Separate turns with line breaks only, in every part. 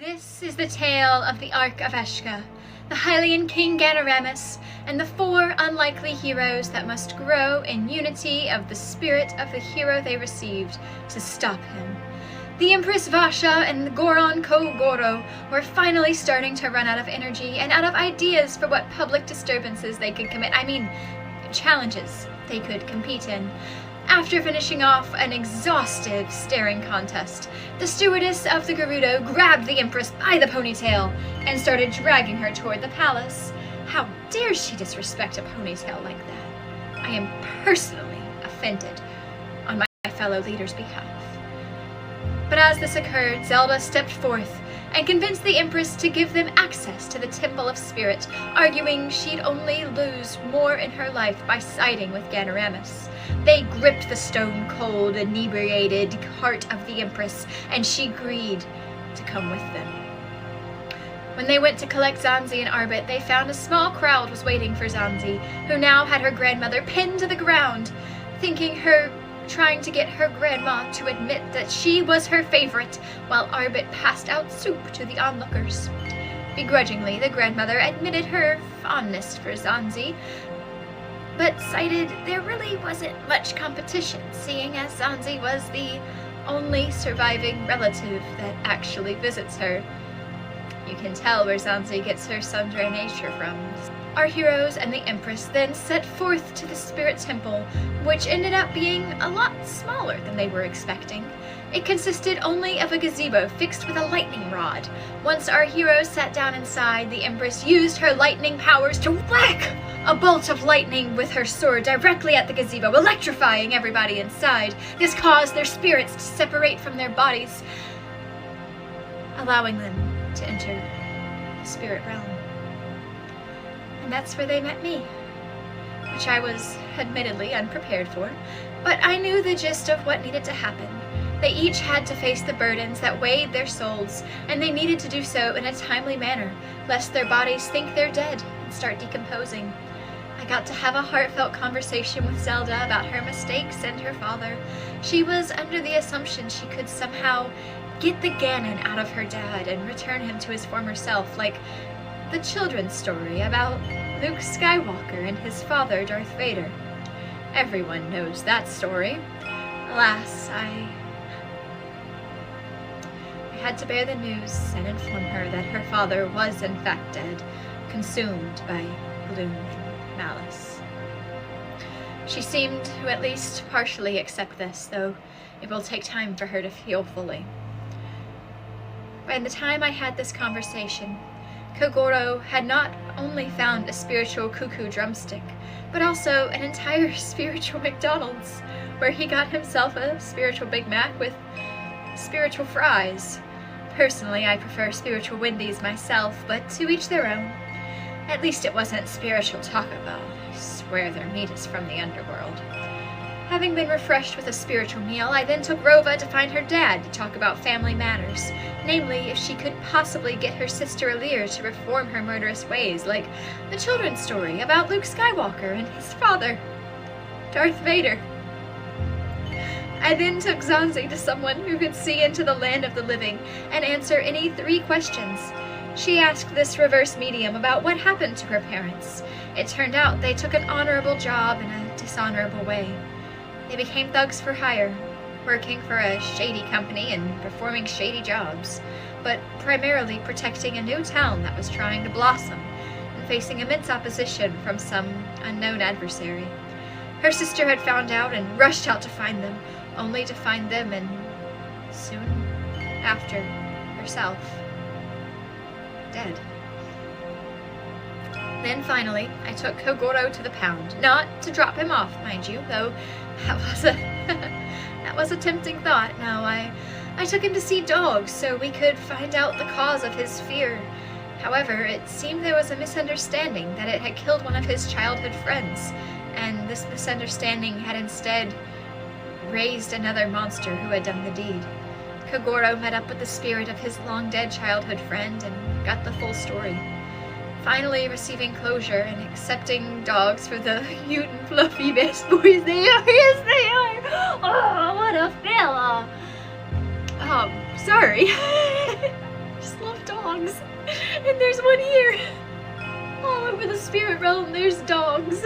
This is the tale of the Ark of Eshka, the Hylian King Ganaramus, and the 4 unlikely heroes that must grow in unity of the spirit of the hero they received to stop him. The Empress Vasha and the Goron Kogoro were finally starting to run out of energy and out of ideas for what public disturbances they could commit. Challenges they could compete in. After finishing off an exhaustive staring contest, the stewardess of the Gerudo grabbed the Empress by the ponytail and started dragging her toward the palace. How dare she disrespect a ponytail like that? I am personally offended on my fellow leader's behalf. But as this occurred, Zelda stepped forth and convinced the Empress to give them access to the Temple of Spirit, arguing she'd only lose more in her life by siding with Ganaramus. They gripped the stone-cold, inebriated heart of the Empress, and she agreed to come with them. When they went to collect Zanzi and Arbit, they found a small crowd was waiting for Zanzi, who now had her grandmother pinned to the ground, trying to get her grandma to admit that she was her favorite, while Arbit passed out soup to the onlookers. Begrudgingly, the grandmother admitted her fondness for Zanzi, but cited there really wasn't much competition, seeing as Zanzi was the only surviving relative that actually visits her. You can tell where Zanzi gets her sundry nature from. Our heroes and the Empress then set forth to the Spirit Temple, which ended up being a lot smaller than they were expecting. It consisted only of a gazebo fixed with a lightning rod. Once our heroes sat down inside, the Empress used her lightning powers to whack a bolt of lightning with her sword directly at the gazebo, electrifying everybody inside. This caused their spirits to separate from their bodies, allowing them to enter the spirit realm. And that's where they met me, which I was admittedly unprepared for, but I knew the gist of what needed to happen. They each had to face the burdens that weighed their souls, and they needed to do so in a timely manner, lest their bodies think they're dead and start decomposing. I got to have a heartfelt conversation with Zelda about her mistakes and her father. She was under the assumption she could somehow get the Ganon out of her dad and return him to his former self, like the children's story about Luke Skywalker and his father, Darth Vader. Everyone knows that story. Alas, I had to bear the news and inform her that her father was in fact dead, consumed by gloom and malice. She seemed to at least partially accept this, though it will take time for her to heal fully. By the time I had this conversation, Kogoro had not only found a spiritual cuckoo drumstick, but also an entire spiritual McDonald's, where he got himself a spiritual Big Mac with spiritual fries. Personally, I prefer spiritual Wendy's myself, but to each their own. At least it wasn't spiritual Taco Bell. I swear their meat is from the underworld. Having been refreshed with a spiritual meal, I then took Rova to find her dad to talk about family matters, namely if she could possibly get her sister Alir to reform her murderous ways, like the children's story about Luke Skywalker and his father, Darth Vader. I then took Zanzi to someone who could see into the land of the living and answer any 3 questions. She asked this reverse medium about what happened to her parents. It turned out they took an honorable job in a dishonorable way. They became thugs for hire, working for a shady company and performing shady jobs, but primarily protecting a new town that was trying to blossom and facing immense opposition from some unknown adversary. Her sister had found out and rushed out to find them, only to find them and soon after herself dead. Then finally, I took Kogoro to the pound, not to drop him off, mind you, though that was a tempting thought. No, I took him to see dogs so we could find out the cause of his fear. However, it seemed there was a misunderstanding that it had killed one of his childhood friends, and this misunderstanding had instead raised another monster who had done the deed. Kogoro met up with the spirit of his long-dead childhood friend and got the full story. Finally receiving closure and accepting dogs for the cute and fluffy best boys they are. Yes, they are! Oh, what a fella! Sorry. Just love And there's one here. All over the spirit realm, there's dogs.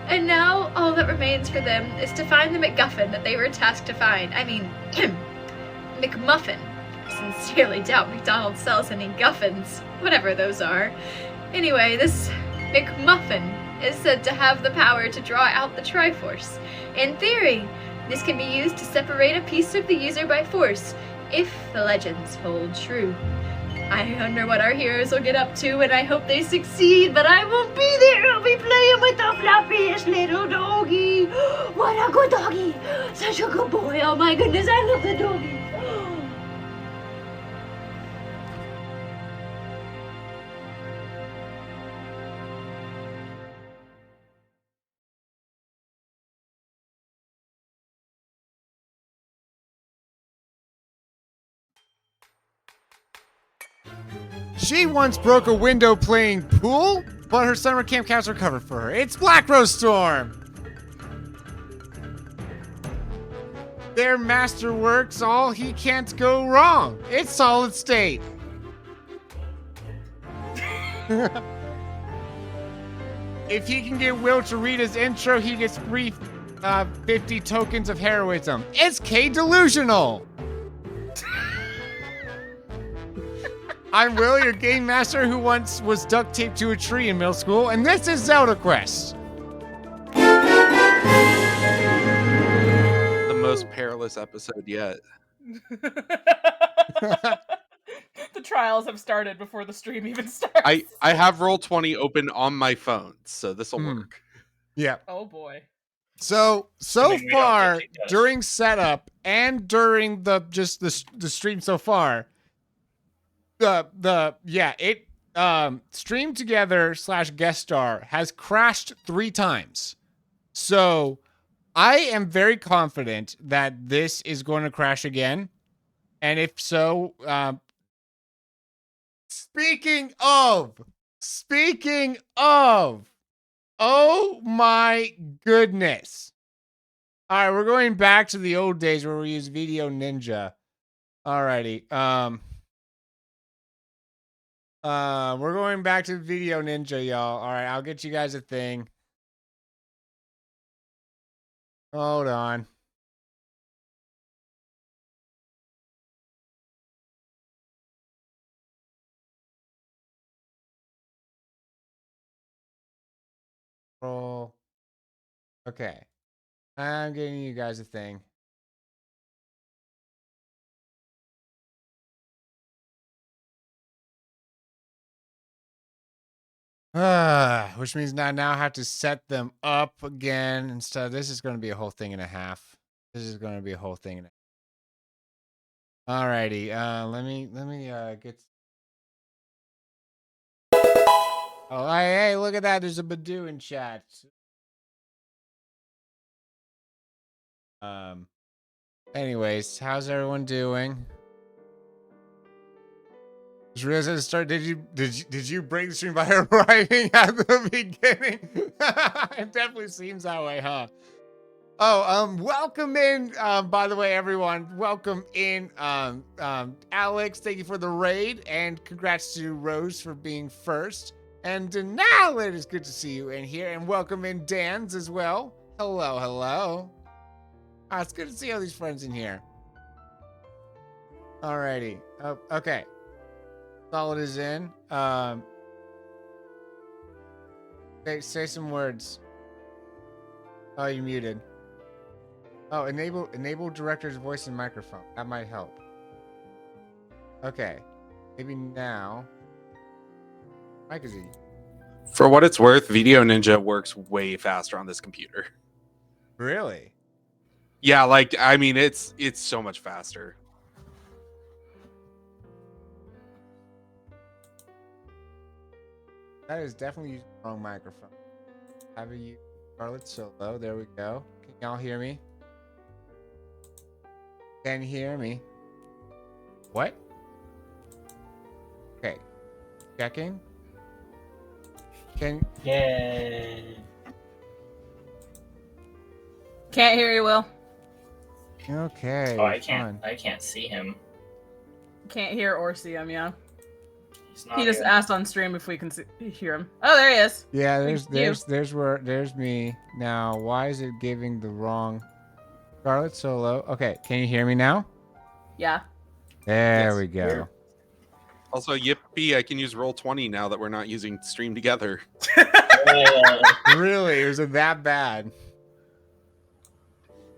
And now all that remains for them is to find the MacGuffin that they were tasked to find. I mean, McMuffin. I sincerely doubt McDonald's sells any guffins, whatever those are. Anyway, this McMuffin is said to have the power to draw out the Triforce. In theory, this can be used to separate a piece of the user by force, if the legends hold true. I wonder what our heroes will get up to, and I hope they succeed, but I won't be there. I'll be playing with the fluffiest little doggy. What a good doggy. Such a good boy. Oh my goodness, I love the doggy.
She once broke a window playing pool, but her summer camp counts recovered for her. It's Black Rose Storm! Their masterworks, all he can't go wrong. It's Solid State. If he can get Will to read his intro, he gets free 50 tokens of heroism. It's K Delusional! I'm Will, your game master who once was duct taped to a tree in middle school, and this is ZeldaQuest.
The most perilous episode yet.
The trials have started before the stream even starts.
I have Roll20 open on my phone, so this will work.
Yeah.
Oh boy.
So far during setup and during the stream so far, stream together / guest star has crashed 3 times. So I am very confident that this is going to crash again. And if so, speaking of, oh my goodness. All right, we're going back to the old days where we used Video Ninja. Alrighty. We're going back to Video Ninja, y'all. All right, I'll get you guys a thing. Hold on. Roll. Okay. I'm getting you guys a thing. Which means I now have to set them up again instead. This is going to be a whole thing and a half. Alrighty. Let me get. Oh, hey, look at that. There's a Badoo in chat. Anyways, how's everyone doing? Just realized to start. Did you break the stream by arriving at the beginning? It definitely seems that way, huh? Oh, welcome in. By the way, everyone, welcome in. Alex, thank you for the raid, and congrats to Rose for being first. And now it is good to see you in here, and welcome in Dan's as well. Hello. It's good to see all these friends in here. Alrighty. Oh, okay. Solid is in. Say some words. Oh, you muted. Oh, enable director's voice and microphone. That might help. Okay. Maybe now. Mike is in.
For what it's worth, Video Ninja works way faster on this computer.
Really?
Yeah, like, I mean, it's so much faster.
That is definitely using the wrong microphone. Have you Scarlet Solo? There we go. Can y'all hear me? Can you hear me? What? Okay. Checking.
Yeah.
Can't hear you, Will.
Okay.
Oh, I can't see him.
Can't hear or see him, yeah. He just asked on stream if we can hear him. Oh, there he is.
Yeah,
Thank
there's me. Now, why is it giving the wrong Scarlet Solo? Okay, can you hear me now?
Yeah.
There
Yes.
we go.
Also, yippee! I can use Roll20 now that we're not using stream together.
Really? Was it that bad?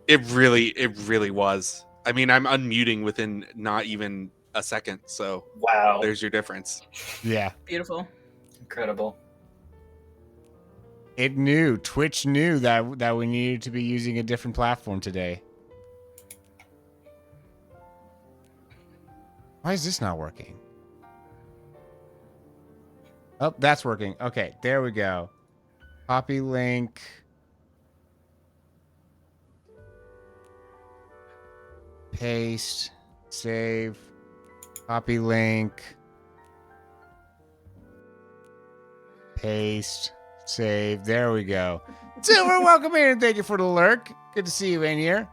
It really was. I mean, I'm unmuting within not even a second, so
Wow.
there's your difference.
Yeah.
Beautiful.
Incredible.
It knew. Twitch knew that we needed to be using a different platform today. Why is this not working? Oh, that's working. Okay, there we go. Copy link. Paste. Save. Copy link. Paste. Save. There we go. Silver, welcome in and thank you for the lurk. Good to see you in here.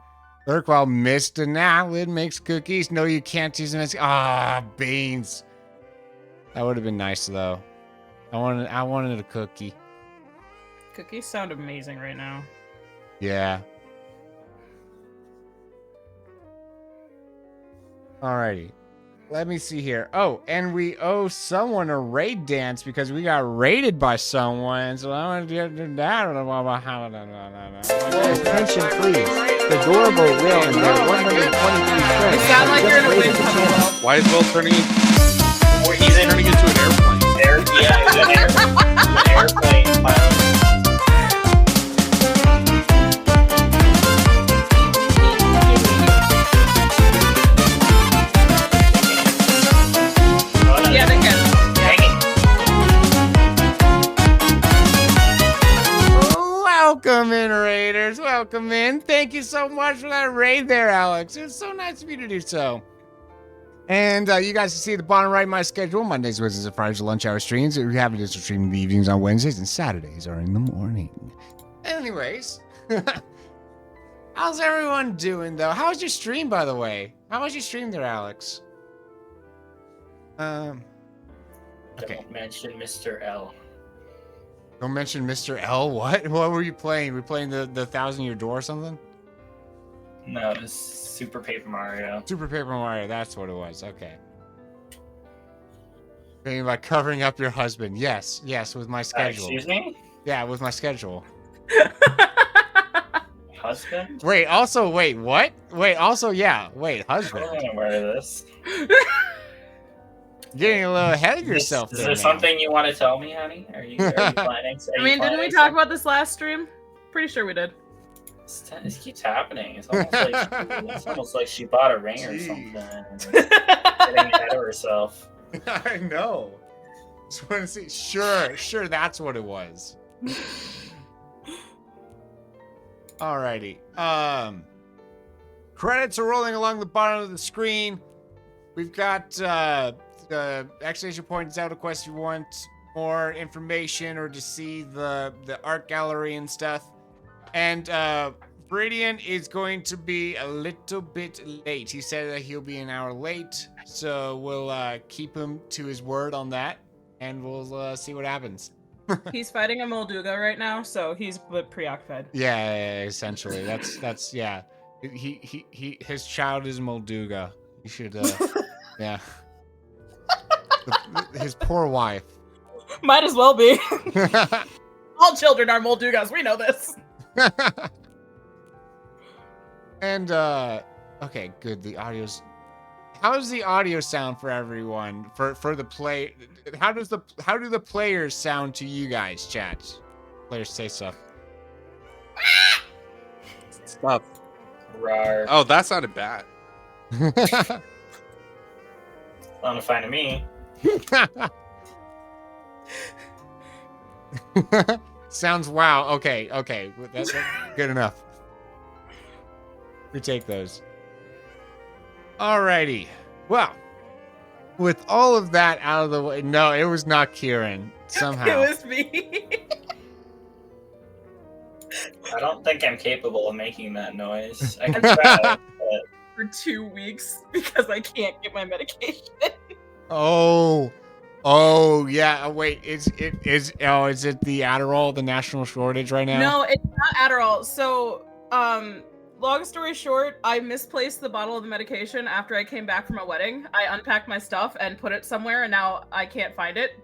Lurk while Mr. Nalid makes cookies. No, you can't use them. Ah, beans. That would have been nice though. I wanted a cookie.
Cookies sound amazing right now.
Yeah. Alrighty. Let me see here. Oh, and we owe someone a raid dance because we got raided by someone. So I want to do that.
Attention, please. The door will will and their 123
You
friends.
sound like you're in a
Just
wind
waited
tunnel.
to-
Why is Will turning
He's in
into an airplane?
yeah, he's an airplane pilot. Oh, no.
Yeah, they can.
Dang it.
Welcome in, raiders. Welcome in. Thank you so much for that raid there, Alex. It was so nice of you to do so. And you guys can see at the bottom right my schedule. Mondays, Wednesdays, and Fridays are lunch hour streams. We have additional stream in the evenings on Wednesdays, and Saturdays are in the morning. Anyways, how's everyone doing, though? How was your stream, by the way? How was your stream there, Alex? Okay.
Don't mention Mr. L.
Don't mention Mr. L. What? What were you playing? Were you playing the 1,000-Year Door or something?
No, it's Super Paper Mario.
Super Paper Mario, that's what it was. Okay. Thinking about covering up your husband. Yes, with my schedule.
Excuse me?
Yeah, with my schedule.
Husband?
Wait, what? Wait, husband.
I'm gonna wear this.
Getting a little ahead of yourself
Is
there,
there
man.
something you want to tell me, honey? Are you planning?
I mean, didn't we talk about this last stream? Pretty sure we did.
This keeps happening. It's almost like she bought a ring or
Jeez.
something. And is getting ahead of herself.
I know. Just want to see. Sure, that's what it was. Alrighty. Credits are rolling along the bottom of the screen. We've got exclamation point ZeldaQuest if you want more information or to see the art gallery and stuff. And Viridian is going to be a little bit late. He said that he'll be an hour late, so we'll keep him to his word on that, and we'll see what happens.
He's fighting a Molduga right now, so he's a bit preoccupied.
Yeah, essentially. That's yeah. His child is Molduga. You should yeah. His poor wife.
Might as well be. All children are Moldugas. We know this.
And okay, good. The audio's. How does the audio sound for everyone? For the play, how do the players sound to you guys, chat? Players say stuff.
Stuff.
Rar.
Oh, that sounded bad.
Sounded fine to me.
Sounds wow. Okay. That's good enough. We take those. Alrighty. Well, with all of that out of the way, no, it was not Kieran. Somehow.
It was me.
I don't think I'm capable of making that noise. I can try, but
For 2 weeks because I can't get my medication.
Oh, Oh yeah. Oh, wait. Is it the Adderall, the national shortage right now?
No, it's not Adderall. So, long story short, I misplaced the bottle of the medication after I came back from a wedding. I unpacked my stuff and put it somewhere, and now I can't find it.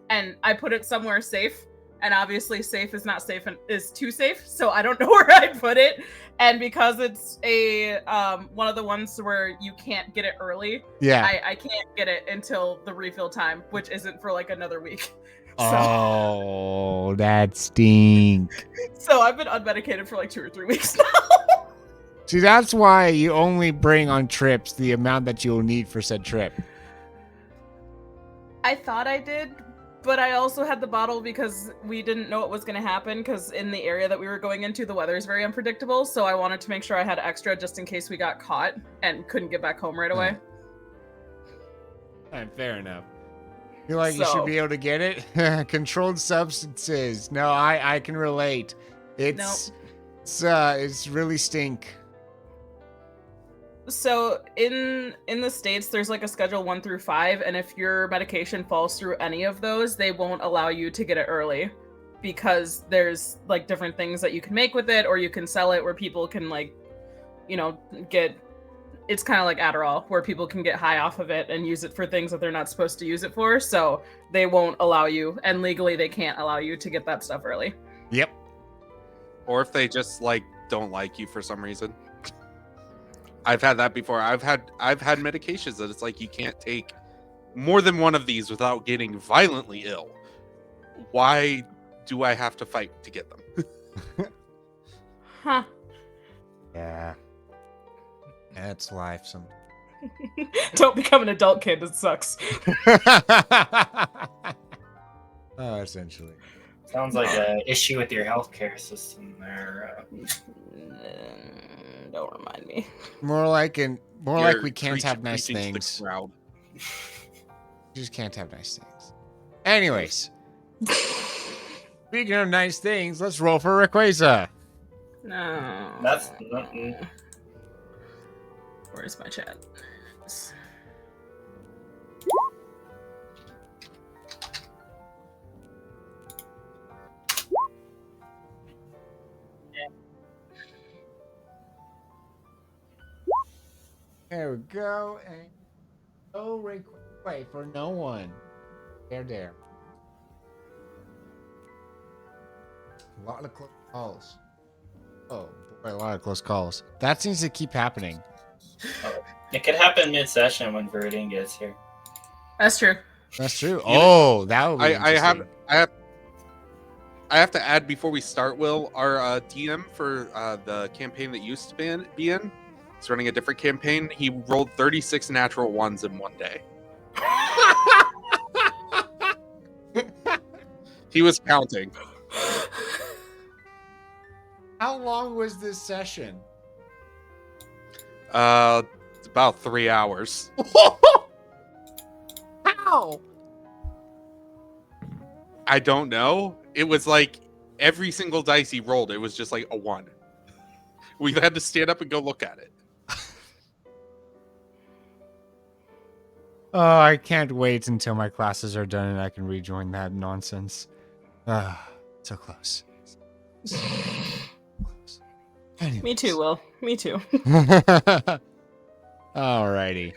And I put it somewhere safe, and obviously safe is not safe and is too safe, so I don't know where I put it. And because it's a one of the ones where you can't get it early,
Yeah.
I can't get it until the refill time, which isn't for like another week.
Oh, that stink.
So I've been unmedicated for like 2 or 3 weeks now.
See, that's why you only bring on trips the amount that you'll need for said trip.
I thought I did, but I also had the bottle because we didn't know what was going to happen, because in the area that we were going into, the weather is very unpredictable, so I wanted to make sure I had extra just in case we got caught and couldn't get back home right away.
Fair enough. Feel like you should be able to get it? Controlled substances. No, I can relate. It's really stink.
So in the States, there's like a schedule 1 through 5, and if your medication falls through any of those, they won't allow you to get it early, because there's like different things that you can make with it, or you can sell it where people can like, you know, get. It's kind of like Adderall, where people can get high off of it and use it for things that they're not supposed to use it for. So they won't allow you, and legally they can't allow you to get that stuff early.
Yep.
Or if they just like don't like you for some reason. I've had that before. I've had medications that it's like you can't take more than one of these without getting violently ill. Why do I have to fight to get them?
Huh.
Yeah. That's life. Some.
Don't become an adult kid. It sucks.
Essentially.
Sounds like an issue with your healthcare system there.
Don't remind me.
More like we can't have nice
preaching to the
things.
crowd.
You just can't have nice things. Anyways. Speaking of nice things, let's roll for Rayquaza.
No.
That's
Where's my chat?
There we go. And wait for no one. There. A lot of close calls. Oh boy, a lot of close calls. That seems to keep happening.
It could happen mid-session when Viridian gets here.
That's true.
That's true. Oh, that would be
I have to add before we start, Will, our DM for the campaign that used to be in, he's running a different campaign. He rolled 36 natural ones in one day. He was counting.
How long was this session?
It's about 3 hours.
How?
I don't know. It was like every single dice he rolled, it was just like a 1. We had to stand up and go look at it.
Oh, I can't wait until my classes are done and I can rejoin that nonsense. So close. So close. Anyways.
Me too, Will. Me too.
Alrighty.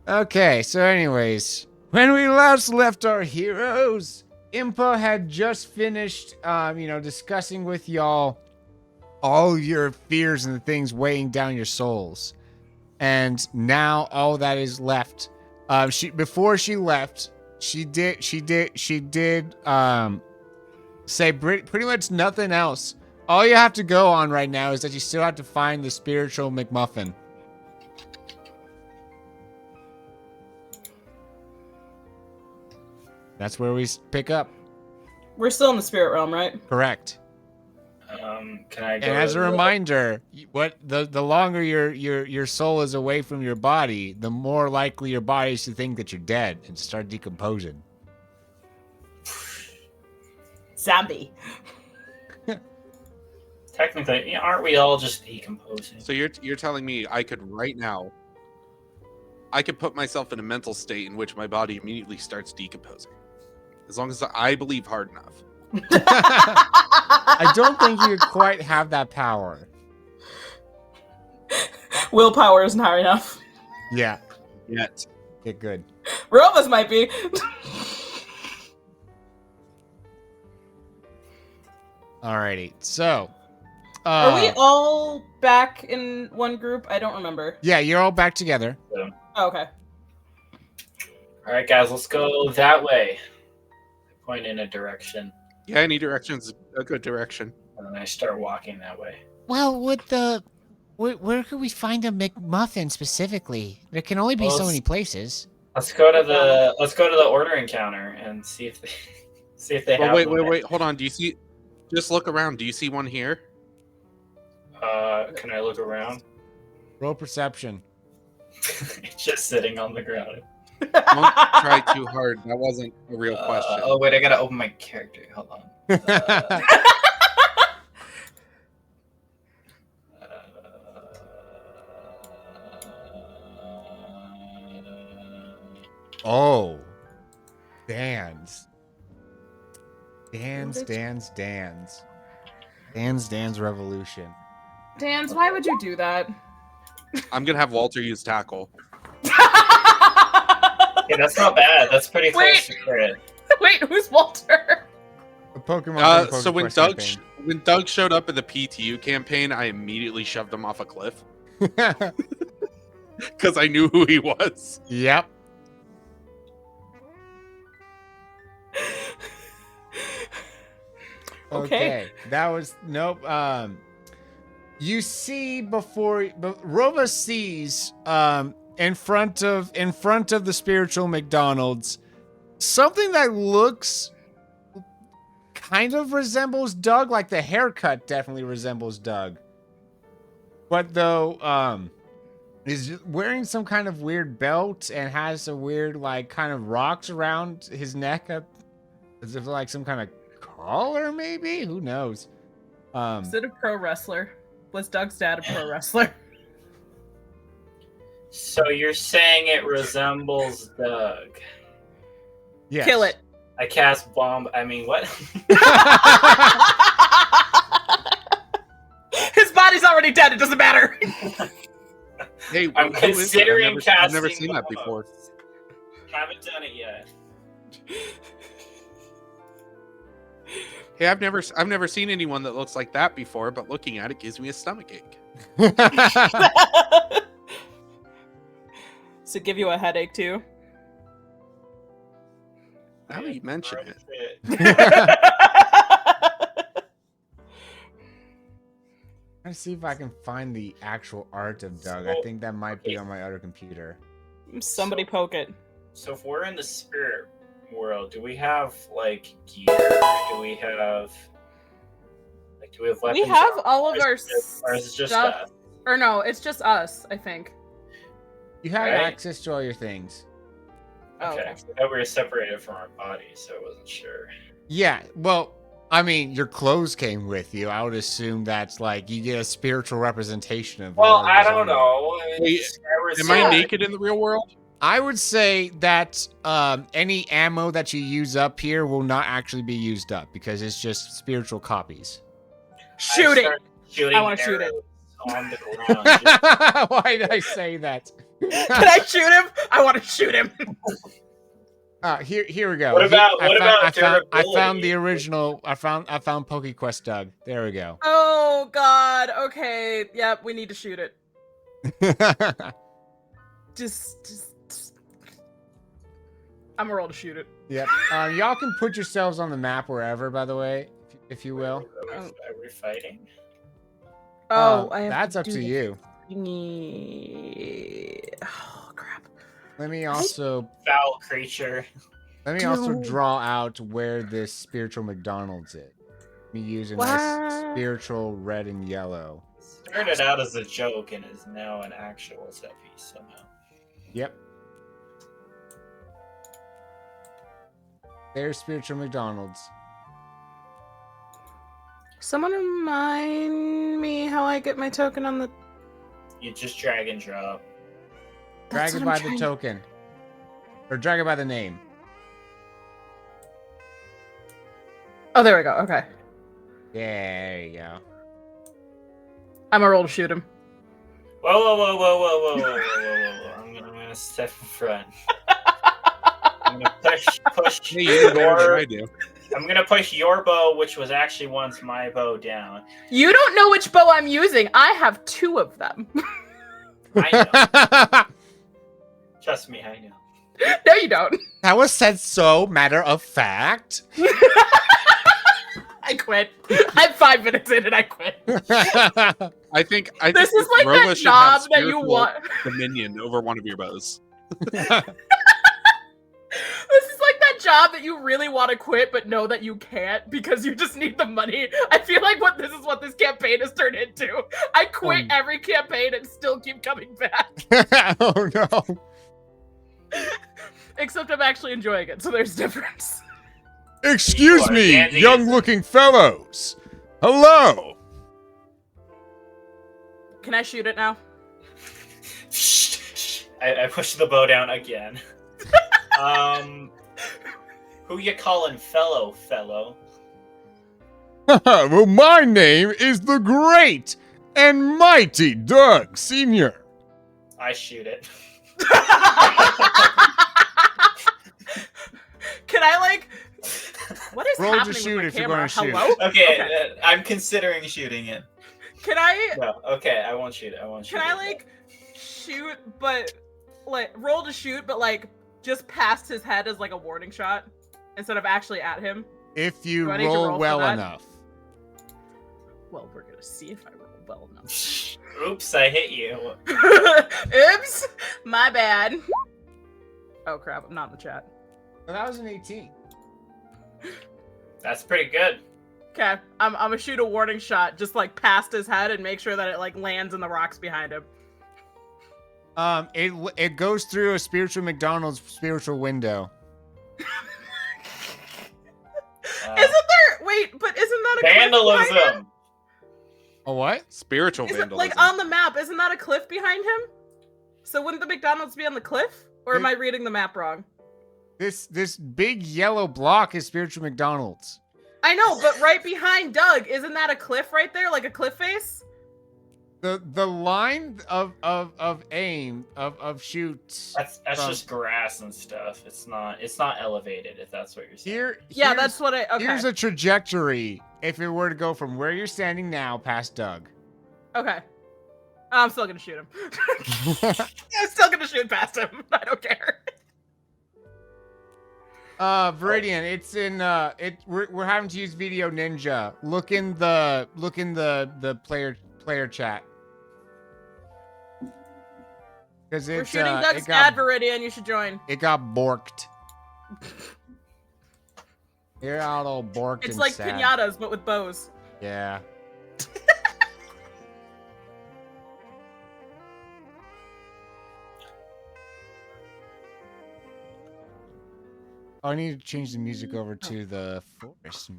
Okay, so anyways, when we last left our heroes, Impa had just finished, discussing with y'all all your fears and the things weighing down your souls. And now all that is left. Before she left, she did say pretty much nothing else. All you have to go on right now is that you still have to find the spiritual McMuffin. That's where we pick up.
We're still in the spirit realm, right?
Correct.
Can I go?
And as a reminder, the longer your soul is away from your body, the more likely your body is to think that you're dead and start decomposing.
Zombie.
Technically, aren't we all just decomposing?
So you're telling me I could right now I could put myself in a mental state in which my body immediately starts decomposing. As long as I believe hard enough.
I don't think you quite have that power.
Willpower isn't high enough.
Yeah.
Yet.
Get good.
Rova's might be.
Alrighty. So.
Are we all back in one group? I don't remember.
Yeah, you're all back together.
Oh, okay.
All right, guys, let's go that way. I point in a direction,
Yeah, any direction's a good direction.
and then I start walking that way.
Well, where could we find a McMuffin specifically? There can only be
Well,
so many places.
Let's go to the ordering counter and see if they have.
Well,
one.
wait. Hold on. Do you see? Just look around. Do you see one here?
Can I look around?
Roll perception.
It's just sitting on the ground.
Don't try too hard. That wasn't a real question.
Oh wait, I gotta open my character. Hold on.
Oh. Dan's Revolution.
Dan's, why would you do that?
I'm gonna have Walter use tackle.
Yeah, that's not bad. That's pretty close to crit.
Wait, who's Walter?
A Pokemon.
So when Doug showed up in the PTU campaign, I immediately shoved him off a cliff because I knew who he was.
Yep.
Okay.
That was nope. You see Rova sees in front of the spiritual McDonald's something that looks kind of resembles Doug, like the haircut definitely resembles Doug. But though is wearing some kind of weird belt and has a weird like kind of rocks around his neck as if like some kind of collar maybe? Who knows?
Is it a pro wrestler? Was Doug's dad a pro wrestler?
So you're saying it resembles Doug?
Yes.
Kill it.
I cast bomb. I mean, what?
His body's already dead. It doesn't matter.
Hey,
I'm
who is it?
considering casting.
I've never seen that before.
Haven't done it yet.
Hey, I've never seen anyone that looks like that before, but looking at it gives me a stomachache.
So give you a headache too.
Now that you mention it.
Trying to see if I can find the actual art of Doug. I think that might be on my other computer.
Somebody poke it.
So if we're in the spirit world, do we have like gear? Do we have weapons?
We have all of
or
our
is it just
stuff.
us?
Or no, it's just us, I think.
You have
Right.
access to all your things.
Oh,
Okay. I thought we were separated from our bodies, so I wasn't sure.
Yeah, well, I mean, your clothes came with you. I would assume that's like you get a spiritual representation of.
Well,
whatever's
I don't
on you.
know.
Wait, Am I naked in the real world?
I would say that any ammo that you use up here will not actually be used up because it's just spiritual copies.
shoot it!
Shooting
I wanna shoot it.
arrows on the ground.
Why did I say that?
Can I shoot him? I want to shoot him.
Here we go.
What about-
I found
durability?
the original. I found PokeQuest Doug. There we go.
Oh God. Okay. Yep. We need to shoot it. Just. I'm gonna roll to shoot it.
Yep. Y'all can put yourselves on the map wherever, by the way, if you will.
Are we fighting?
Oh, I have
That's
to
up
do
to
the
you.
thingy. Oh crap.
Let me also
Foul creature.
Dude.
draw out where this spiritual McDonald's is. Me using this spiritual red and yellow.
Started out as a joke and is now an actual set piece somehow.
Yep. There's spiritual McDonald's.
Someone remind me how I get my token on the.
You just drag and drop.
Drag it by the token. Or drag it by the name.
Oh, there we go. Okay.
There you go.
I'm gonna roll to shoot him.
Whoa. I'm gonna step in front. I'm gonna push
Hey, you know better than I do.
I'm gonna push your bow, which was actually once my bow, down.
You don't know which bow I'm using. I have 2 of them.
I know. Trust me, I know.
No, you don't.
That was said so matter of fact.
I quit. I'm 5 minutes in and I quit.
I think
This is like
Rolla
that
should have
job that you
spiritual
want.
dominion over one of your bows.
This is like that job that you really want to quit, but know that you can't because you just need the money. I feel like this is what this campaign has turned into. I quit every campaign and still keep coming back.
Oh no.
Except I'm actually enjoying it, so there's difference.
Excuse me,
Dandy
young-looking fellows. Hello.
Can I shoot it now?
I pushed the bow down again. Who you calling fellow?
Well, my name is the great and mighty Doug Sr.
I shoot it.
Can I like? What is
Roll to
happening
shoot
with my
if you're
camera?
gonna shoot.
Hello?
Okay, I'm considering shooting it.
Can I?
No, okay, I won't shoot it.
Can I like shoot, but like roll to shoot, but like just past his head as like a warning shot instead of actually at him?
If you
Do I need to
roll
roll for
well
that?
enough.
Well, we're gonna see if I roll well enough.
Oops, I hit you.
Oops, my bad. Oh crap, I'm not in the chat.
Well, that was an 18.
That's pretty good.
Okay, I'm gonna shoot a warning shot just like past his head and make sure that it like lands in the rocks behind him.
It goes through a spiritual McDonald's spiritual window.
Isn't there? Wait, but isn't that a cliff behind him?
Vandalism.
A what?
Spiritual
Is it
vandalism.
like on the map? Isn't that a cliff behind him? So wouldn't the McDonald's be on the cliff? Or am I reading the map wrong?
This big yellow block is spiritual McDonald's.
I know, but right behind Doug, isn't that a cliff right there, like a cliff face?
The line of aim of shoot.
That's just grass and stuff. It's not elevated, if that's what you're saying.
Yeah, that's what I. Okay.
Here's a trajectory if it were to go from where you're standing now past Doug.
Okay. I'm still gonna shoot him. I'm still gonna shoot past him. I don't care.
Viridian, it's in we're having to use Video Ninja. Look in the player chat. Because
We're
it's
shooting Doug's
it got,
ad, Viridian. You should join.
it got borked. You're out all borked
It's
and
like
sad.
pinatas, but with bows.
Yeah. Oh, I need to change the music over to the forest.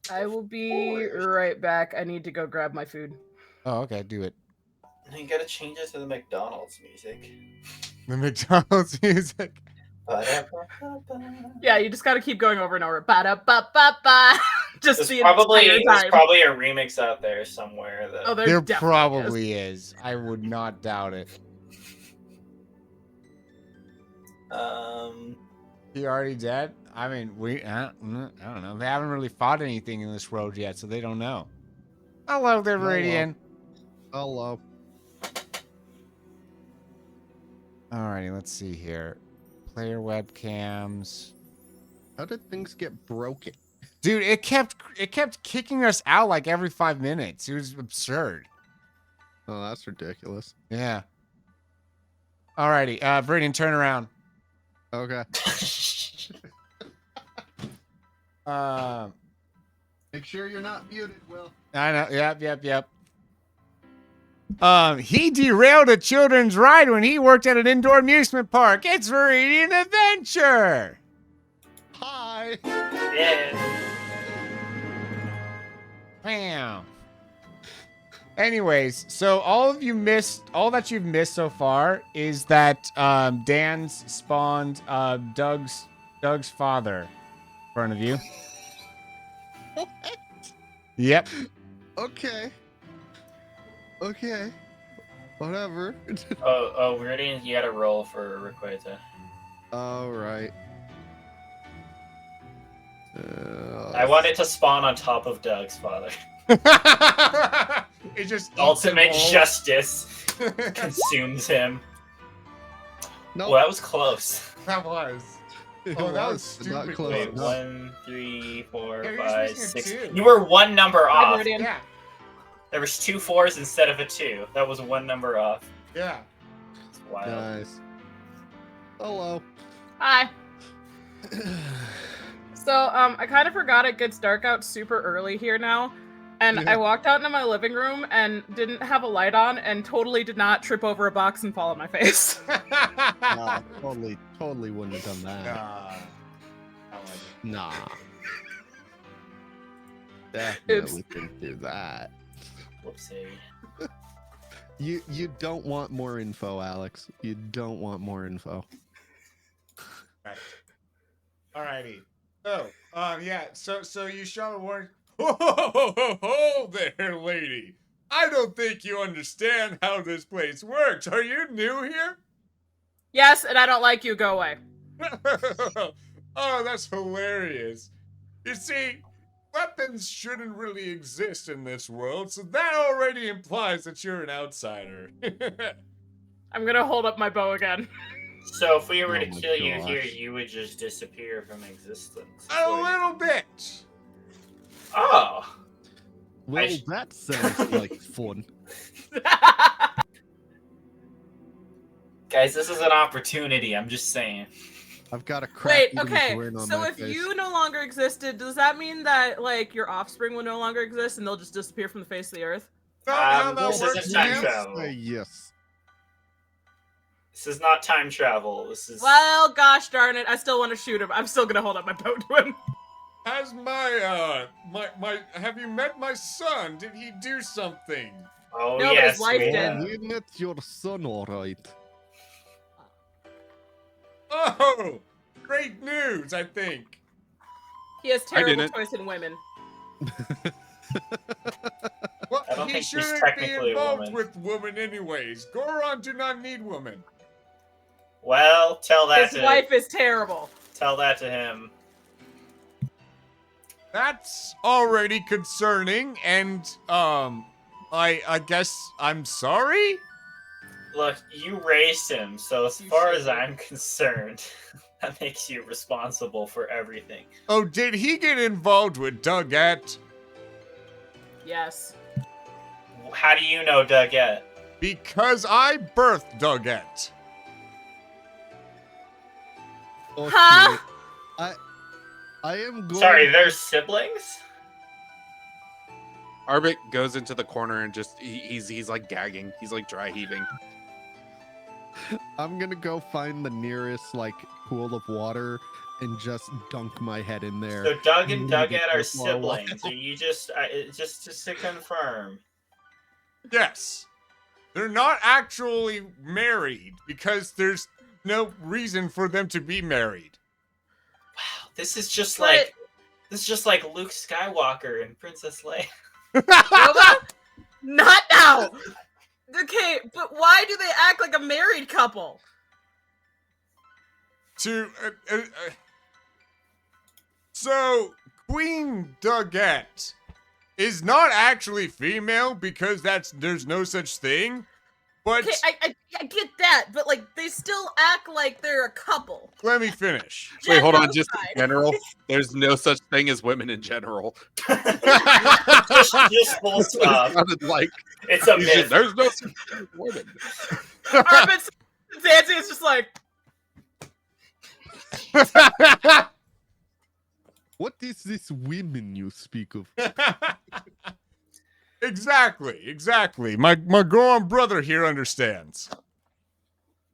I will be right back. I need to go grab my food.
Oh, okay, do it.
You gotta change it to the McDonald's music.
The McDonald's music.
Yeah, you just gotta keep going over and over. Ba-da-ba-ba-ba. Just
There's
the
probably
entire time.
a remix out there somewhere that.
Oh,
There
definitely
probably is. I would not doubt it. He already dead? I mean, I don't know. They haven't really fought anything in this road yet, so they don't know. Hello there, Viridian.
Hello.
Alrighty, let's see here. Player webcams.
How did things get broken?
Dude, it kept kicking us out like every 5 minutes. It was absurd.
Oh, that's ridiculous.
Yeah. Alrighty, Viridian, turn around.
Okay. Make sure you're not muted, Will.
I know. Yep. He derailed a children's ride when he worked at an indoor amusement park. It's Viridian Adventure.
Hi.
Yeah.
Bam. Anyways, so all that you've missed so far is that Dan's spawned Doug's father in front of you.
What?
Yep.
Okay. Okay. Whatever.
Oh, Meridian, you gotta roll for Requeta.
All right.
I want it to spawn on top of Doug's father.
It just eats
Ultimate
him whole.
justice consumes him.
No,
Well, that was close.
That was. Oh, that was
but not
stupid
close
Wait,
enough.
1, 3, 4,
Yeah, you're
5,
just missing a
6.
2.
You were one number
Hi,
off.
Meridian.
Yeah.
There was 2 4s instead of a 2. That was one number off.
Yeah.
It's wild.
Nice. Hello.
Hi. So, I kind of forgot it gets dark out super early here now. And
Yeah.
I walked out into my living room and didn't have a light on and totally did not trip over a box and fall on my face.
Nah, totally wouldn't have done that.
Nah. I like it.
Nah. Definitely didn't do that.
Whoopsie.
You don't want more info, Alex. You don't want more info.
Right. Alrighty. So, yeah. So you shot a warrant. Ho there, lady. I don't think you understand how this place works. Are you new here?
Yes, and I don't like you. Go away.
Oh, that's hilarious. You see, weapons shouldn't really exist in this world, so that already implies that you're an outsider.
I'm gonna hold up my bow again.
So if we were
Oh
to
my
kill you here,
gosh.
you would just disappear from existence.
A little bit.
Oh.
Well,
sh-
that sounds like fun.
Guys, this is an opportunity. I'm just saying.
I've got a crack.
Wait,
even
okay.
grin on
So
my
if
face.
you no longer existed, does that mean that like your offspring will no longer exist and they'll just disappear from the face of the earth?
Not how that
this
works,
isn't time
Sam.
travel.
Say yes.
This is not time travel. This is.
Well, gosh darn it, I still want to shoot him. I'm still gonna hold up my bow to him.
Has my have you met my son? Did he do something?
Oh
No, but
yes,
his wife
we
did.
have.
We met your son, all right.
Oh, great news, I think.
He has terrible
didn't.
choice in women.
Well,
I don't
he
think she's
shouldn't be
technically a
involved
woman.
with women anyways. Goron do not need women.
Well, tell that
His
to
wife is terrible.
tell that to him.
That's already concerning, and I guess I'm sorry?
Look, you raised him, so as
You
far
should
as
be.
I'm concerned, that makes you responsible for everything.
Oh, did he get involved with Dougette?
Yes.
How do you know Dougette?
Because I birthed Dougette.
Okay.
Huh?
I am going.
Sorry, they're siblings?
Arbit goes into the corner and just he's like gagging. He's like dry heaving.
I'm gonna go find the nearest like pool of water and just dunk my head in there.
So Doug and
Leave it
Dougette are
for a while.
siblings. Are you just to confirm?
Yes. They're not actually married because there's no reason for them to be married.
Wow, this is just
But-
like Luke Skywalker and Princess Leia.
Nova? Not now! Okay, but why do they act like a married couple?
So, Queen Dougette is not actually female because there's no such thing. But
Okay, I get that, but like they still act like they're a couple.
let me finish.
Wait, hold on. Just
Genocide.
in general, there's no such thing as women in general.
just full stop.
Sounded like
It's a
he's just,
myth.
there's no such thing as women.
Arbit Zanzi is just like,
What is this women you speak of?
Exactly. My Goron brother here understands.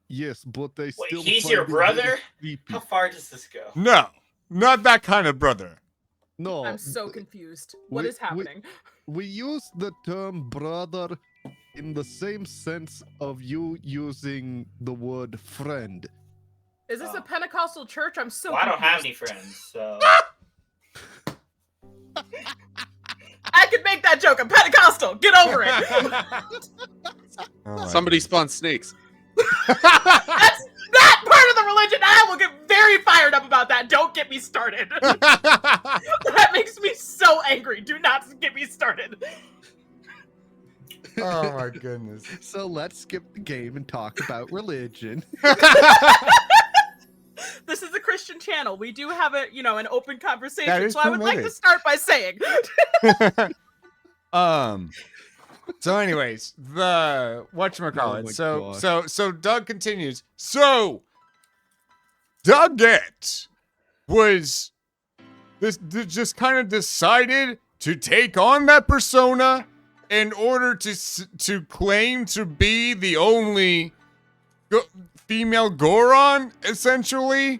Yes, but they still.
he's
find
your
it very
brother?
creepy.
How far does this go?
No, not that kind of brother.
No.
I'm so confused. What
we-
is happening?
We use the term brother in the same sense of you using the word friend.
Is this
Oh.
a Pentecostal church? I'm so
Well, I don't have any
confused.
friends, so.
I could make that joke. I'm Pentecostal. Get over it.
Oh my
Somebody spawned snakes.
That's that part of the religion. I will get very fired up about that. Don't get me started. That makes me so angry. Do not get me started.
Oh my goodness.
So let's skip the game and talk about religion.
This is a Christian channel. We do have a, an open
That
conversation.
is
So I would like to
permitted.
start by saying,
So anyways, the whatchamacallit.
Oh my
So Doug continues. So Doggett was this just kind of decided to take on that persona in order to claim to be the only female Goron, essentially.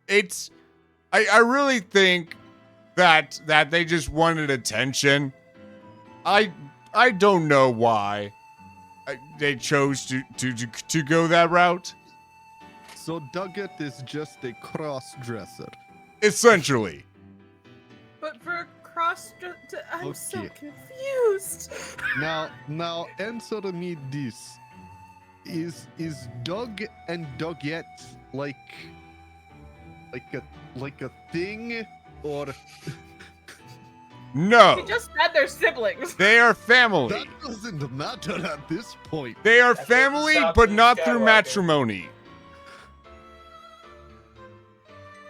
It's I really think that they just wanted attention. I don't know why they chose to go that route.
So Doggett is just a cross-dresser.
Essentially.
but for cross, I'm so
Okay.
confused.
Now answer me this. Is Doug and Doggett like a thing, or
No.
We just said they're siblings.
They are family.
that doesn't matter at this point?
They are
That's
family,
what
but
Skywalker-
not through matrimony.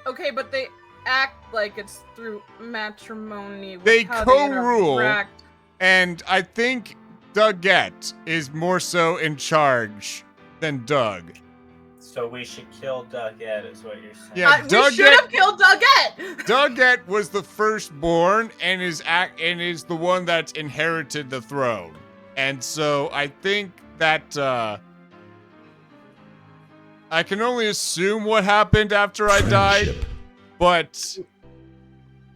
Okay, but they act like it's through matrimony. with
They
how
co-rule.
interact.
And I think Doggett is more so in charge than Doug.
So we should kill Doggett, is what you're saying.
Yeah.
We
Doggett-
should have killed Doggett.
Doggett was the firstborn and is the one that inherited the throne. And so I think that I can only assume what happened after I died, but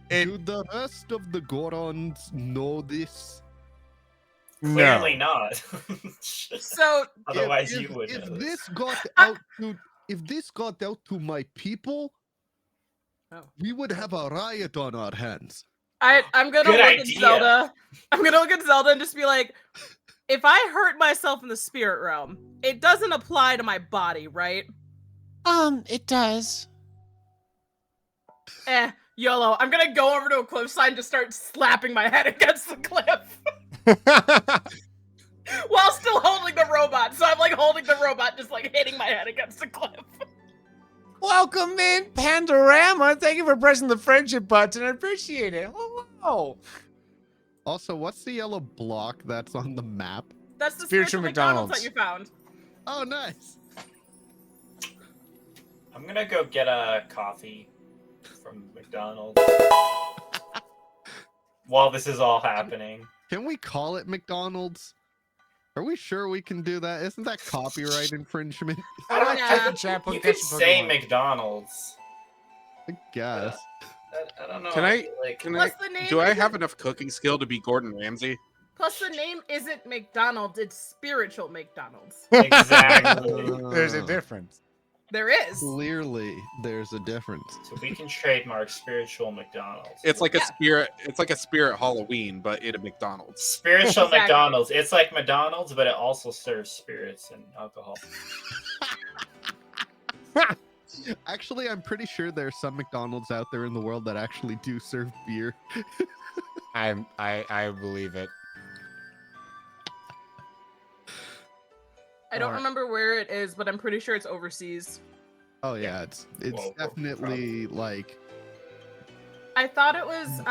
Do the rest of the Gorons know this?
no.
Clearly not.
So
Otherwise,
if,
you would
if
know
this
this.
got out to my people,
Oh.
we would have a riot on our hands.
I'm gonna
Good
look at
idea.
Zelda. I'm gonna look at Zelda and just be like, if I hurt myself in the spirit realm, it doesn't apply to my body, right?
It does.
YOLO. I'm gonna go over to a cliffside and just start slapping my head against the cliff while still holding the robot. So I'm like holding the robot, just like hitting my head against the cliff.
Welcome in, Pandorama. Thank you for pressing the friendship button. I appreciate it. Hello.
Also, what's the yellow block that's on the map?
That's the
Spiritual
spiritual McDonald's that
McDonald's.
you found.
Oh, nice.
I'm gonna go get a coffee from McDonald's while this is all happening.
Can we call it McDonald's? Are we sure we can do that? Isn't that copyright infringement?
I like
Yeah.
Chicken Chat.
You could say McDonald's.
I guess.
I don't know.
Can I-
like?
Plus the name
Do I
isn't-
have enough cooking skill to be Gordon Ramsay?
Plus the name isn't McDonald's, it's spiritual McDonald's.
Exactly.
There's a difference.
There is.
Clearly, there's a difference.
So we can trademark spiritual McDonald's.
It's like a
Yeah.
spirit. It's like a spirit Halloween, but in a McDonald's.
spiritual
Exactly.
McDonald's. It's like McDonald's, but it also serves spirits and alcohol.
Actually, I'm pretty sure there's some McDonald's out there in the world that actually do serve beer.
I believe it.
I don't
Alright.
remember where it is, but I'm pretty sure it's overseas.
Oh yeah, it's
Well,
definitely like
I thought it was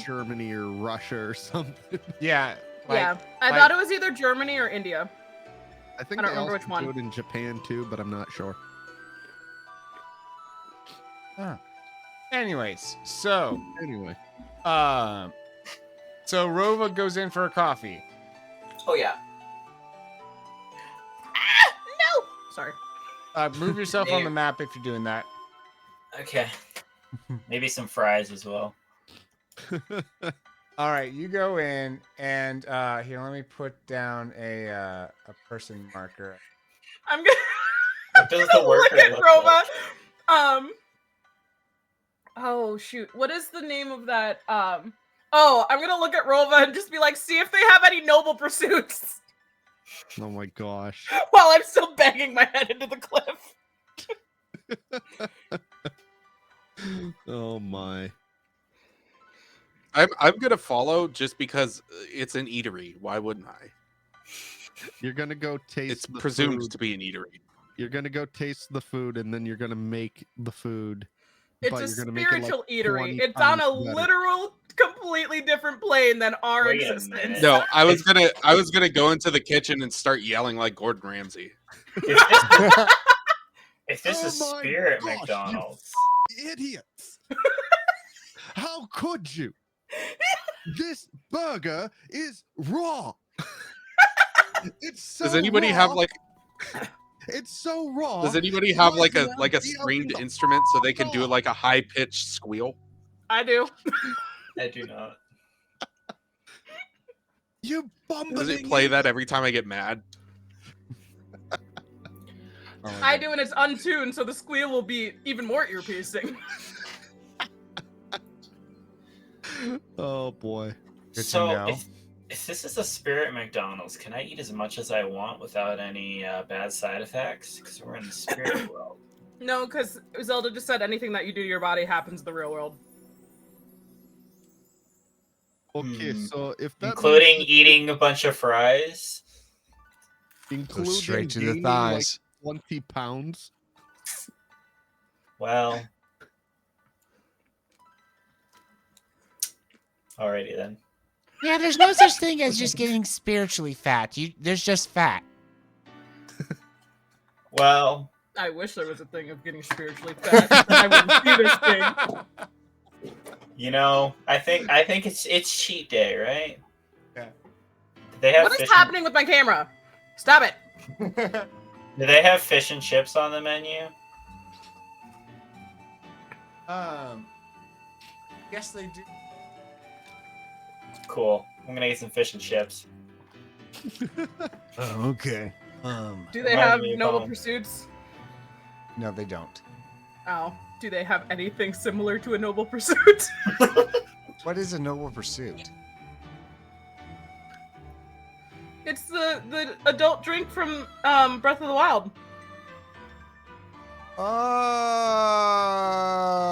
Germany or Russia or something.
Yeah.
yeah. I
like-
thought it was either Germany or India.
I think
I don't
they
remember
also
which one.
do it in Japan too, but I'm not sure.
Anyways, so
Anyway,
so Rova goes in for a coffee.
Oh yeah.
No. Sorry.
Move yourself on the map if you're doing that.
Okay. Maybe some fries as well.
All right, you go in and here. Let me put down a person marker.
I'm gonna
What does the
look
worker
at
look
Roma.
like?
Oh shoot, what is the name of that? Oh, I'm gonna look at Rova and just be like, see if they have any noble pursuits.
Oh my gosh.
While I'm still banging my head into the cliff.
Oh my.
I'm gonna follow just because it's an eatery. Why wouldn't I?
You're gonna go taste
It's
the
presumed
food.
to be an eatery.
You're gonna go taste the food and then you're gonna make the food.
It's
but
a
you're gonna make it, like,
spiritual eatery.
20
It's on a
times better.
literal, completely different plane than our
Wait a
existence.
minute.
No, I was gonna go into the kitchen and start yelling like Gordon Ramsay.
If this is
Oh my
Spirit
gosh, you
McDonald's,
Idiots! How could you? This burger is raw. It's so
Does anybody
raw.
have like?
It's so raw.
Does anybody have
Why
like
do
a
you have
like a
the
stringed
oven
instrument so they can do
raw?
like a high pitched squeal?
I do.
I do not.
You
Does
bumbling
it play
idiot.
that every time I get mad?
I do, and it's untuned, so the squeal will be even more ear piercing.
Oh boy.
Good to
So
know.
if this is a Spirit McDonald's, can I eat as much as I want without any bad side effects? Because we're in the spirit world.
No, because Zelda just said anything that you do to your body happens in the real world.
Okay, so if that
Including
means
eating a bunch of fries.
Go
including
straight to the
gaining, like,
thighs.
20 pounds.
Well. Alrighty then.
Yeah, there's no such thing as just getting spiritually fat. There's just fat.
Well,
I wish there was a thing of getting spiritually fat. I wouldn't do this thing.
you know, I think it's cheat day, right?
Yeah.
Do they have
What is
fish
happening with my camera? Stop it.
Do they have fish and chips on the menu?
Yes, they do.
Cool. I'm gonna get some fish and chips.
Oh, okay.
Do they
Remind
have
me of
noble
home.
pursuits?
No, they don't.
Oh. Do they have anything similar to a noble pursuit?
What is a noble pursuit?
It's the adult drink from Breath of the Wild.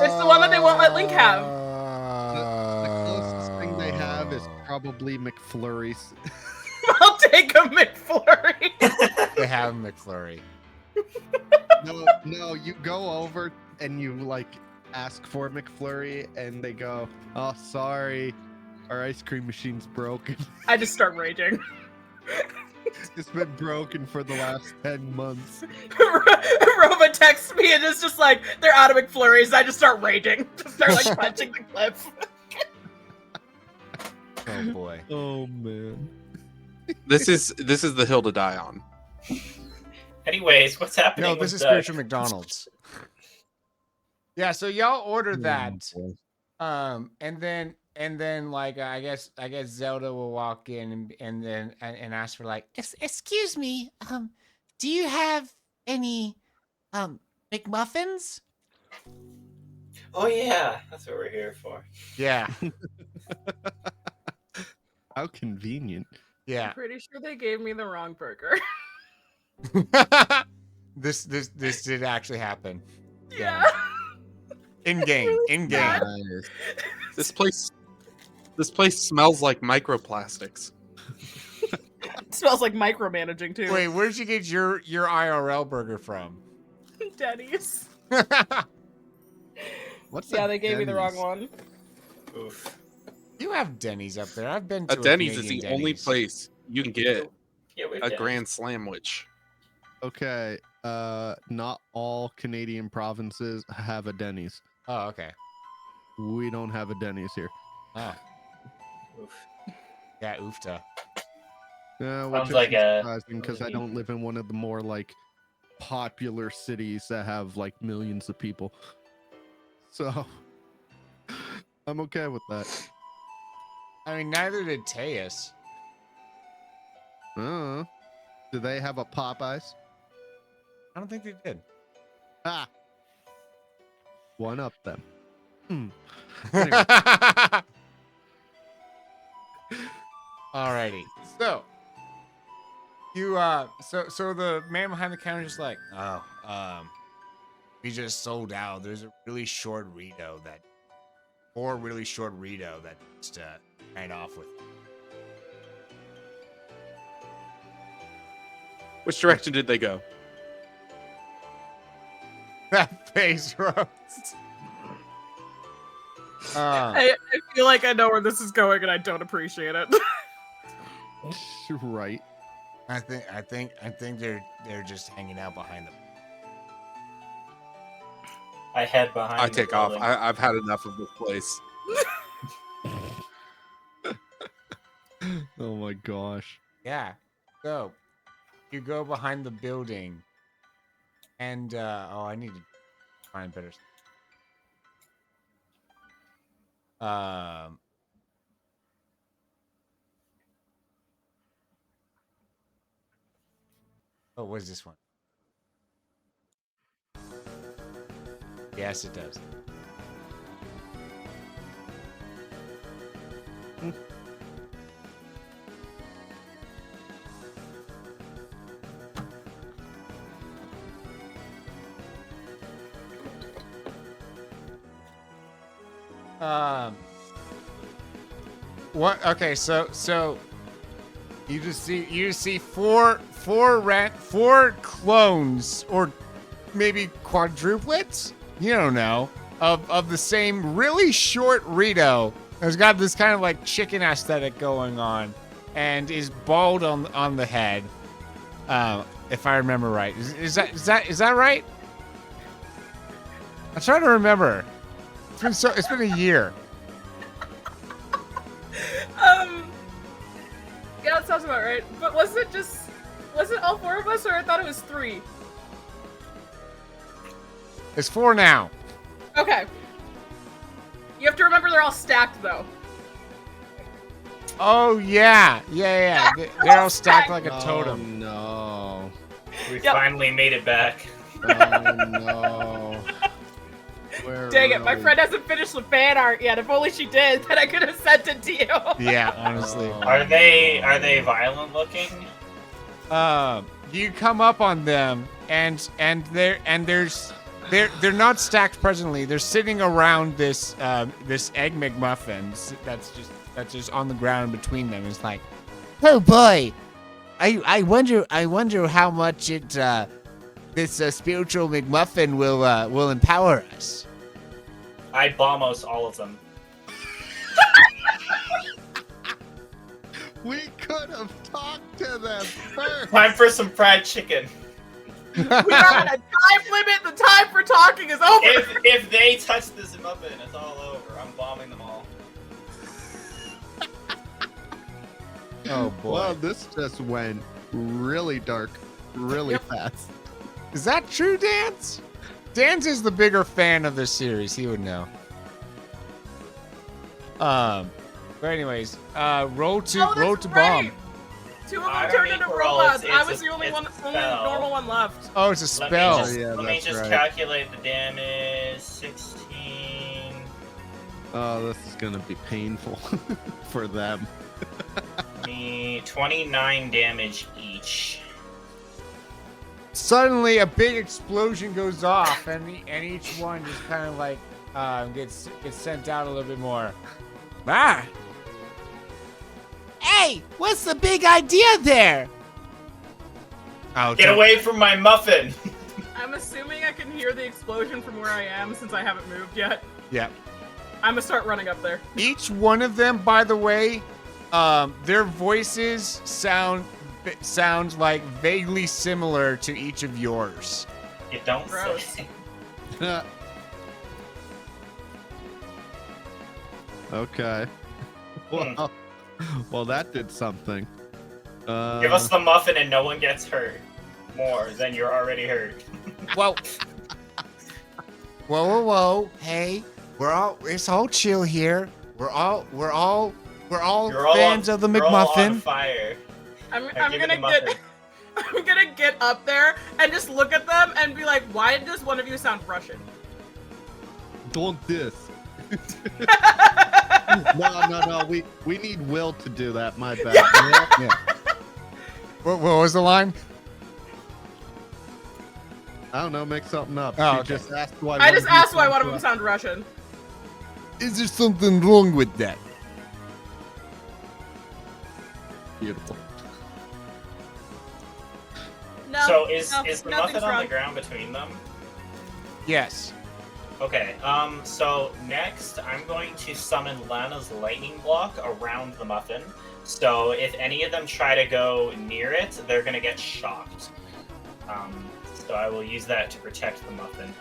It's the one that they won't let Link have.
The closest thing they have is probably McFlurries.
I'll take a McFlurry.
They have McFlurry.
No, you go over and you like ask for McFlurry and they go, "Oh, sorry, our ice cream machine's broken.
I just start raging.
It's been broken for the last 10 months."
Roma texts me and it's just like, they're out of McFlurries. I just start raging. Just start like punching the cliff.
Oh boy.
Oh man.
This is the hill to die on.
Anyways, what's happening?
No,
with
this is
the-
spiritual McDonald's. Yeah, so y'all order that. And then like I guess Zelda will walk in and ask for like,
Excuse me, do you have any McMuffins?
Oh yeah, that's what we're here for.
yeah,
How convenient.
yeah.
I'm pretty sure they gave me the wrong burger.
This did actually happen.
Yeah.
In game.
Nice.
This place smells like microplastics.
It smells like micromanaging too.
Wait, where'd you get your IRL burger from?
Denny's.
What's
Yeah,
a
they gave me the wrong
Denny's?
one.
Oof.
You have Denny's up there. I've been to
A Denny's is
Canadian
the only
Denny's.
place you can get
Yeah, we
a Grand Slamwich.
Okay, not all Canadian provinces have a Denny's.
Oh, okay.
We don't have a Denny's here.
Oh,
Oof.
yeah, oofta.
Which
Sounds
is
like a-
surprising because I don't live in one of the more like popular cities that have like millions of people. So I'm okay with that.
I mean, neither did Teus.
Do they have a Popeyes?
I don't think they did.
Ah, one up them. Anyway.
Alrighty. So you so the man behind the counter is like, we just sold out. There's a really short Rito that just ran off with.
Which direction did they go?
That face roast.
I feel like I know where this is going, and I don't appreciate it.
Right.
I think they're just hanging out behind them.
I head behind.
I
the
take off.
building.
I've had enough of this place.
Oh my gosh.
Yeah. So you go behind the building, and I need to find better. Oh, what is this one? Yes, it does. What? Okay, so you see four clones, or maybe quadruplets, you don't know, of the same really short Rito. Has got this kind of like chicken aesthetic going on, and is bald on the head. If I remember right, is that right? I'm trying to remember. It's been a year.
Yeah, that sounds about right. But was it all four of us, or I thought it was three?
It's 4 now.
Okay. You have to remember they're all stacked, though.
Oh yeah. They're all stacked like a totem.
Oh no.
We
Yep.
finally made it back.
Oh no. Where
Dang it, my
are we?
friend hasn't finished the fan art yet. If only she did, then I could have sent it to you.
Yeah, honestly.
Are they violent looking?
You come up on them, and they're not stacked presently. They're sitting around this egg McMuffin that's just on the ground between them. It's like,
Oh boy, I wonder how much this spiritual McMuffin will empower us.
I bombos all of them.
We could have talked to them first.
Time for some fried chicken.
We are at a time limit. The time for talking is over.
If they touch this muffin, it's all over. I'm bombing them all.
oh boy.
Well, this just went really dark, really fast.
Is that true, Dance? Dance is the bigger fan of this series. He would know. But anyways, roll to
that's
bomb.
right. Two of
I
them
don't
turned
need
into
to roll,
robots.
it's-
I was the only
it's
one,
a
only
spell.
normal one left.
Oh, it's a spell.
Let me
Yeah,
just
that's right.
calculate the damage. 16.
Oh, this is gonna be painful for them.
29 damage each.
Suddenly, a big explosion goes off, and each one just kind of like gets sent out a little bit more. Ah!
Hey, what's the big idea there?
Oh,
Get away from my muffin!
I'm assuming I can hear the explosion from where I am since I haven't moved yet.
Yeah.
I'm gonna start running up there.
Each one of them, by the way, their voices sound like vaguely similar to each of yours.
You don't
Gross.
say.
Okay. Well, that did something.
Give us the muffin and no one gets hurt. More than you're already hurt.
Whoa. Whoa. Hey, It's all chill here. We're all
You're all
fans of the
you're all on
McMuffin.
fire.
I'm
give me
gonna
the muffin.
get I'm gonna get up there and just look at them and be like, why does one of you sound Russian?
Don't diss. No. We need Will to do that. My bad.
Yeah. What was the line?
I don't know. Make something up.
Oh,
She
okay.
just asked why.
I just asked why one of
them
them sound Russian.
Is there something wrong with that?
Beautiful.
No.
So is
no,
the
nothing's
muffin on the
wrong.
ground between them?
Yes.
Okay, so next I'm going to summon Lana's lightning block around the muffin. So if any of them try to go near it, they're gonna get shocked. So I will use that to protect the muffin.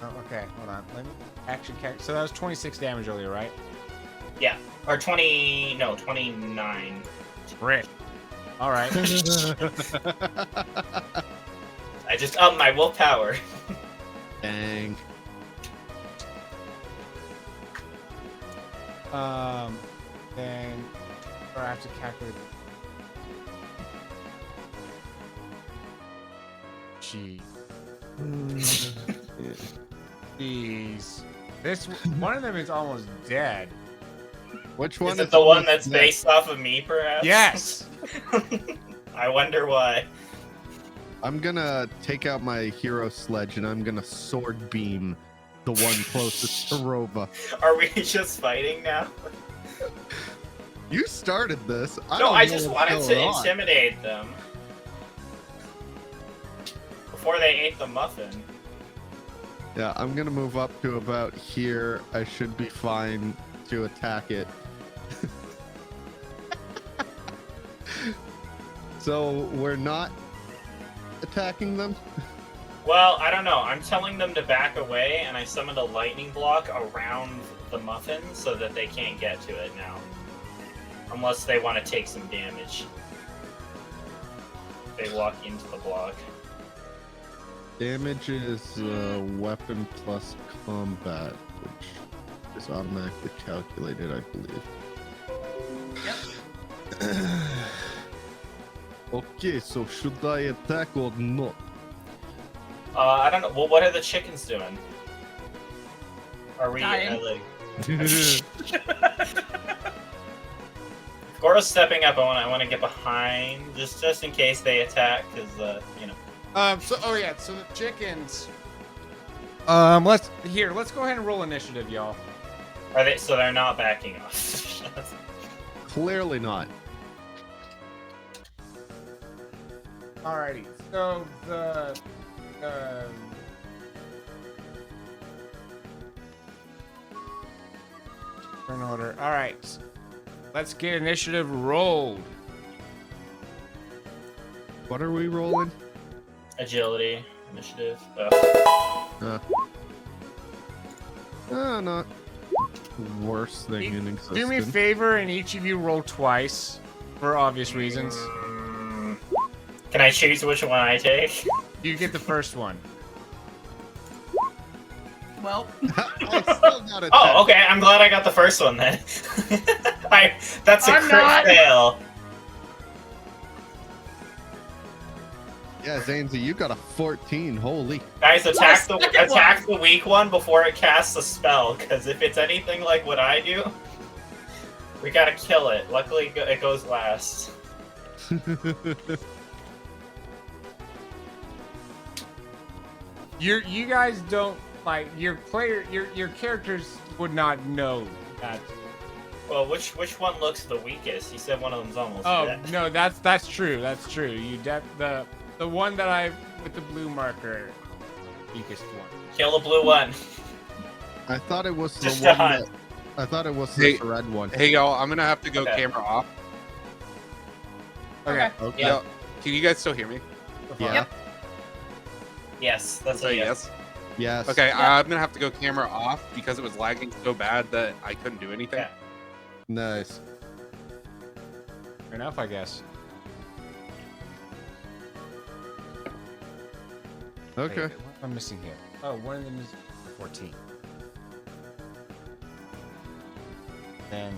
Oh, okay, hold on. Let me action character. So that was 26 damage earlier, right?
Yeah, or 29.
Frick. All right.
I just upped my willpower.
Dang.
Then or I have to calculate. Gee. Jeez. This one of them is almost dead.
Which one
Is it the one that's
dead?
based off of me, perhaps?
Yes.
I wonder why.
I'm gonna take out my hero sledge and I'm gonna sword beam the one closest to Rova.
Are we just fighting now?
You started this.
No,
don't
I
know
just
what's
wanted to
going on.
intimidate them. Before they ate the muffin.
Yeah, I'm gonna move up to about here. I should be fine to attack it. So we're not attacking them?
Well, I don't know. I'm telling them to back away, and I summoned a lightning block around the muffin so that they can't get to it now. Unless they want to take some damage. They walk into the block.
Damage is weapon plus combat, which is automatically calculated, I believe.
Yep.
Okay, so should I attack or not?
I don't know. Well, what are the chickens doing? Are we
Dying.
like... Goro's stepping up. I want to get behind, just in case they attack, because you know.
So the chickens. Let's go ahead and roll initiative, y'all.
Are they? So they're not backing off.
Clearly not.
Alrighty. So the turn order. All right. Let's get initiative rolled.
What are we rolling?
Agility, initiative.
Not worst thing in existence.
Do me a favor, and each of you roll twice, for obvious reasons.
Can I choose which one I take?
You get the first one.
Well,
I still got it.
Oh, okay. I'm glad I got the first one then. That's a
I'm
crit
not.
fail.
Yeah, Zanzi, you got a 14. Holy.
Guys, attack
What a second
the weak one before it casts a spell, because if it's anything like what I do, we gotta kill it. Luckily, it goes last.
You guys don't like your characters would not know that.
Well, which one looks the weakest? You said one of them's almost
Oh
dead.
no, that's true. That's true. The one that I with the blue marker, weakest one.
Kill the blue one.
I thought it was the
Just
one
die.
that. I thought it was
Hey,
the red one.
Hey y'all, I'm gonna have to go
Okay.
camera off.
Okay.
Okay.
Yeah.
Can you guys still hear me?
Yeah.
Yep.
Yes, that's
Say
a yes.
Yes.
Okay,
Yeah.
I'm gonna have to go camera off because it was lagging so bad that I couldn't do anything.
Yeah.
Nice.
Fair enough, I guess.
Okay.
Wait, what am I missing here? Oh, one of them is 14. And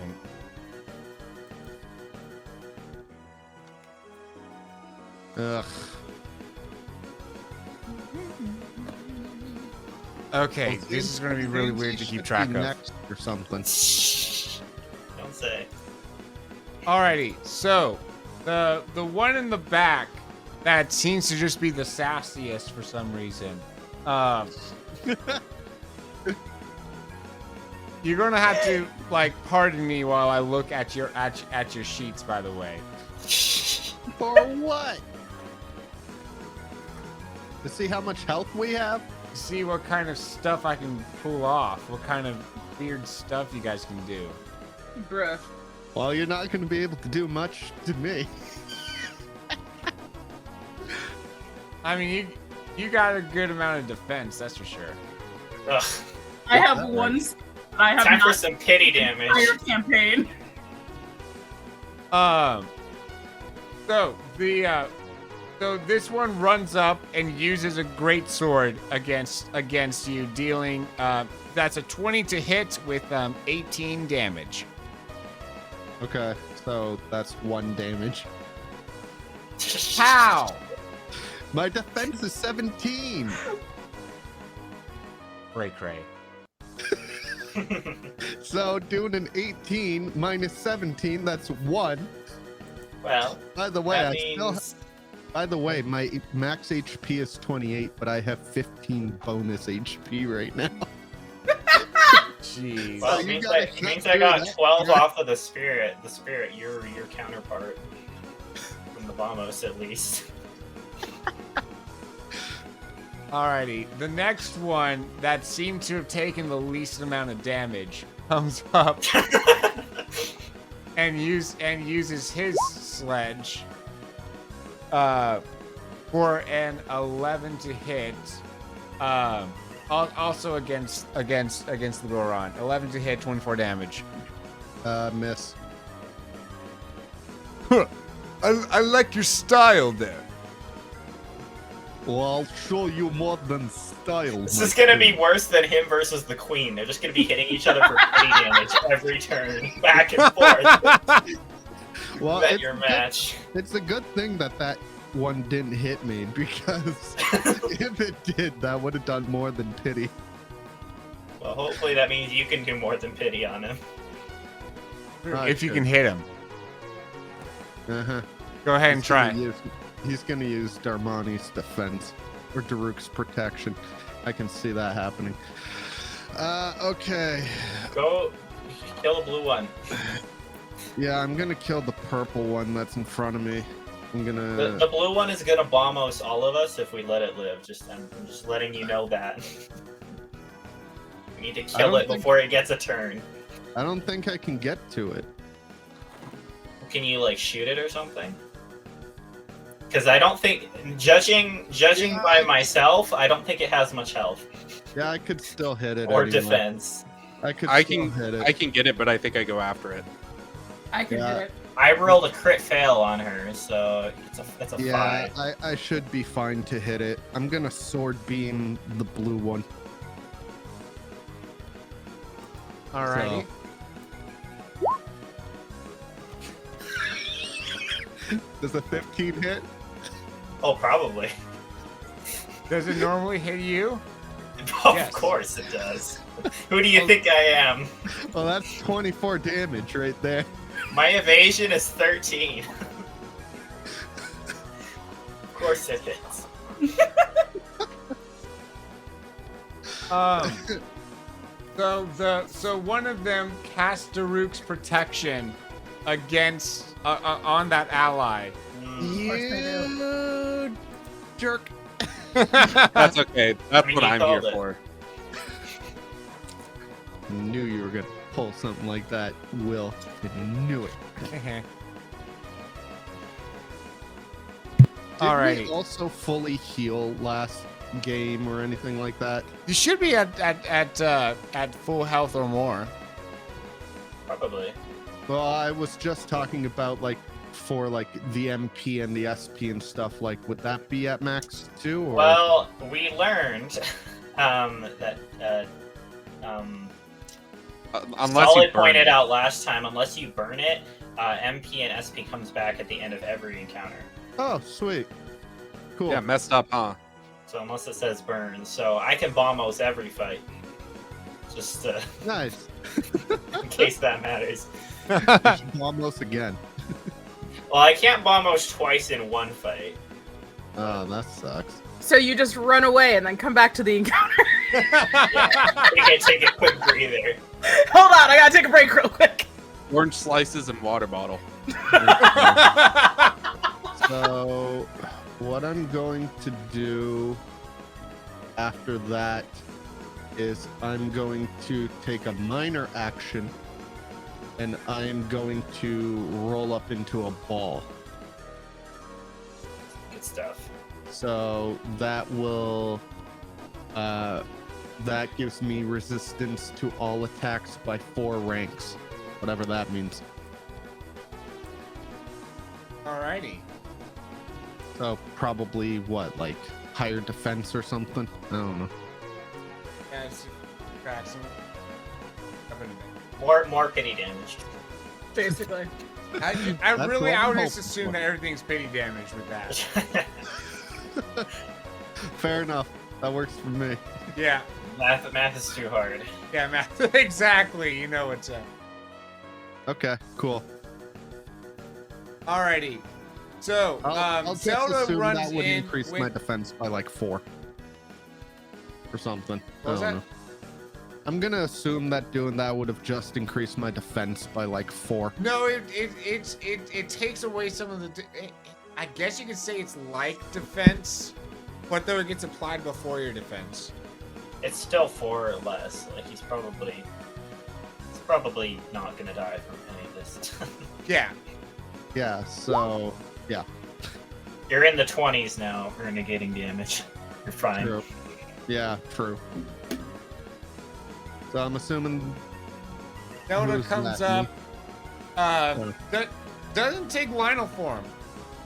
Ugh.
okay,
Well,
this is going to be really weird to
should
keep
be
track of.
next or something.
Don't say.
Alrighty, so the one in the back that seems to just be the sassiest for some reason. You're gonna have to like pardon me while I look at your sheets. By the way,
For what? To see how much health we have?
see what kind of stuff I can pull off. What kind of weird stuff you guys can do.
Bruh.
Well, you're not going to be able to do much to me.
I mean, you got a good amount of defense, that's for sure.
Ugh.
I have one. I have
Time for
not
some pity damage.
entire campaign.
So this one runs up and uses a great sword against you, dealing that's a 20 to hit with 18 damage.
Okay, so that's 1 damage.
How?
My defense is 17.
Cray.
So doing an 18 minus 17, that's 1.
Well,
By the way,
that
I
means
still. By the way, my max HP is 28, but I have 15 bonus HP right now.
Jeez.
well,
So you
it
gotta
means
cut
I
through
got
that.
12 off of the spirit. The spirit, your counterpart from the Vamos, at least.
Alrighty, the next one that seemed to have taken the least amount of damage comes up and uses his sledge for an 11 to hit. Also against the Goron. 11 to hit, 24 damage.
Miss.
I like your style there.
Well, I'll show you more than style.
This
my
is gonna
friend.
be worse than him versus the Queen. They're just gonna be hitting each other for pity damage every turn, back and forth.
Well,
Bet
it's
your
a good-
match.
It's a good thing that one didn't hit me, because if it did, that would have done more than pity.
Well, hopefully that means you can do more than pity on him.
If you can hit him.
Uh-huh.
Go ahead and try.
He's gonna use Darmani's defense or Daruk's protection. I can see that happening. Okay.
Go kill the blue one.
Yeah, I'm gonna kill the purple one that's in front of me. I'm gonna.
The blue one is gonna bomb us all of us if we let it live. I'm just letting you know that. We need to kill
don't
it
think-
before it gets a turn.
I don't think I can get to it.
Can you like shoot it or something? Because I don't think, judging
Yeah,
by myself, I don't think it has much health
Yeah, I could still hit it.
or
anyway.
defense.
I could
I
still
can
hit it.
I can get it, but I think I go after it.
I can
Yeah.
do it.
I rolled a crit fail on her, so it's a
Yeah,
5.
I should be fine to hit it. I'm gonna sword beam the blue one.
Alrighty.
Does a 15 hit?
Oh, probably.
Does it normally hit you?
Of
Yes.
course it does. Who do you think I am?
Well, that's 24 damage right there.
My evasion is 13. Of course it hits.
So one of them cast Daruk's protection against on that ally.
You jerk.
That's okay. That's
I mean,
what
you
I'm
called
here
it.
for.
Knew you were gonna pull something like that, Will. I knew it. Did
Alrighty.
we also fully heal last game or anything like that?
You should be at full health or more.
Probably.
Well, I was just talking about like for like the MP and the SP and stuff, like would that be at max too? Or?
Well, we learned that
Unless
Solid
you burn
pointed
it.
out last time, unless you burn it, MP and SP comes back at the end of every encounter.
Oh, sweet. Cool.
Yeah, messed up, huh?
So unless it says burn, so I can bombos every fight. Just
Nice.
in case that matters.
Almost again.
Well, I can't bombos twice in one fight.
Oh, that sucks.
So you just run away and then come back to the encounter.
Take a quick breather.
Hold on, I gotta take a break real quick.
Orange slices and water bottle.
So, what I'm going to do after that is I'm going to take a minor action and I'm going to roll up into a ball.
Good stuff.
So that will that gives me resistance to all attacks by 4 ranks, whatever that means.
Alrighty.
So probably what, like higher defense or something? I don't know.
Yeah, it's crack some.
More pity damage.
Basically.
I
That's
really,
what
I
I'm
would
hoping
just assume
for.
that everything's pity damage with that.
Fair enough. That works for me.
Yeah,
Math is too hard.
yeah, Matt. Exactly. You know what's up.
Okay, cool.
Alrighty. So,
I'll just
Zelda
assume
runs
that would
in
increase
with...
my defense by like 4 or something.
What was
I don't
that?
know. I'm gonna assume that doing that would have just increased my defense by like 4.
No, it takes away some of the. I guess you could say it's like defense, but though it gets applied before your defense.
It's still 4 or less. Like he's probably not gonna die from any of this.
Yeah.
Yeah, so yeah.
You're in the 20s now for negating damage. You're fine.
True. Yeah, true. So I'm assuming
Zelda
Who's
comes
that,
up.
me?
That doesn't take Lionel form.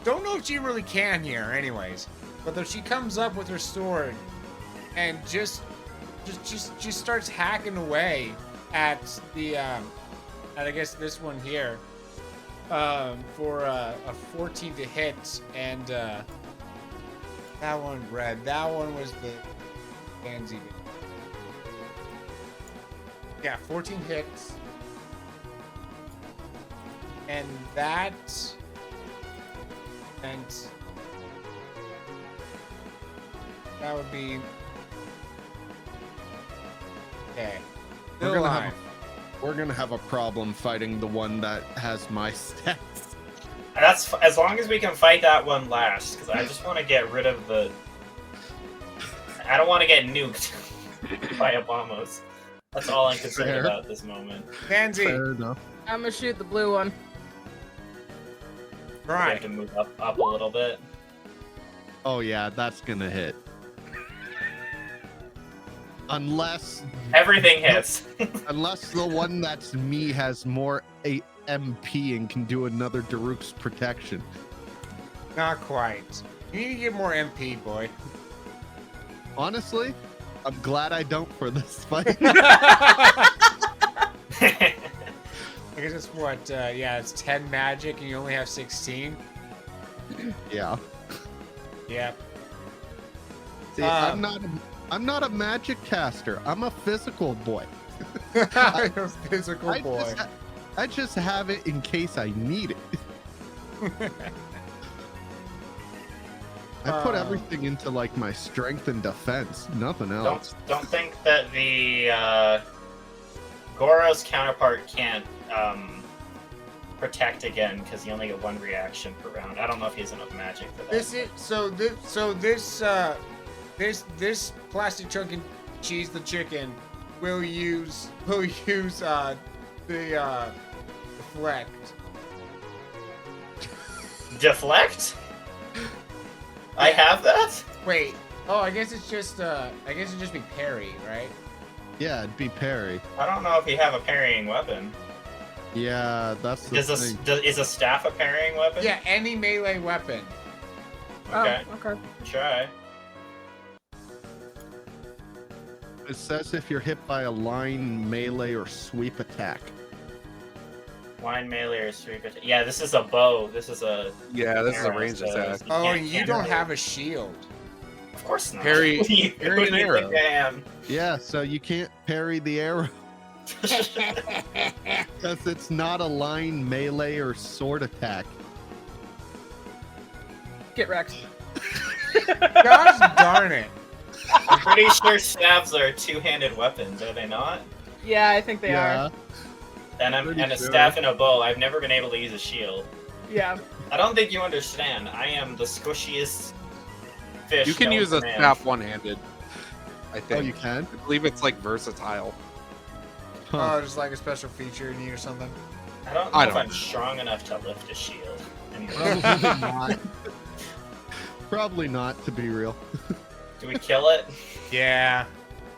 Don't know if she really can here, anyways. But though she comes up with her sword and just starts hacking away at the at I guess this one here for a 14 to hit, and that one red. That one was the pansy. Yeah, 14 hits. And that would be okay. Still alive.
we're gonna have a problem fighting the one that has my stats.
That's as long as we can fight that one last, because I just want to get rid of the. I don't want to get nuked by Obamos. That's all I'm concerned
Fair.
about at this moment.
Pansy,
Fair enough.
I'm gonna shoot the blue one.
We have
right.
to move up a little bit.
Oh yeah, that's gonna hit. Unless
Everything hits.
the one that's me has more MP and can do another Daruk's protection.
Not quite. You need to get more MP, boy.
Honestly, I'm glad I don't for this fight.
I guess it's what, yeah, it's 10 magic and you only have 16.
Yeah.
Yep.
See, I'm not a magic caster. I'm a physical boy.
You're a physical boy.
I just have it in case I need it. I put everything into like my strength and defense, nothing else.
Don't think that the Goro's counterpart can't protect again because you only get 1 reaction per round. I don't know if he has enough magic for that.
This plastic Chunkin cheese the chicken will use the deflect.
Deflect? I have that?
Wait. Oh, I guess it's just be parry, right?
Yeah, it'd be parry.
I don't know if you have a parrying weapon.
Yeah, that's the thing.
Is a staff a parrying weapon?
Yeah, any melee weapon.
Okay.
Oh, okay.
Try.
It says if you're hit by a line, melee, or sweep attack.
Line melee or sweep attack. Yeah, this is a bow. This is a.
Yeah, this is a
arrow,
ranged
so
attack.
Oh,
can't-
and you
can't
don't
really-
have a shield.
Of course not.
Parry-
Who do you
parry an
think
arrow.
I am?
Yeah, so you can't parry the arrow because it's not a line, melee, or sword attack.
Get wrecked.
Gosh darn it.
I'm pretty sure staves are two-handed weapons, are they not?
Yeah, I think they
yeah.
are.
And
Pretty
a
sure.
staff and a bow. I've never been able to use a shield.
Yeah.
I don't think you understand. I am the squishiest fish.
You can
known
use
to
a
man.
staff one-handed. I think.
Oh, you can?
I believe it's like versatile.
Oh, just like a special feature you need or something.
I don't know
I
if
don't
I'm strong enough to lift a shield. Anyway,
Probably not. Probably not, to be real.
do we kill it?
Yeah.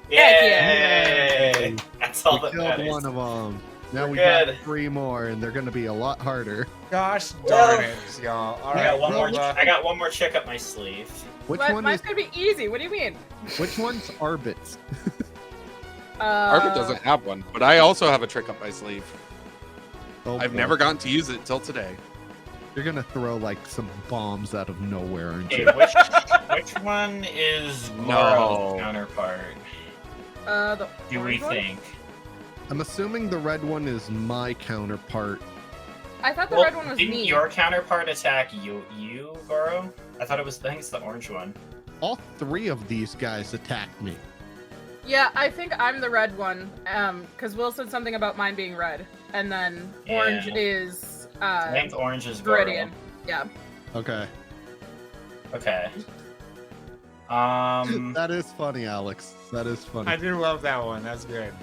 Yay!
Yay!
That's all
We
that
killed
matters.
one of them. Now
We're
we got
good.
3 more, and they're going to be a lot harder.
Gosh darn it, y'all. All
I
right,
got one more.
well,
I got one more trick up my sleeve.
Which
What?
one
Mine's
is?
gonna be easy. What do you mean?
Which one's Arbit's?
Arbit doesn't have one, but I also have a trick up my sleeve.
Oh,
I've
boy.
never gotten to use it till today.
You're gonna throw like some bombs out of nowhere, aren't
Okay,
you?
which one is
No.
Laura's counterpart?
The
Do we
orange one?
think?
I'm assuming the red one is my counterpart.
I thought the
Well,
red one was
didn't
me.
your counterpart attack you, Goro? I thought it was. I think it's the orange one.
All 3 of these guys attacked me.
Yeah, I think I'm the red one. Because Will said something about mine being red, and then orange
Yeah.
is
I think orange is Goro.
Viridian. Yeah.
Okay.
Okay.
That is funny, Alex. That is funny.
I do love that one. That's good.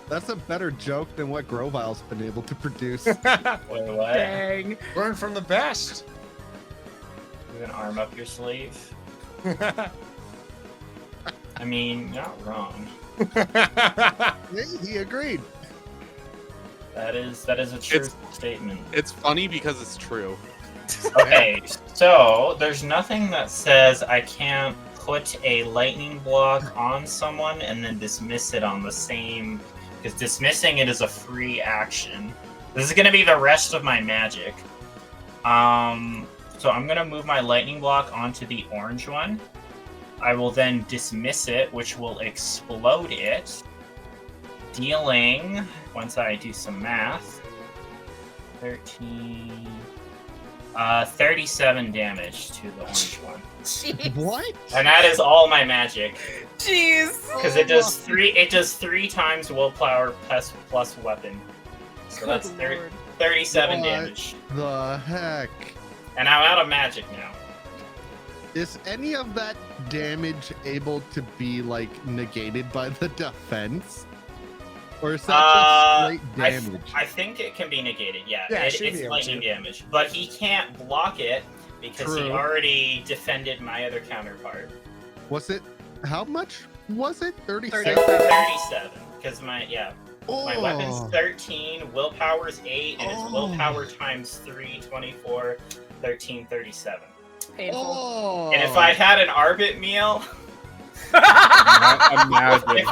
That's a better joke than what Grovile's been able to produce.
Wait, what?
Dang.
Learn from the best.
You can arm up your sleeve. I mean, you're not wrong.
He agreed.
That is a true
It's-
statement.
It's funny because it's true.
Okay, so there's nothing that says I can't put a lightning block on someone and then dismiss it on the same, because dismissing it is a free action. This is gonna be the rest of my magic. So I'm gonna move my lightning block onto the orange one. I will then dismiss it, which will explode it, dealing, once I do some math, 37 damage to the orange one.
Jeez.
What?
And that is all my magic.
Jeez.
Because it does 3 times willpower plus weapon. So
Good
that's
lord.
37
What?
damage.
The heck?
And I'm out of magic now.
Is any of that damage able to be like negated by the defense? Or is that just straight damage?
I think it can be negated, yeah.
Yeah, it should be
it's
able
lightning
to.
damage. But he can't block it because he
True.
already defended my other counterpart.
Was it? How much was it? 37?
37. Because my
Oh.
weapon's 13, willpower's 8, and it's
Oh.
willpower times 3, 24, 13, 37.
Painful.
Oh.
And if I had an Arbit meal,
Imagine.
if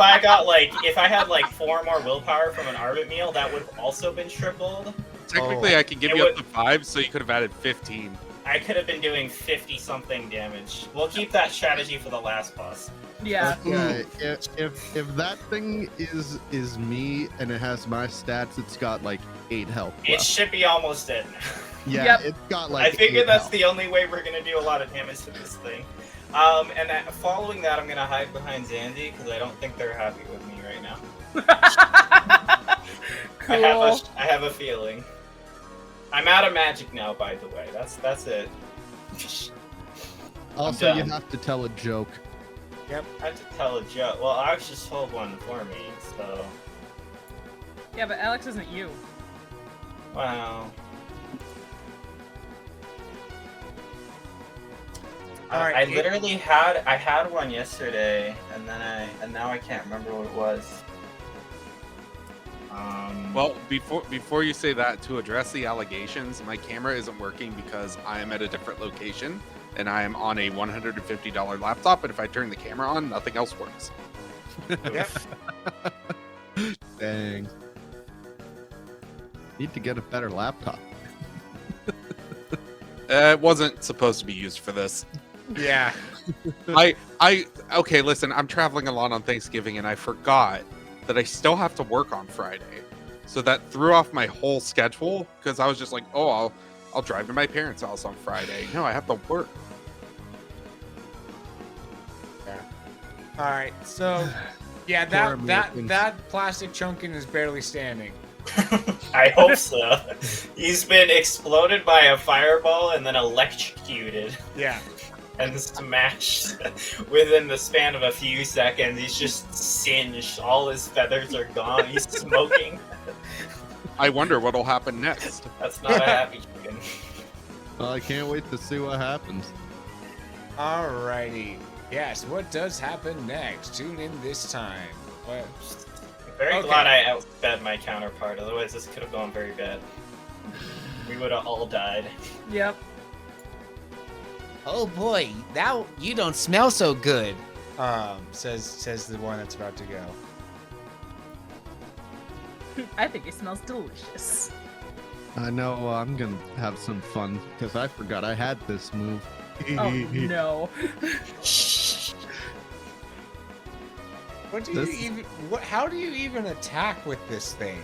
I had like 4 more willpower from an Arbit meal, that would have also been tripled.
Technically, I can give
It
you up
would-
to 5, so you could have added 15.
I could have been doing 50 something damage. We'll keep that strategy for the last boss.
Yeah.
Okay, if that thing is me and it has my stats, it's got like 8 health
It
left.
should be almost dead now.
Yeah,
Yep.
it's got like.
I figured
8
that's
health.
the only way we're gonna do a lot of damage to this thing. Following that, I'm gonna hide behind Zandy because I don't think they're happy with me right now.
Cool.
I have a feeling. I'm out of magic now, by the way. That's it.
Also, you
done.
have to tell a joke.
I have to tell a joke. Well, Alex just told one for me, so
Yeah, but Alex isn't you.
wow.
All right,
I literally had one yesterday, and now I can't remember what it was.
Well, before you say that, to address the allegations, my camera isn't working because I am at a different location and I am on a $150 laptop. And if I turn the camera on, nothing else works.
Yep.
Dang. Need to get a better laptop.
It wasn't supposed to be used for this.
Yeah.
Okay, listen, I'm traveling a lot on Thanksgiving and I forgot that I still have to work on Friday. So that threw off my whole schedule because I was just like, oh, I'll drive to my parents' house on Friday. No, I have to work.
Yeah. All right. So, yeah,
Poor
that
Americans.
plastic Chunkin is barely standing.
I hope so. He's been exploded by a fireball and then electrocuted
Yeah.
and smashed within the span of a few seconds. He's just singed. All his feathers are gone. He's smoking.
I wonder what'll happen next.
That's not a happy chicken.
Well, I can't wait to see what happens.
Alrighty. Yes, what does happen next? Tune in this time. What?
I'm very
Okay.
glad I outsped my counterpart, otherwise this could have gone very bad. We would have all died.
Yep.
Oh boy, now you don't smell so good.
Says the one that's about to go.
I think it smells delicious.
I know I'm gonna have some fun because I forgot I had this move.
Oh no.
What do you even? What? How do you even attack with this thing?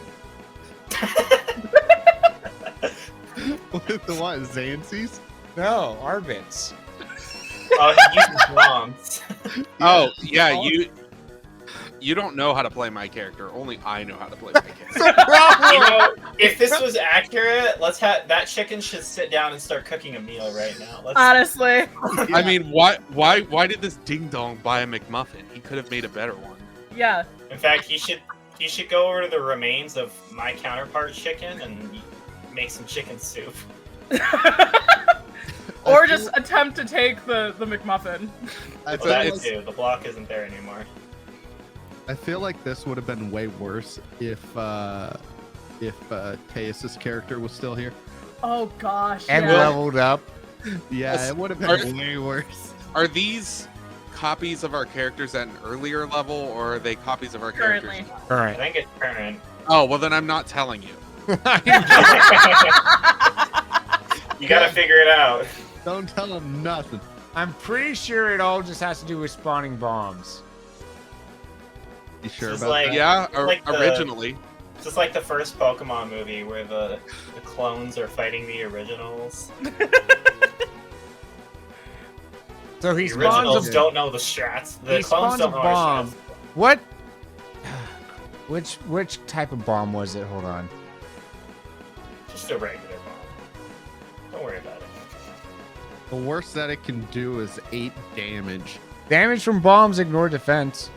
With the what? Zancies?
No, Arbits.
Oh, he uses bombs.
Oh, yeah, you don't know how to play my character. Only I know how to play my character.
You know, if this was accurate, that chicken should sit down and start cooking a meal right now.
Honestly.
I mean, why did this ding dong buy a McMuffin? He could have made a better one.
Yeah.
In fact, he should go over to the remains of my counterpart chicken and make some chicken soup.
Or just attempt to take the McMuffin.
I
Well,
feel,
that
like,
too. The block isn't there anymore.
I feel like this would have been way worse if Teus's character was still here.
Oh gosh.
And
yeah.
leveled up.
Yeah, it would have been
Are-
way worse.
Are these copies of our characters at an earlier level, or are they copies of our
Currently.
characters?
I
Alright.
think it's current.
Oh, well then I'm not telling you.
You gotta figure it out.
Don't tell him nothing.
I'm pretty sure it all just has to do with spawning bombs.
You sure
This is
about
like-
that?
Yeah,
Like the-
originally.
It's just like the first Pokemon movie where the clones are fighting the originals.
So he
The originals
spawns a
don't know the strats. The
he
clones
spawns a
don't know our
bomb.
strats.
What? Which type of bomb was it? Hold on.
Just a regular bomb. Don't worry about it.
The worst that it can do is 8 damage.
Damage from bombs, ignore defense.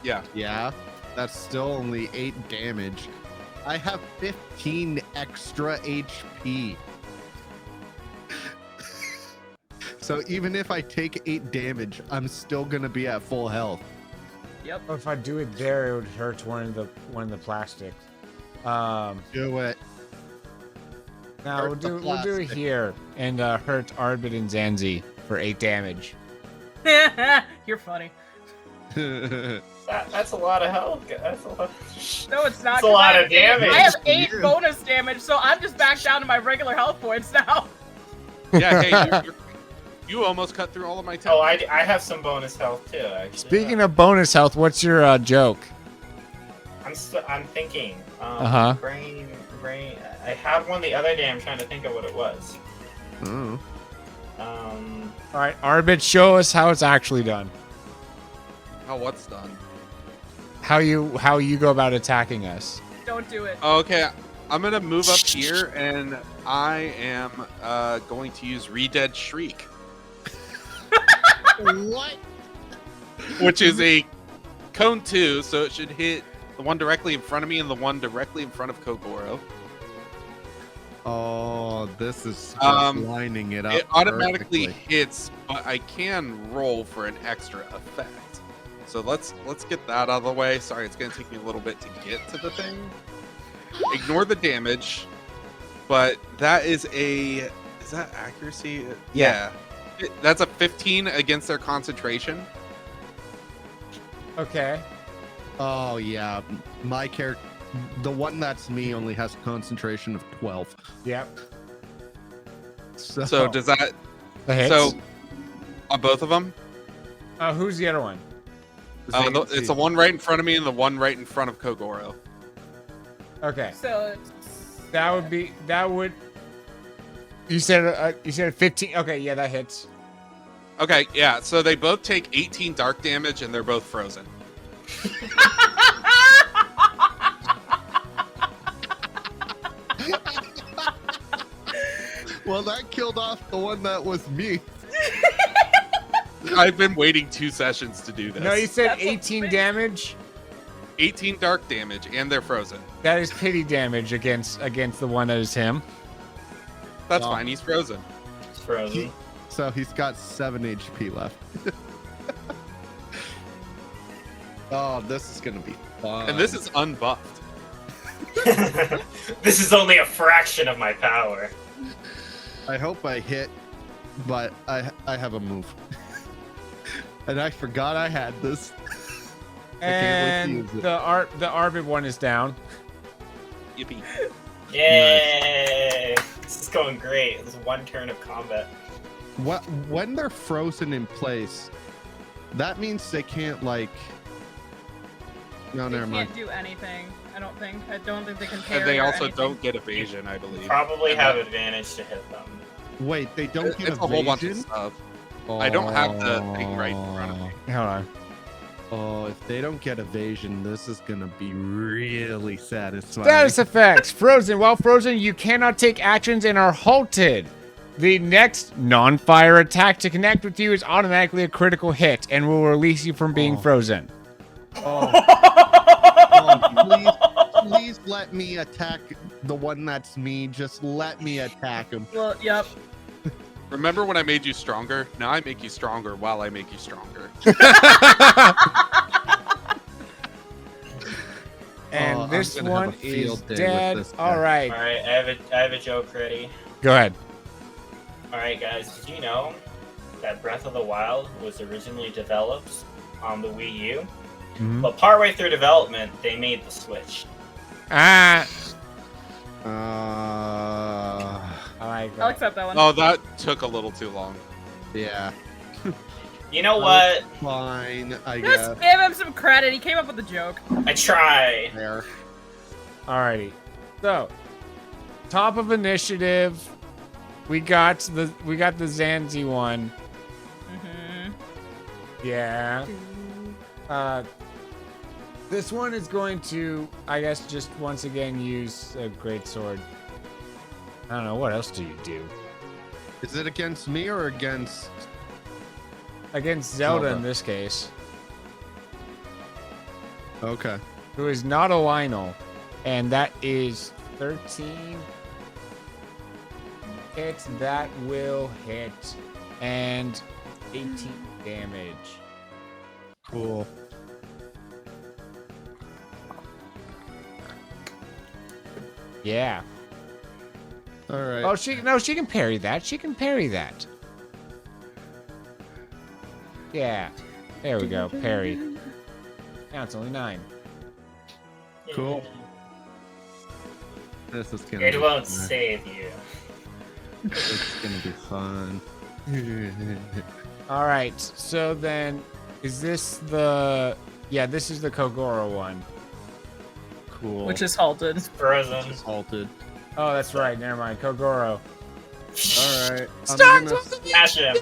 Yeah.
Yeah, that's still only 8 damage. I have 15 extra HP. So even if I take 8 damage, I'm still gonna be at full health.
Yep.
If I do it there, it would hurt one of the plastics.
Do it.
Now
Hurt the
we'll do it
plastic.
here and hurt Arbit and Zanzi for 8 damage.
You're funny.
That's a lot of health. That's a lot.
No, it's not.
That's a
'cause
lot
I
of
have eight-
damage.
I have 8
Yeah.
bonus damage, so I'm just back down to my regular health points now.
Yeah, hey, you almost cut through all of my
Oh,
time.
I have some bonus health too. Actually.
Speaking of bonus health, what's your joke?
I'm thinking.
Uh-huh.
Brain. I had one the other day. I'm trying to think of what it was.
Oh.
All right, Arbit, show us how it's actually done.
Oh, what's done?
How you go about attacking us.
Don't do it.
Oh, okay, I'm gonna move up here, and I am going to use Redead Shriek,
What?
which is a cone 2, so it should hit the one directly in front of me and the one directly in front of Kogoro.
Oh, this is just lining it up.
It automatically
perfectly.
hits, but I can roll for an extra effect. So let's get that out of the way. Sorry, it's gonna take me a little bit to get to the thing. ignore the damage, but that is a... Is that accuracy? Yeah. That's a 15 against their concentration.
Okay.
Oh yeah, my character, the one that's me, only has concentration of 12.
Yep.
So does that...
The hits?
So, on both of them?
Who's the other one?
It's the one right in front of me and the one right in front of Kogoro.
Okay.
So
That would. You said a 15. Okay, yeah, that hits.
Okay, yeah. So they both take 18 dark damage and they're both frozen.
Well, that killed off the one that was me.
I've been waiting 2 sessions to do this.
No, you said
That's
18 damage.
18 dark damage and they're frozen.
That is pity damage against the one that is him.
That's
Oh.
fine. He's frozen.
It's frozen.
So he's got 7 HP left. Oh, this is gonna be fun.
And this is unbuffed.
This is only a fraction of my power.
I hope I hit, but I have a move. And I forgot I had this. I can't wait to
And
use it.
the Arvid one is down.
Yippee.
Yay! This is going great. This is one turn of combat.
When they're frozen in place, that means they can't like. No,
they
never mind.
can't do anything. I don't think. I don't think they can parry.
And they
or
also
anything.
don't get evasion, I believe.
Probably
And
have
that-
advantage to hit them.
Wait, they don't get
It's a whole bunch of
evasion?
stuff. I don't have the thing right in front of me.
Hold on.
Oh, if they don't get evasion, this is gonna be really satisfying.
Status effects. Frozen. While frozen, you cannot take actions and are halted. The next non-fire attack to connect with you is automatically a critical hit and will release you from being
Oh.
frozen.
Oh, please let me attack the one that's me. Just let me attack him.
Well, yep.
Remember when I made you stronger? Now I make you stronger while I make you stronger.
And
Oh, I'm
this
gonna have
one
a field
is
day with
dead.
this guy.
All right.
All right, I have a joke ready.
Go ahead.
All right, guys. Did you know that Breath of the Wild was originally developed on the Wii U?
Mhm.
But partway through development, they made the Switch.
Ah,
Uh,
I like
I'll
that.
accept that one.
Oh, that took a little too long.
yeah,
You know what?
fine, I
Just
guess.
give him some credit. He came up with the joke.
I try.
There.
Alrighty. So, top of initiative, we got the Zanzi one.
Mm-hmm.
Yeah. This one is going to, I guess, just once again use a greatsword. I don't know, what else do you do?
Is it against me or against?
Against Zelda in
Zelda.
this case,
Okay.
who is not a Lionel, and that is 13 hits. That will hit, and 18 damage.
Cool.
Yeah.
All right.
Oh, she can parry that. She can parry that. Yeah. There we go. Parry. Now it's only 9.
Cool. This is gonna.
It
be
won't
fun.
save you.
It's gonna be fun.
All right. So then, is this the? Yeah, this is the Kogoro one. Cool.
Which is halted.
Frozen.
Just halted.
Oh, that's right. Never mind. Kogoro.
All right.
Start.
Smash him.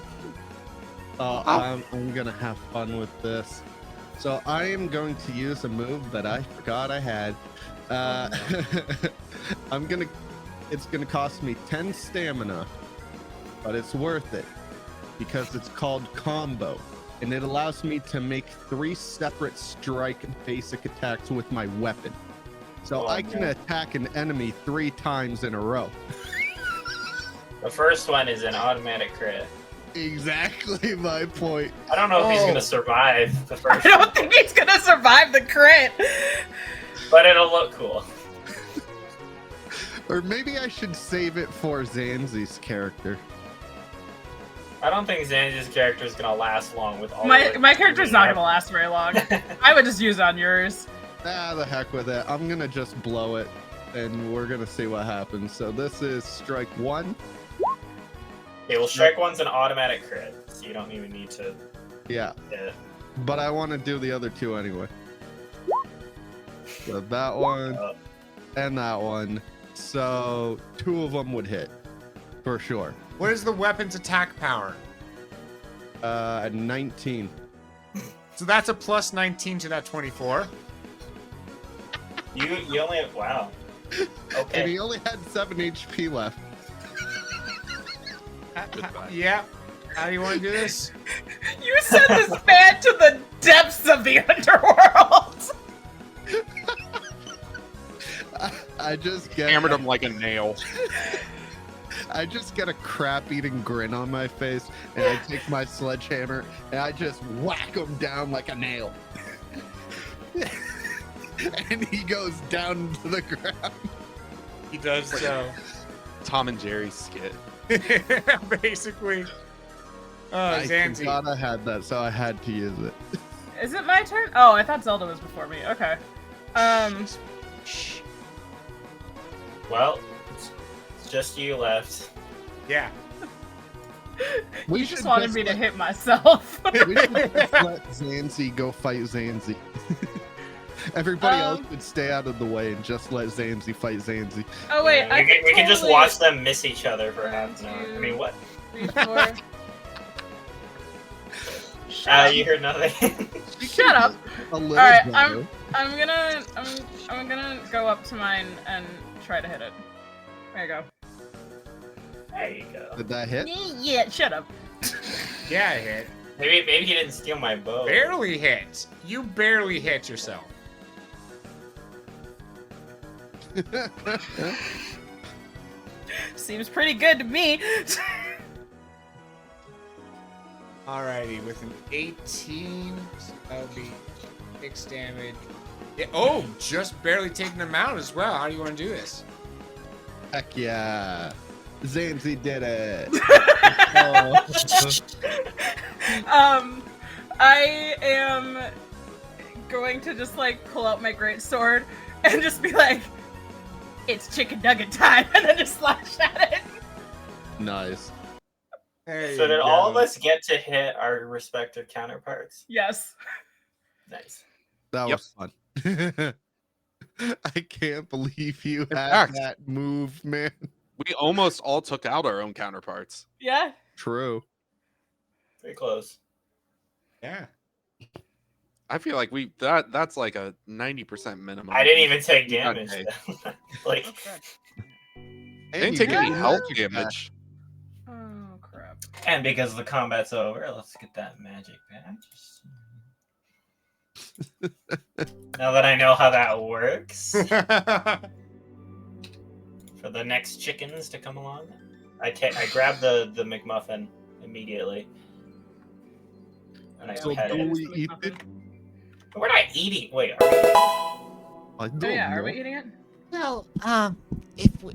I'm gonna have fun with this. So I am going to use a move that I forgot I had. It's gonna cost me 10 stamina, but it's worth it because it's called combo, and it allows me to make 3 separate strike basic attacks with my weapon. So
Oh,
I can
man.
attack an enemy 3 times in a row.
The first one is an automatic crit.
Exactly my point.
I don't know if he's
Oh.
gonna survive the
I
first
don't
one,
think he's gonna survive the crit.
but it'll look cool.
Or maybe I should save it for Zanzi's character.
I don't think Zanzi's character is gonna last long with all.
My character's not gonna last very long. I would just use it on yours.
Ah, the heck with it. I'm gonna just blow it, and we're gonna see what happens. So this is strike 1.
Okay, well, strike 1's an automatic crit, so you don't even need to.
Yeah.
Hit it.
But I want to do the other 2 anyway. So that one and that one. So 2 of them would hit for sure.
What is the weapon's attack power?
19.
So that's a plus 19 to that 24.
You only have, wow.
And
Okay.
he only had 7 HP left.
Yeah. How do you want to do this?
You sent this man to the depths of the underworld.
I just get
Hammered him like a nail.
I just get a crap-eating grin on my face, and I take my sledgehammer and I just whack him down like a nail. And he goes down to the ground.
He does so.
Tom and Jerry skit.
Basically. Oh,
I
Zanzi.
forgot I had that, so I had to use it.
Is it my turn? Oh, I thought Zelda was before me. Okay.
Well, it's just you left.
Yeah.
We
You just
should
wanted me to
let-
hit myself.
We should just let Zanzi go fight Zanzi. Everybody else would stay out of the way and just let Zanzi fight Zanzi.
Oh wait,
Yeah, we can just watch them miss each other for
1,
half an hour. I
2,
mean, what?
3, 4.
You heard nothing.
Shut up.
A little
Alright,
better.
I'm gonna go up to mine and try to hit it. There you go.
There you go.
Did that hit?
Yeah, shut up.
Yeah, it hit.
Maybe he didn't steal my bow.
Barely hit. You barely hit yourself.
Seems pretty good to me.
Alrighty, with an 18, so that'll be 6 damage. Yeah, oh, just barely taking them out as well. How do you want to do this?
Heck yeah. Zanzi did it.
I am going to just like pull out my great sword and just be like, it's chicken nugget time, and then just slash at it.
Nice.
There
So
you
did all of
go.
us get to hit our respective counterparts?
Yes.
Nice.
That
Yep.
was fun. I can't believe you had
fact-
that move, man.
We almost all took out our own counterparts.
Yeah.
True.
Pretty close.
Yeah.
I feel like that's like a 90% minimum.
I didn't even take damage.
Okay.
Like,
I didn't take any health damage.
Oh crap.
and because the combat's over, let's get that magic badge. Now that I know how that works, for the next chickens to come along, I grab the McMuffin immediately. And I
So
head
do
in.
we eat it?
We're not eating. Wait, are we?
I don't
Oh yeah, are
know.
we eating it?
Well, if we,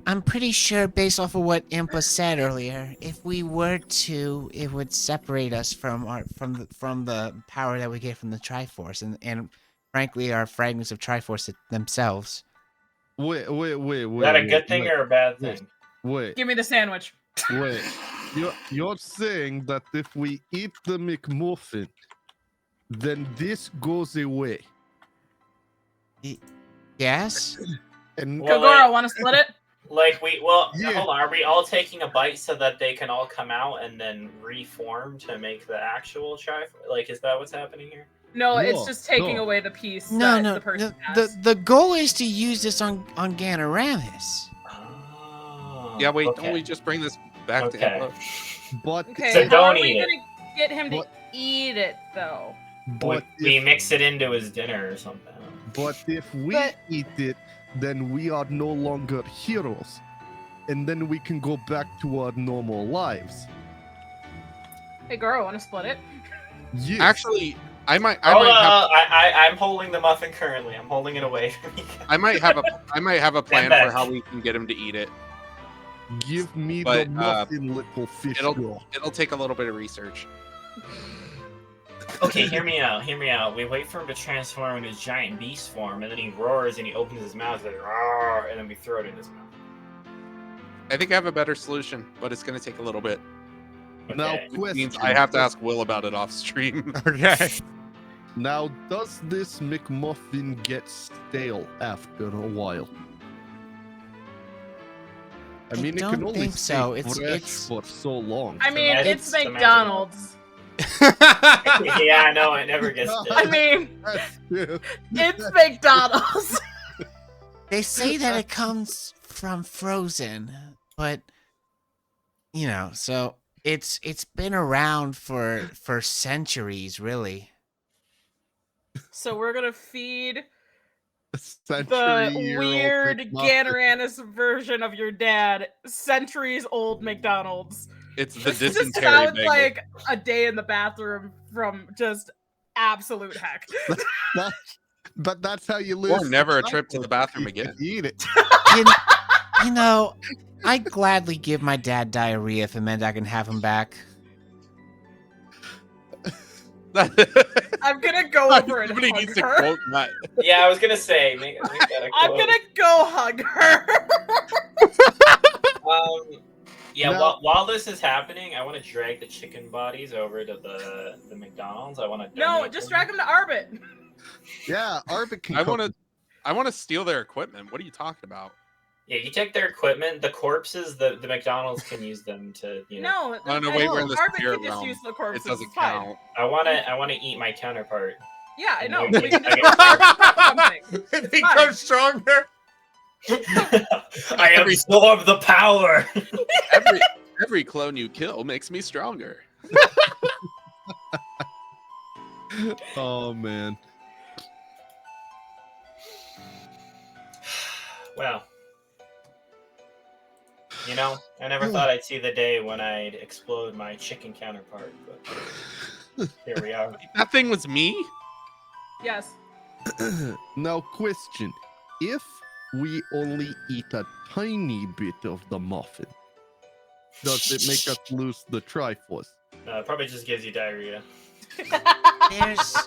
I'm pretty sure based off of what Impa said earlier, if we were to, it would separate us from the power that we get from the Triforce and frankly our fragments of Triforce themselves.
Wait.
Is that a good thing or a bad thing?
Wait.
Give me the sandwich.
Wait. You're saying that if we eat the McMuffin, then this goes away.
Yes?
And
Well,
Kogoro, want to split it?
Like
Yeah.
hold on. Are we all taking a bite so that they can all come out and then reform to make the actual Like, is that what's happening here?
No, it's
No,
just taking
no.
away the piece
No,
that
no.
the person
The
has.
the goal is to use this on Ganoramus.
Oh,
Yeah, wait,
okay.
don't we just bring this back
Okay.
to Emperor?
but
Okay,
So
how
don't
are we
eat it.
gonna get him to
What?
eat it though?
We mix it into his dinner or something.
But if we
But-
eat it, then we are no longer heroes. And then we can go back to our normal lives.
Hey, Goro, want to split it?
Yes.
Actually, I might
Hold
have
on, I'm holding the muffin currently. I'm holding it away from you.
I might have a plan
back.
for how we can get him to eat it.
Give me the
But,
muffin, little fish girl.
It'll take a little bit of research.
Okay, hear me out. Hear me out. We wait for him to transform into giant beast form, and then he roars and he opens his mouth like, "Roar," and then we throw it in his mouth.
I think I have a better solution, but it's going to take a little bit.
Now,
Okay.
Which means
question.
I have to ask Will about it off stream.
Okay.
Now, does this McMuffin get stale after a while? I mean, it
don't
can only
think
stay
so.
fresh
It's-
for so long.
I mean,
Imagine-
it's
imagine
McDonald's.
Yeah, I know. It never gets
No.
dead.
I mean,
That's true.
it's McDonald's.
They say that it comes from frozen, but you know, so it's been around for centuries, really.
So we're gonna feed
A
the
century-year-old
weird
McMuffin.
Ganoranis version of your dad, centuries-old McDonald's.
It's the
This just
dysentery
sounds
bagel.
like a day in the bathroom from just absolute heck.
But that's how you lose.
Or never a trip to the bathroom again.
Eat it.
You know, I'd gladly give my dad diarrhea if it meant I can have him back.
I'm gonna go over and
Somebody
hug
needs to
her.
quote that.
Yeah, I was gonna say. Make that a
I'm
quote.
gonna go hug her.
Yeah.
No.
While this is happening, I want to drag the chicken bodies over to the McDonald's. I want to.
No, just drag him to Arbit.
Yeah, Arbit can
I
cook
want to steal their equipment. What are you talking about?
Yeah, you take their equipment. The corpses, the McDonald's can use them to. You know.
No,
No, wait, we're in the
Arbit
spirit
can just
realm.
use the
It
corpses.
doesn't
it's fine.
count.
I wanna eat my counterpart.
Yeah, I know.
Okay,
We can
I
just
guess-
something.
It becomes stronger.
I absorb the power.
Every clone you kill makes me stronger.
Oh man.
Well, you know, I never thought I'd see the day when I'd explode my chicken counterpart, but here we are.
That thing was me?
Yes.
Now, question: if we only eat a tiny bit of the muffin, does it make us lose the Triforce?
It probably just gives you diarrhea.
There's,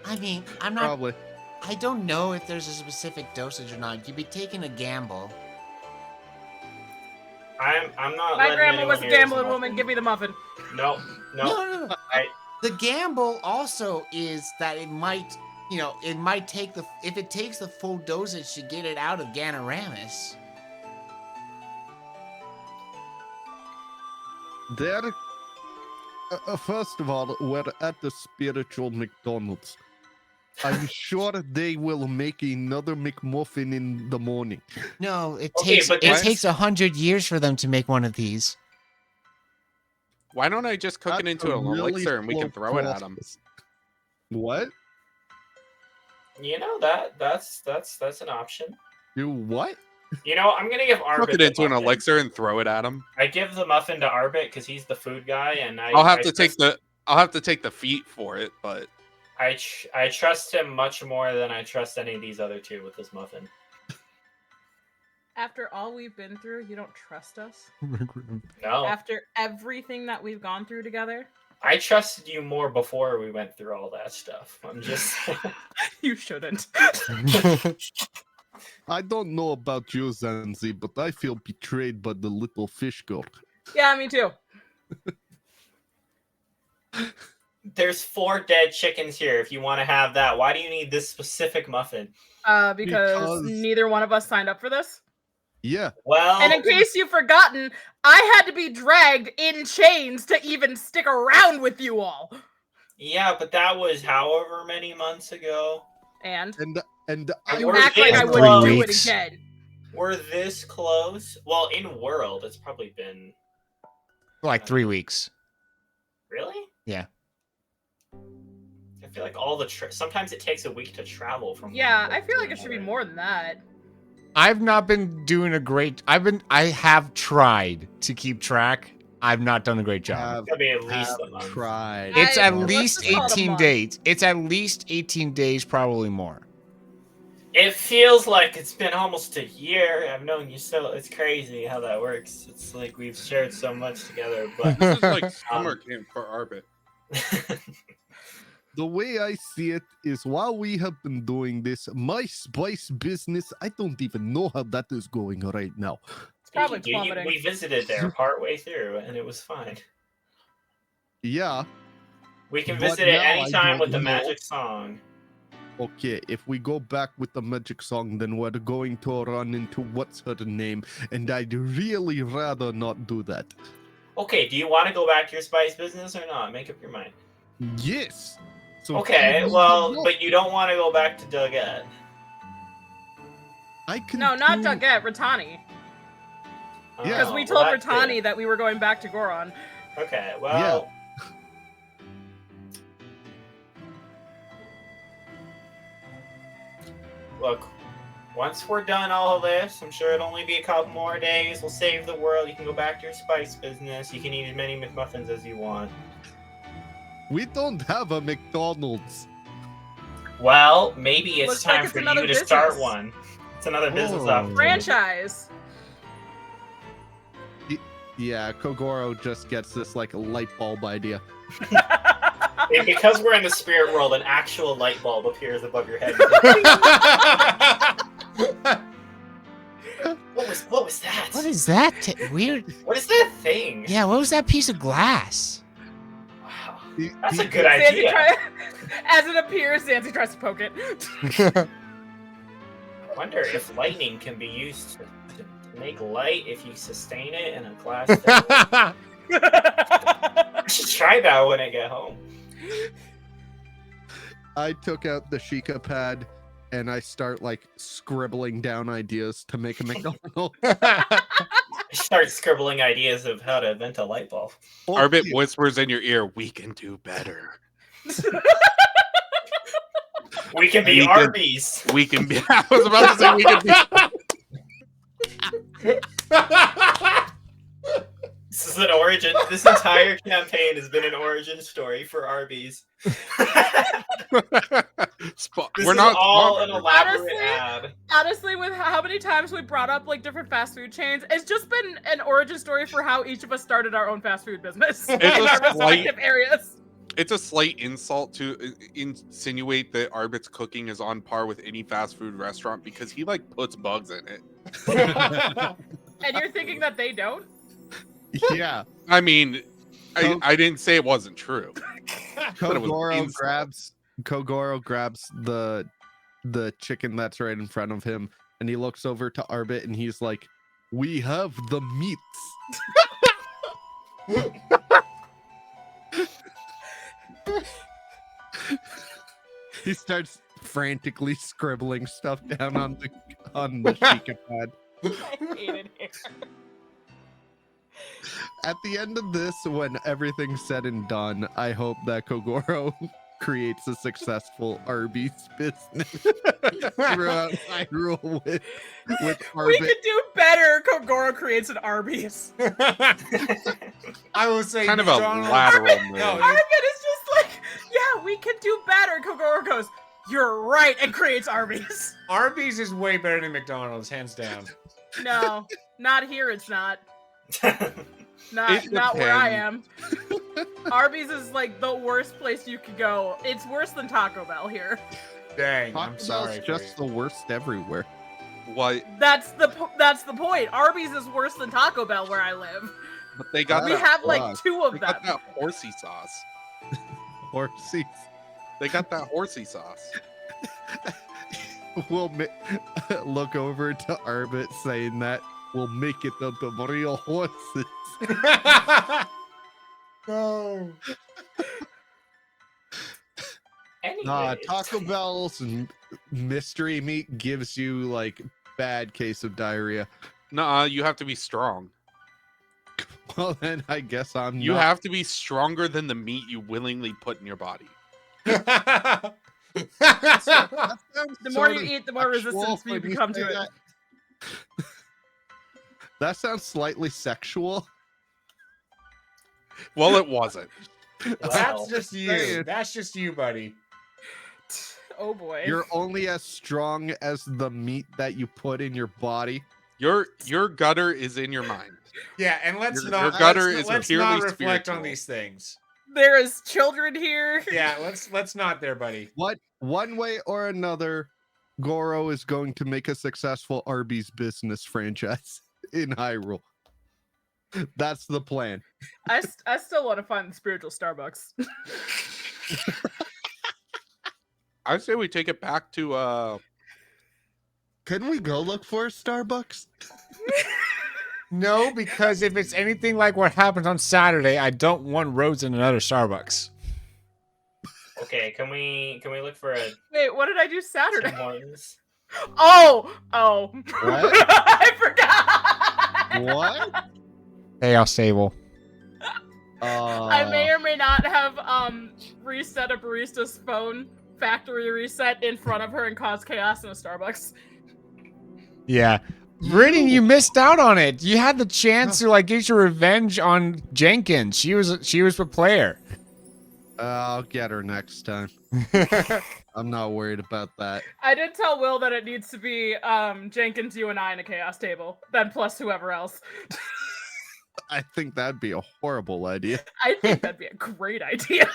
I mean, I'm not.
Probably.
I don't know if there's a specific dosage or not. You'd be taking a gamble.
I'm not.
My
letting
grandma
anyone
was a
hear this
gambling
muffin.
woman. Give me the muffin.
No.
No.
I-
The gamble also is that it might, you know, it might take the if it takes the full dosage to get it out of Ganoramis.
There. First of all, we're at the spiritual McDonald's. I'm sure they will make another McMuffin in the morning.
No, it
Okay,
takes
but
it
that's-
takes 100 years for them to make one of these.
Why don't I just cook it
That's
into
a
an
really
elixir and we can
slow
throw it at them?
process. What?
You know that's an option.
You what?
You know, I'm gonna give Arbit
Cook it
the
into an
muffin.
elixir and throw it at them.
I give the muffin to Arbit because he's the food guy, and
I'll have
I
to take
trust-
the feet for it, but
I trust him much more than I trust any of these other two with this muffin.
After all we've been through, you don't trust us?
No,
After everything that we've gone through together?
I trusted you more before we went through all that stuff. I'm just.
You shouldn't.
I don't know about you, Zanzi, but I feel betrayed by the little fish girl.
Yeah, me too.
There's 4 dead chickens here. If you want to have that, why do you need this specific muffin?
Because
Because-
neither one of us signed up for this.
Yeah.
Well,
And in case you've forgotten, I had to be dragged in chains to even stick around with you all.
yeah, but that was however many months ago.
And
And
you
We're
act like I
this
wouldn't
close.
do it
weeks.
again.
We're this close. Well, in world, it's probably been
Like 3 weeks.
really.
Yeah.
I feel like all the sometimes it takes a week to travel from.
Yeah,
one
I feel
to
like it should be
another.
more than that.
I've not been doing a great. I have tried to keep track. I've not done a great job.
Have,
It'll be at least
have
a month.
tried.
It's at
let's
least
just call it a
18
month.
days. It's at least 18 days, probably more.
It feels like it's been almost a year. I've known you so. It's crazy how that works. It's like we've shared so much together. But
This is like summer camp for Arbit.
The way I see it is while we have been doing this, my spice business, I don't even know how that is going right now.
It's probably plummeting.
we visited there partway through, and it was fine.
Yeah,
We can
But
visit it
now I
anytime with the
don't know.
magic song.
okay, if we go back with the magic song, then we're going to run into what's her name, and I'd really rather not do that.
Okay, do you want to go back to your spice business or not? Make up your mind.
Yes. So
Okay,
tell me
well,
what.
but you don't want to go back to Doggett.
I can
No, not
do-
Doggett, Ratani.
Yeah.
Because we told Ratani that we were going back to Goron.
Okay, well. Look, once we're done all of this, I'm sure it'll only be a couple more days. We'll save the world. You can go back to your spice business. You can eat as many McMuffins as you want.
We don't have a McDonald's.
Well, maybe it's
Looks like
time
it's
for you
another
to start
business.
one. It's another business
Oh.
opportunity.
Franchise.
Yeah, Kogoro just gets this like light bulb idea.
And because we're in the spirit world, an actual light bulb appears above your head. What was that?
What is that? Weird.
What is that thing?
Yeah, what was that piece of glass?
Wow.
He-
That's a
he-
good
Zancy
idea.
as it appears, Zancy tries to poke it.
I wonder if lightning can be used to make light if you sustain it in a glass thing. I should try that when I get home.
I took out the Sheikah pad and I start like scribbling down ideas to make a McDonald's.
I start scribbling ideas of how to invent a light bulb.
Arbit whispers in your ear, "We can do better.
We can be
We can-
Arby's.
We can be." I was about to say we can be.
This is an origin. This entire campaign has been an origin story for Arby's. This
We're
is
not
all an
sponsored.
elaborate
Honestly,
ad.
Honestly, with how many times we brought up like different fast food chains, it's just been an origin story for how each of us started our own fast food business in
It's a
our
slight-
respective areas.
It's a slight insult to insinuate that Arbit's cooking is on par with any fast food restaurant because he like puts bugs in it.
And you're thinking that they don't?
Yeah,
I mean, I didn't say it wasn't true. But it was
Kogoro grabs the chicken that's right in front of him, and he looks over to Arbit and he's like, "We have the meats." He starts frantically scribbling stuff down on the Sheikah pad.
I hate it here.
At the end of this, when everything's said and done, I hope that Kogoro creates a successful Arby's business throughout Hyrule with
We
Arbit.
could do better. Kogoro creates an Arby's.
I will say
Kind of a
McDonald's-
lateral move.
No,
Arbit is just like, yeah, we can do better. Kogoro goes, you're right, and creates Arby's.
Arby's is way better than McDonald's, hands down.
No, not here. It's not.
It
Not where I am.
depends.
Arby's is like the worst place you could go. It's worse than Taco Bell here.
Dang,
Taco
I'm
Bell's
sorry. for
just
you.
the worst everywhere.
What?
That's the point. Arby's is worse than Taco Bell where I live.
But they got
We
that.
have like
fuck.
2 of
They
them.
got that horsey sauce.
Horsey.
They got that horsey sauce.
We'll look over to Arbit saying that we'll make it up of real horses.
No.
Anyways.
Taco Bell's mystery meat gives you like bad case of diarrhea.
Nuh-uh, you have to be strong.
Well, then I guess I'm
You
not.
have to be stronger than the meat you willingly put in your body.
That sounds
The more
sort
you
of
eat, the more
sexual
resistance you
when
become
say
to it.
that. That sounds slightly sexual.
Well, it wasn't.
That's just you.
saying.
That's just you, buddy.
Oh boy.
You're only as strong as the meat that you put in your body.
Your gutter is in your mind.
Yeah, and let's
Your
not
gutter
let's,
is
let's
purely
not reflect on
spiritual.
these things.
There is children here.
Yeah, let's not there, buddy.
What one way or another, Goro is going to make a successful Arby's business franchise in Hyrule. That's the plan.
I still want to find the spiritual Starbucks.
I say we take it back to
Can we go look for a Starbucks?
No, because if it's anything like what happens on Saturday, I don't want roads in another Starbucks.
Okay, can we look for a
Wait, what did I do Saturday?
Tim Hortons?
Oh.
What?
I forgot.
What?
Hey, I'll Sable.
I may or may not have reset a barista's phone factory reset in front of her and caused chaos in a Starbucks.
Yeah. Brittany, you missed out on it. You had the chance to like get your revenge on Jenkins. She was a player.
I'll get her next time. I'm not worried about that.
I did tell Will that it needs to be Jenkins, you, and I in a chaos table, then plus whoever else.
I think that'd be a horrible idea.
I think that'd be a great idea.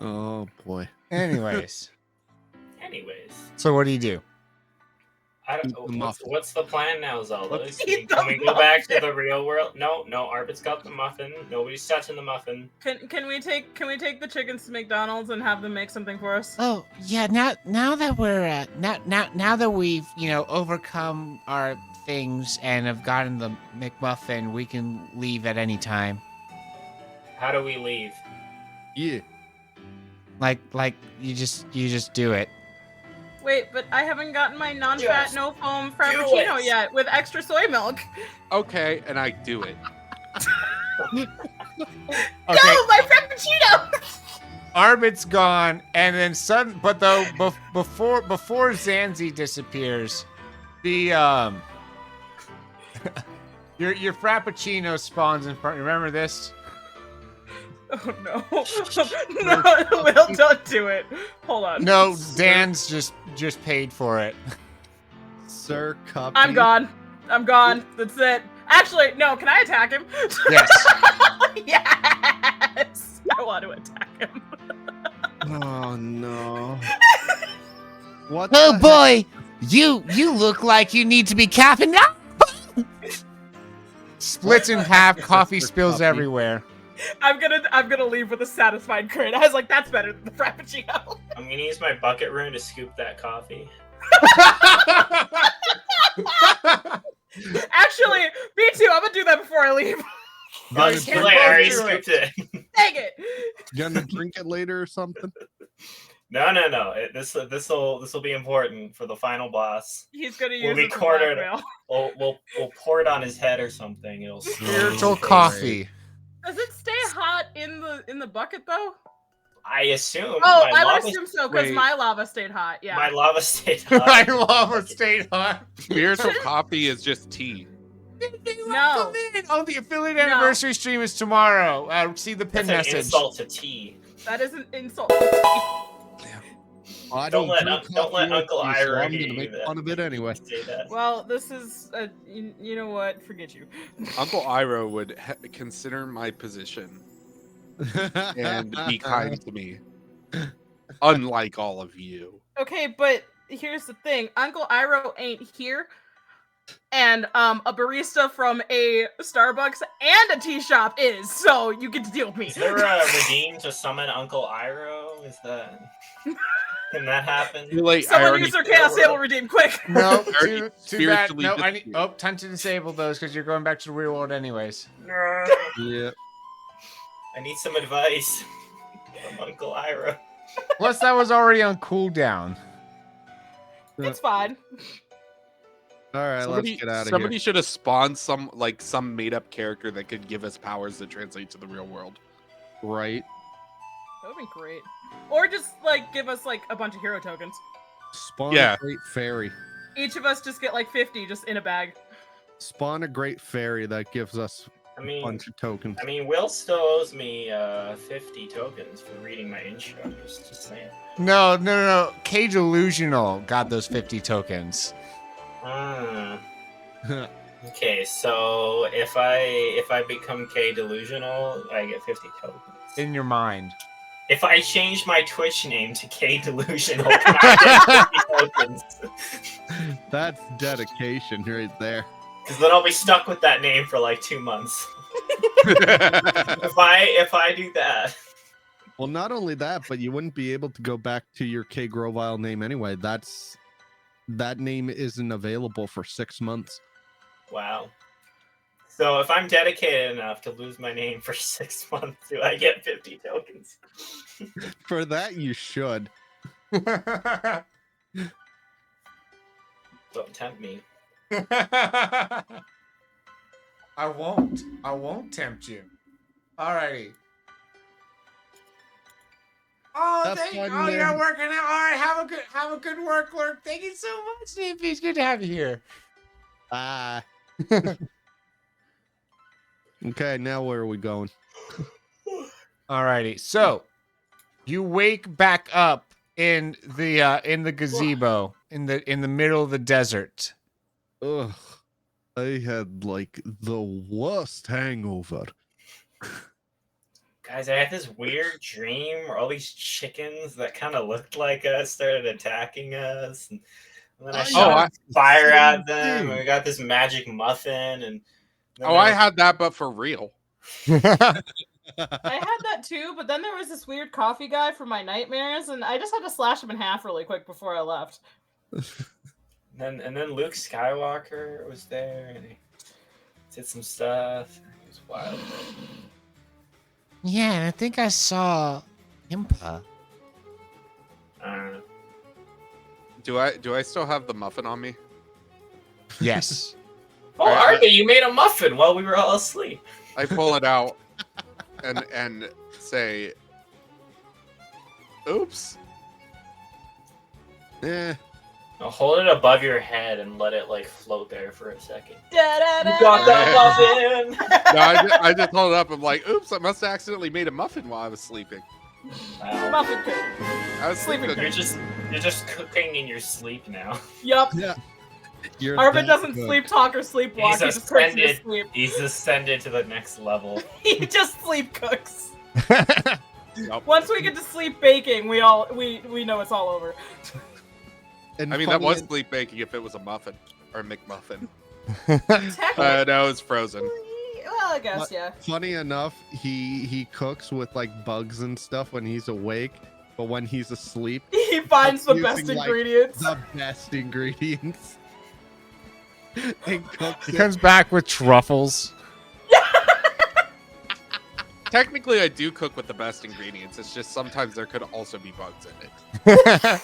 Oh boy.
Anyways,
So
what do you do?
I
Eat
don't.
the muffin.
What's the plan now, Zelda?
Let's
eat
Can we
the
go back to the real world? No, Arbit's got the muffin. Nobody's touching the muffin.
Can we take the chickens to McDonald's and have them make something for us?
Oh yeah, now that we're now that we've overcome our things and have gotten the McMuffin, we can leave at any time.
How do we leave?
Yeah.
Like you just do it.
Wait, but I haven't gotten my non-fat,
Just
no-foam frappuccino
it.
yet with extra soy milk.
okay, and I do it.
Okay,
No, my frappuccino!
Arbit's gone, and then before Zanzi disappears, the your frappuccino spawns in front. Remember this?
Oh no. No, Will, don't do it. Hold on.
No, Dan's just paid for it.
Sir, copy.
I'm gone. That's it. Actually, no, can I attack him?
Yes.
Yes! I want to attack him.
Oh no. What?
Oh
the
boy, you look like you need to be capping up.
Splits in half, coffee
Mr.
spills
Coffee.
everywhere.
I'm gonna leave with a satisfied crit. I was like, that's better than the frappuccino.
I'm gonna use my bucket rune to scoop that coffee.
Actually, me too. I'm gonna do that before I leave.
Oh, it's too late. I already
both do it.
scooped it.
Dang it!
You gonna drink it later or something?
No. This will be important for the final boss.
He's gonna
We'll
use it for
record it.
blackmail.
We'll pour it on his head or something. It'll
Spiritual coffee.
Does it stay hot in the bucket though?
I assume.
Oh,
my
I would
lava,
assume so because
Wait.
my lava stayed hot. Yeah.
my lava stayed
My
hot.
lava stayed hot.
Spiritual coffee is just tea.
No.
Oh, the affiliate anniversary stream is tomorrow. See the pin
That's an
message.
insult to tea.
That is an insult.
I
Don't let
drink
don't let
coffee
Uncle
with you, so
Ira
I'm
hear
gonna
you
make
that-
fun of it anyway.
say that.
Well, this is you know what? Forget you.
Uncle Iroh would consider my position and be kind to me, unlike all of you.
Okay, but here's the thing: Uncle Iroh ain't here, and a barista from a Starbucks and a tea shop is. So you get to deal with me.
Is there a redeem to summon Uncle Iroh? Is that can that happen?
Too late. I
Someone
already
use their chaos table redeem quick.
No,
Already
too bad.
spiritually
No, I need.
disappeared.
Oh, time to disable those because you're going back to the real world anyways.
Yeah.
I need some advice from Uncle Iroh.
Plus, that was already on cooldown.
It's fine.
All right, let's get out of
Somebody
here.
should have spawned some made-up character that could give us powers that translate to the real world.
Right.
That would be great. Or just give us a bunch of hero tokens.
Spawn
Yeah.
a great fairy.
Each of us just get 50 just in a bag.
spawn a great fairy that gives us
I
a
mean,
bunch of tokens.
Will still owes me 50 tokens for reading my intro. Just saying.
No. Cage Illusional got those 50 tokens.
Ah. Okay, so if I become K delusional, I get 50 tokens.
In your mind.
If I change my Twitch name to K delusional, can I get 50 tokens?
That's dedication right there.
Because then I'll be stuck with that name for like 2 months. if I do that.
Well, not only that, but you wouldn't be able to go back to your K Grovile name anyway. That name isn't available for 6 months.
Wow. So if I'm dedicated enough to lose my name for 6 months, do I get 50 tokens?
For that, you should.
Don't tempt me.
I won't tempt you. Alrighty. Oh,
Have
thank you.
fun,
Oh,
man.
you're working out. All right, have a good work, Lurk. Thank you so much, DP. It's good to have you here.
Ah. Okay, now where are we going?
Alrighty. So you wake back up in the gazebo in the middle of the desert.
Ugh. I had like the worst hangover.
Guys, I had this weird dream where all these chickens that kind of looked like us started attacking us. And then I shot fire at them, and we got this magic muffin. And
I had that, but for real.
I had that too, but then there was this weird coffee guy from my nightmares, and I just had to slash him in half really quick before I left.
And then Luke Skywalker was there, and he did some stuff. It was wild.
Yeah, and I think I saw Impa.
Do I still have the muffin on me?
Yes.
Oh, Arthur, you made a muffin while we were all asleep.
I pull it out and say, "Oops."
Eh.
Now hold it above your head and let it like float there for a second.
Da-da-da.
You got that muffin.
No, I just hold it up. I'm like, "Oops! I must have accidentally made a muffin while I was sleeping."
Wow.
Muffin cookie.
I was sleeping.
You're just cooking in your sleep now.
Yup.
Yeah. You're
Arvin
that
doesn't
good.
sleep talk or sleepwalk. He just cooks in his sleep.
He's ascended to the next level.
He just sleep cooks.
Yep.
Once we get to sleep baking, we know it's all over.
And
I mean, that
funny
was
en-
sleep baking if it was a muffin or a McMuffin.
Technically,
No, it's frozen.
well, I guess, yeah.
Funny enough, he cooks with like bugs and stuff when he's awake, but when he's asleep,
He finds the
using,
best
like,
ingredients.
the best ingredients. And cooks
He
it.
comes back with truffles.
Technically, I do cook with the best ingredients. It's just sometimes there could also be bugs in it.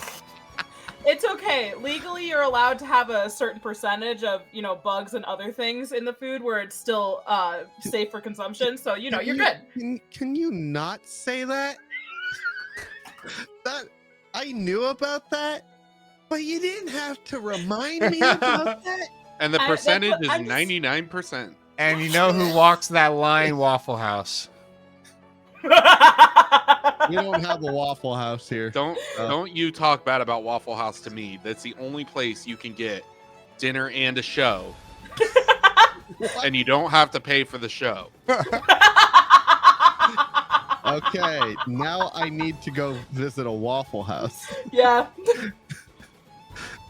It's okay. Legally, you're allowed to have a certain percentage of, bugs and other things in the food where it's still safe for consumption. So, you're good.
Can you not say that? That I knew about that, but you didn't have to remind me about that.
And the
that's
percentage
what-
is
I'm just-
99%.
And you know who walks that line? Waffle House.
We don't have a Waffle House here.
Don't you talk bad about Waffle House to me. That's the only place you can get dinner and a show. And you don't have to pay for the show.
Okay, now I need to go visit a Waffle House.
Yeah.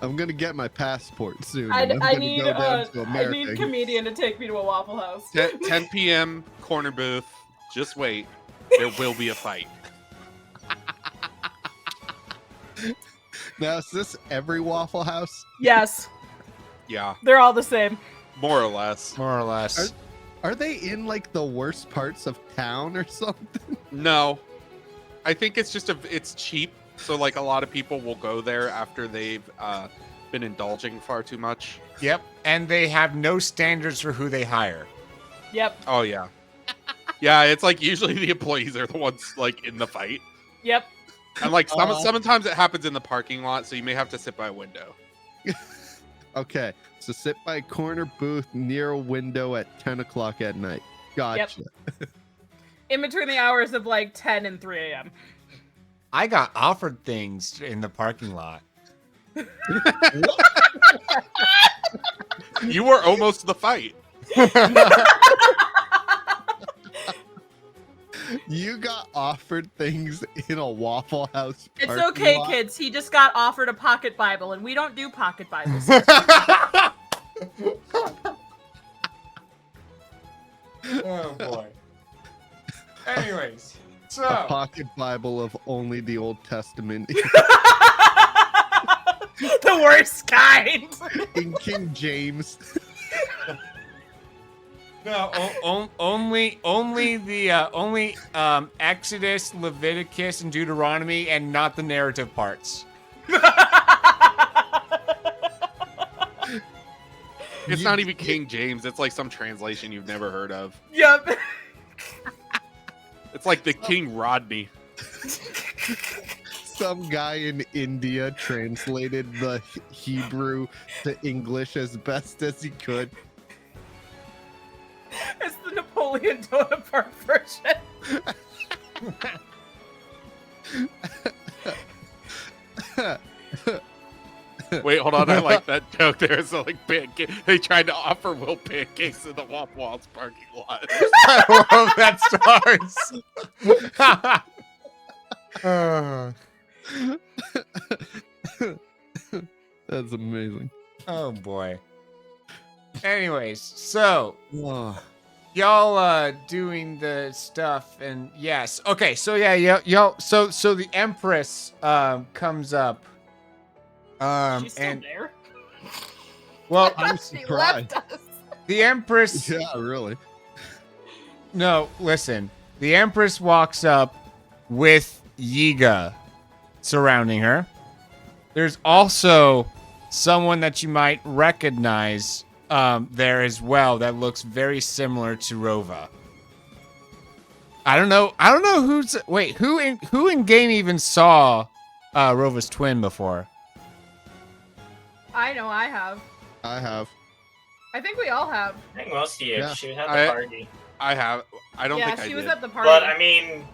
I'm gonna get my passport soon.
I
and I'm gonna
need
go down to
I need
America.
comedian to take me to a Waffle House.
10 p.m. corner booth. Just wait. There will be a fight.
Now, is this every Waffle House?
Yes,
Yeah,
they're all the same.
more or less.
More or less.
Are they in like the worst parts of town or something?
No, I think it's just it's cheap. So like a lot of people will go there after they've been indulging far too much.
Yep. And they have no standards for who they hire.
Yep.
Oh yeah, yeah. It's like usually the employees are the ones like in the fight,
Yep.
and like sometimes it happens in the parking lot, so you may have to sit by a window.
Okay, so sit by a corner booth near a window at 10 o'clock at night. Gotcha.
In between the hours of like 10 and 3 a.m.
I got offered things in the parking lot.
You were almost the fight.
You got offered things in a Waffle House.
It's
parking
okay,
lot?
kids. He just got offered a pocket Bible, and we don't do pocket Bibles.
Oh boy. Anyways,
A
so
pocket Bible of only the Old Testament
The worst kind.
in King James.
no, only the Exodus, Leviticus, and Deuteronomy, and not the narrative parts.
It's not even King James. It's like some translation you've never heard of.
Yep.
It's like the King Rodney.
Some guy in India translated the Hebrew to English as best as he could.
It's the Napoleon Bonaparte version.
Wait, hold on. I like that joke there. So, like, they tried to offer Will pancakes in the Waffle House parking lot.
I love that stars.
That's amazing.
Oh boy. Anyways, so
Oh.
y'all doing the stuff, and yes, okay, so yeah, y'all, so the Empress
She's
comes up,
still
and
there.
well,
I'm
She
surprised.
left us.
the Empress,
Yeah, really.
no, listen, the Empress walks up with Yiga surrounding her. There's also someone that you might recognize there as well that looks very similar to Rova. I don't know who's wait, who in game even saw Rova's twin before?
I know I have.
I have.
I think we all have.
I think most of you.
Yeah.
She was at the
I-
party.
I have. I don't
yeah,
think I
she
did.
was at the party.
But I mean,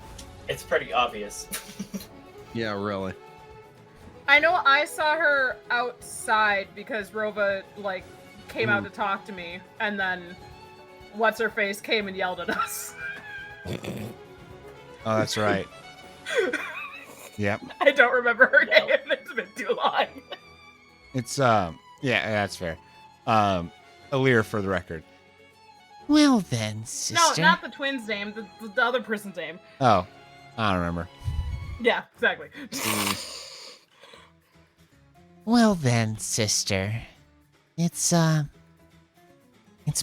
it's pretty obvious.
Yeah, really.
I know I saw her outside because Rova like came out to talk to me, and then what's her face came and yelled at us.
Oh, that's right. Yep.
I don't remember her name. It's been too long.
It's yeah, that's fair. Alir for the record.
Well then,
No,
sister.
not the twins' name. The other person's name.
Oh, I don't remember.
Yeah, exactly.
Well then, sister. It's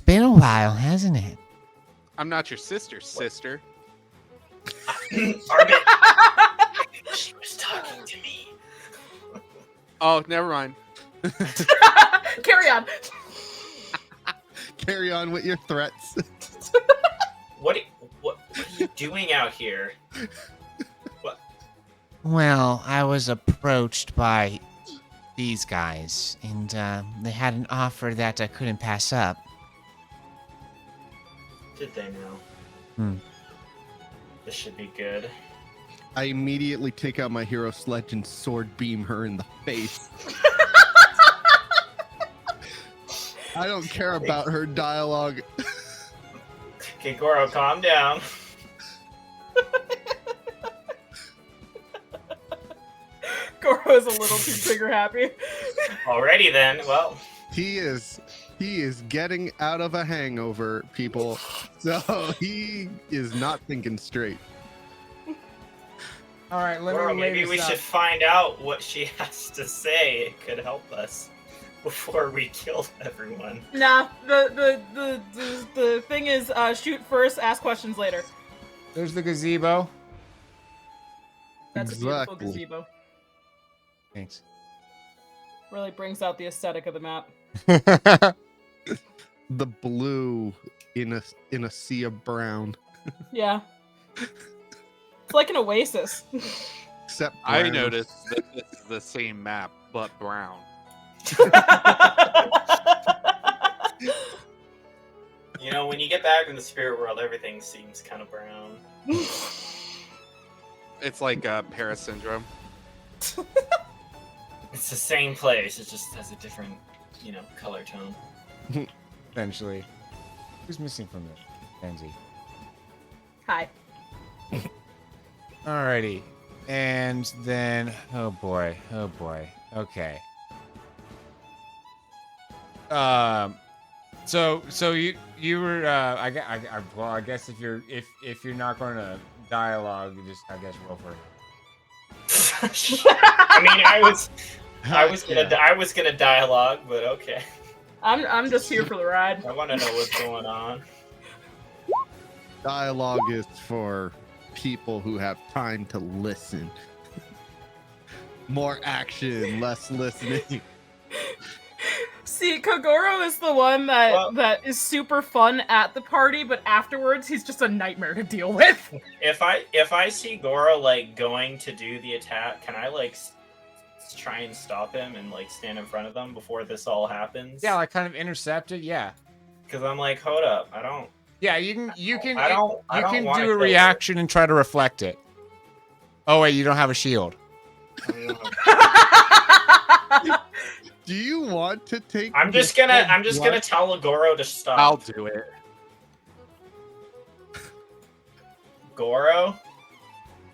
been a while, hasn't it?
I'm not your sister.
Arbit. She was talking to me.
Oh, never mind.
Carry on.
Carry on with your threats.
What are you doing out here?
Well, I was approached by these guys, and they had an offer that I couldn't pass up.
Did they know?
Hmm.
This should be good.
I immediately take out my hero sledge and sword beam her in the face. I don't care about her dialogue.
Okay, Goro, calm down.
Goro is a little too trigger happy.
Alrighty then. Well,
He is getting out of a hangover, people. So he is not thinking straight.
All right, let
Goro,
me lay
maybe
this
we
out.
should find out what she has to say. It could help us before we kill everyone.
Nah, the thing is, shoot first, ask questions later.
There's the gazebo.
That's a beautiful
Exactly.
gazebo.
Thanks.
Really brings out the aesthetic of the map.
The blue in a sea of brown.
Yeah. It's like an oasis.
Except
I
brown.
noticed that this is the same map, but brown.
You know, when you get back in the spirit world, everything seems kind of brown.
It's like Paris syndrome.
It's the same place. It just has a different, color tone.
Essentially. Who's missing from this? Pansy.
Hi.
Alrighty. And then, oh boy. Okay. So you were I guess if you're not going to dialogue, you just I guess roll for it.
I mean, I was gonna dialogue, but okay.
I'm just here for the ride.
I want to know what's going on.
Dialogue is for people who have time to listen. More action, less listening.
See, Kogoro is the one that is super fun at the party, but afterwards he's just a nightmare to deal with.
If I see Goro like going to do the attack, can I like try and stop him and like stand in front of them before this all happens?
Yeah, like kind of intercept it. Yeah.
Because I'm like, hold up, I don't.
Yeah, you can
I don't wanna
do a
kill
reaction and try to reflect it. Oh wait, you don't have a shield.
Do you want to take?
I'm just gonna tell Goro to stop.
I'll do it.
Goro,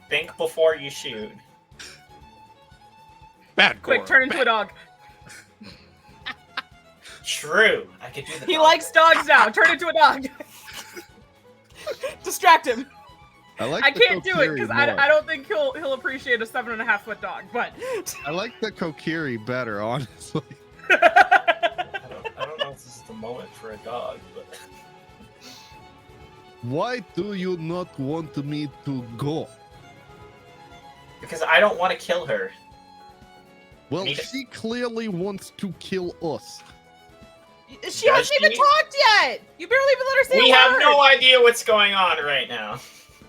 think before you shoot.
Bad
Quick,
Goro,
turn into a dog.
True, I could do the
He
dog.
likes dogs now. Turn into a dog. Distract him. I can't do it because I don't think he'll appreciate a 7.5-foot dog. But
I like the Kokiri better, honestly.
I don't know if this is the moment for a dog, but
Why do you not want me to go?
because I don't want to kill her.
Well,
Need to-
she clearly wants to kill us.
she hasn't even talked yet. You barely even let her say
We
a
have
word.
no idea what's going on right now.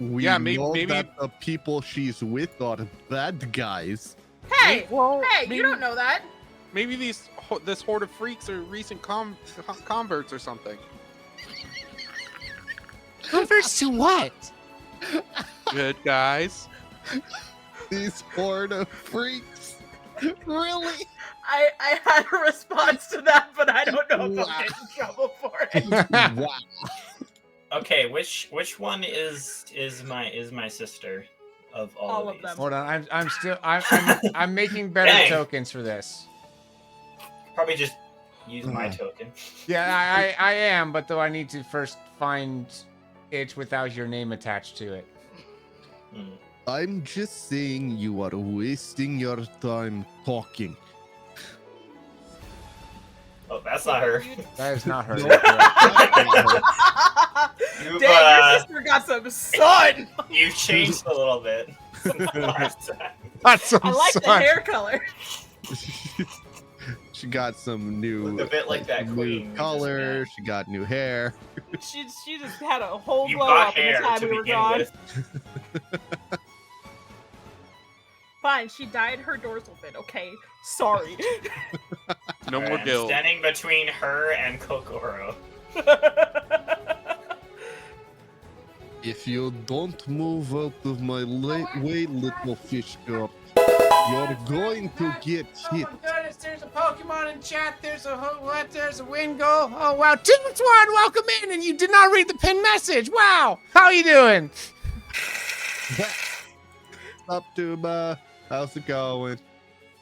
We
Yeah,
know
maybe-
that the people she's with are bad guys.
Hey,
Well,
hey,
maybe-
you don't know that.
Maybe this horde of freaks are recent converts or something.
Converts to what?
Good guys.
These horde of freaks. Really?
I had a response to that, but I don't know if
Wow.
I'll get in trouble for it.
Wow.
Okay, which one is my sister of all
of
these?
them.
Hold on, I'm making better
Dang.
tokens for this.
Probably just use my token.
Yeah, I am, but though I need to first find it without your name attached to it.
Hmm.
I'm just saying you are wasting your time talking.
Oh, that's not her.
That is not her.
No.
You're correct.
You've,
Dang, your sister got some sun.
you've changed a little bit since the last time.
That's some
I like the
sun.
hair color.
She got some new,
Look a bit like that
new
queen we just
color.
met.
She got new hair.
She just had a whole
You
glow
got
up in
hair
the time
to
we were
begin
gone.
with.
Fine, she dyed her dorsal fin. Okay, sorry.
No more
I'm
guild.
standing between her and Kokoro.
If you don't move out of my way, little fish girl, you're going to get hit.
Oh my goodness, there's a Pokemon in chat. There's a what? There's a Wingull. Oh wow, Timotwan, welcome in, and you did not read the pinned message. Wow, how you doing?
Up to how's it going?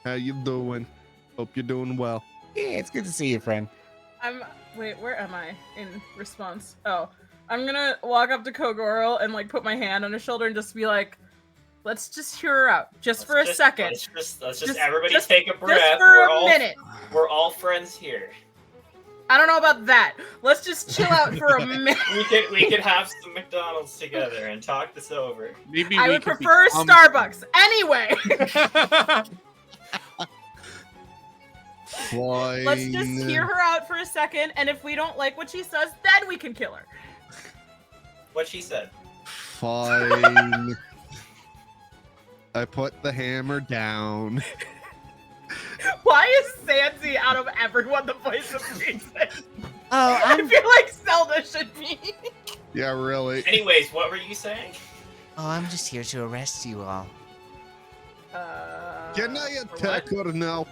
How you doing? Hope you're doing well.
Yeah, it's good to see you, friend.
Wait, where am I in response? Oh, I'm gonna walk up to Kogoro and like put my hand on his shoulder and just be like, let's just hear her out, just for a second.
Let's just
Just-
everybody
just-
take a breath.
Just for
we're
a
all,
minute.
We're all friends here.
I don't know about that. Let's just chill out for a minute.
We could have some McDonald's together and talk this over.
Maybe
I
we
would
could
prefer
become-
Starbucks. Anyway,
Fine.
let's just hear her out for a second, and if we don't like what she says, then we can kill her.
What she said.
Fine. I put the hammer down.
Why is Zanzi out of everyone the voice of reason.
Oh,
I feel like Zelda should be.
Yeah, really.
Anyways, what were you saying?
I'm just here to arrest you all.
Can I
for
attack
what?
her now?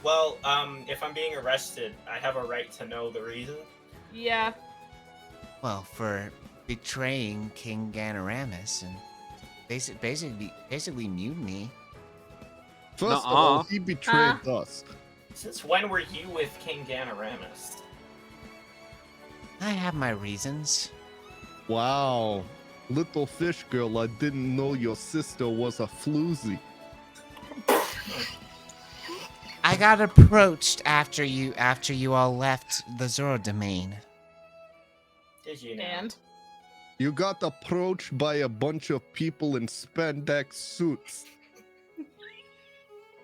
Well, if I'm being arrested, I have a right to know the reason.
Yeah.
Well, for betraying King Ganoramus and basically mutiny.
First of
Nuh-uh.
all, he betrayed us.
Since when were you with King Ganoramus?
I have my reasons.
Wow. Little fish girl, I didn't know your sister was a floozy.
I got approached after you all left the Zoro domain.
Did you know?
And
You got approached by a bunch of people in spandex suits.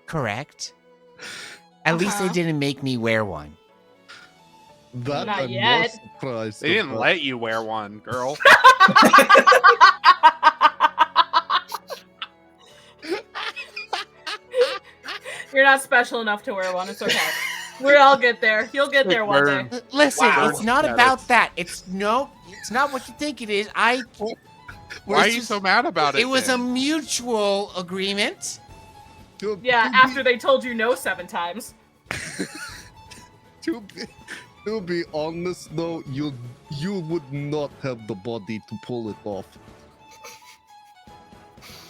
Correct. At least they
Uh-huh.
didn't make me wear one.
That
Not
I'm
yet.
more surprised
They didn't
about.
let you wear one, girl.
You're not special enough to wear one. It's okay. We'll all get there. You'll get there one day.
Listen,
Wow.
it's not
Yeah,
about that. It's not what you think it is.
Why are you so mad about it?
It was a
then?
mutual agreement.
Yeah, after they told you no 7 times.
To be honest though, you would not have the body to pull it off.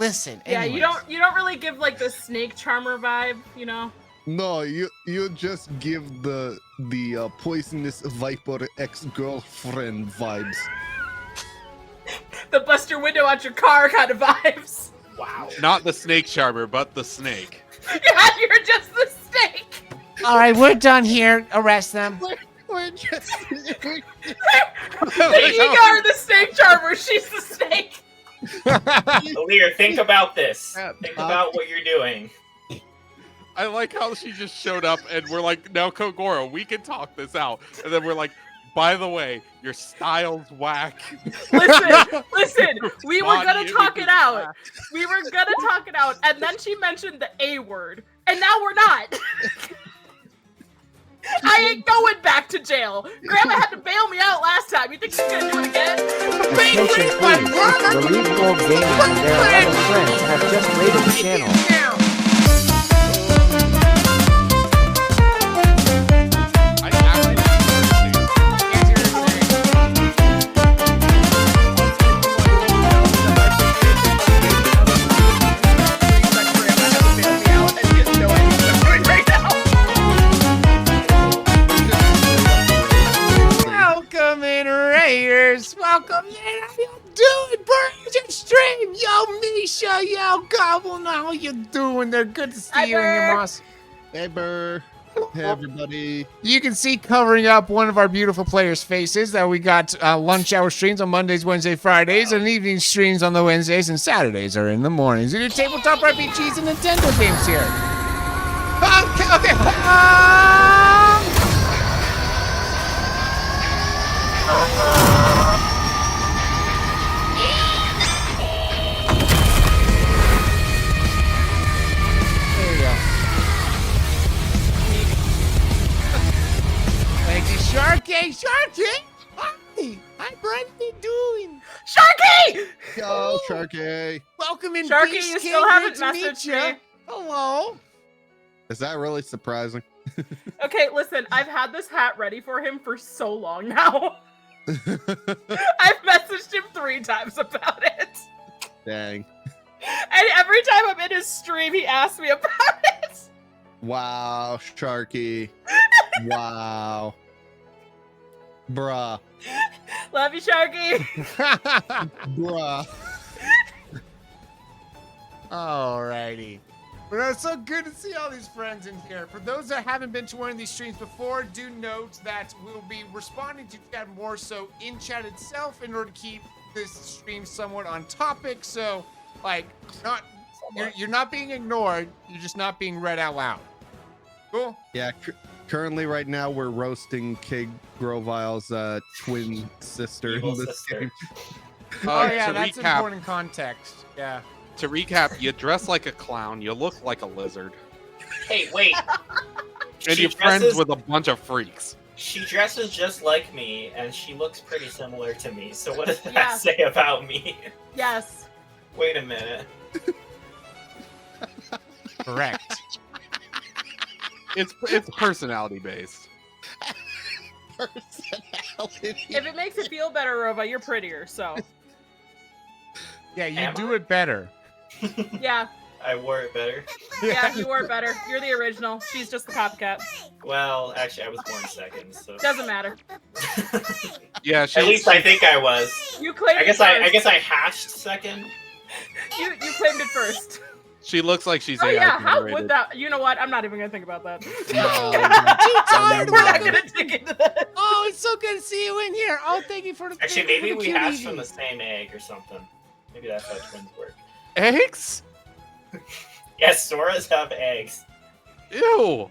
Listen,
Yeah,
anyways.
you don't really give like the snake charmer vibe, you know?
No, you just give the poisonous viper ex-girlfriend vibes.
The bust your window out your car kind of vibes.
Wow.
Not the snake charmer, but the snake.
Yeah, you're just the snake.
All right, we're done here. Arrest them.
We're just
The Egar, the snake charmer, she's the snake.
Lear, think about this.
Yeah,
Think about what you're doing.
I like how she just showed up and we're like, now Kogoro, we can talk this out. And then we're like, by the way, your style's whack.
Listen, we were
Body
gonna talk
image
it
is
out.
whack.
We were gonna talk it out, and then she mentioned the A word, and now we're not. I ain't going back to jail. Grandma had to bail me out last time. You think she's gonna do it again?
Attention please. The Lead Gold Gaming and their 11 friends have just raided the channel.
I actually
Welcome in, Raiders. Welcome in. How you doing, Burns and Stream? Yo, Misha. Yo, Goblin. How you doing? They're good to see
Hi,
you and your
Burr.
moss.
Hey, Burr. Hey, everybody.
You can see covering up one of our beautiful players' faces that we got lunch hour streams on Mondays, Wednesdays, Fridays, and evening streams on the Wednesdays, and Saturdays are in the mornings. We do tabletop RPGs and Nintendo games here. Okay. There you go. Thank you, Sharky. Sharky! Hi, Brent. How you doing?
Sharky!
Yo, Sharky.
Welcome in,
Sharky,
Beast
you
King.
still haven't
Great to meet
messaged
ya.
me.
Hello.
Is that really surprising?
Okay, listen, I've had this hat ready for him for so long now. I've messaged him 3 times about it.
Dang.
And every time I'm in his stream, he asks me about it.
Wow, Sharky. Wow. Bruh.
Love you, Sharky.
Bruh.
Alrighty. Well, it's so good to see all these friends in here. For those that haven't been to one of these streams before, do note that we'll be responding to chat more so in chat itself in order to keep this stream somewhat on topic. So, like, you're not being ignored. You're just not being read out loud. Cool.
Yeah, currently right now we're roasting Kig Grovile's twin sister
Evil
in this
sister.
game.
Oh yeah,
to
that's
recap,
important context. Yeah.
To recap, you dress like a clown, you look like a lizard.
Hey, wait.
And
She
you're friends
dresses-
with a bunch of freaks.
She dresses just like me, and she looks pretty similar to me. So what does that
Yeah.
say about me?
Yes.
Wait a minute.
Correct.
It's personality based.
Personality.
If it makes you feel better, Rova, you're prettier. So
Yeah, you
Am
do
I?
it better.
yeah,
I wore it better.
yeah, you are better. You're the original. She's just the copycat.
Well, actually, I was born second, so.
Doesn't matter.
Yeah,
At least I think I was.
You claimed
I guess
it first.
I guess I hashed second.
You claimed it first.
she looks like she's
Oh
AI
yeah, how
generated.
would that? You know what? I'm not even gonna think about that.
tired
We're not
about
gonna dig into that.
Oh, it's so good to see you in here. Oh, thank you for the.
Actually,
thank you
maybe
for
we
the
hatched
cutie.
from the same egg or something. Maybe that's how twins work.
Eggs?
Yes, Soras have eggs.
Ew.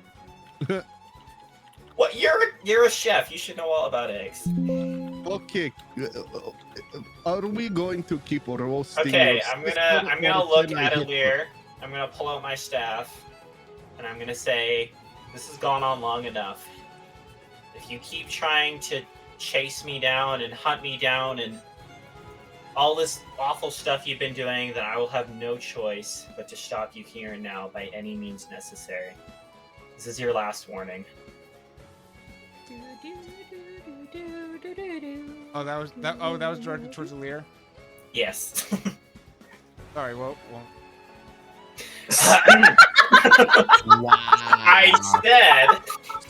What? You're a chef. You should know all about eggs.
Okay, are we going to keep roasting?
Okay,
your
I'm
sister,
gonna
or
look
can I
at
hit her?
Alir. I'm gonna pull out my staff, and I'm gonna say, "This has gone on long enough. If you keep trying to chase me down and hunt me down and all this awful stuff you've been doing, then I will have no choice but to stop you here and now by any means necessary. This is your last warning."
Oh, that was directed towards Alir.
Yes.
Sorry, well.
Wow.
I said.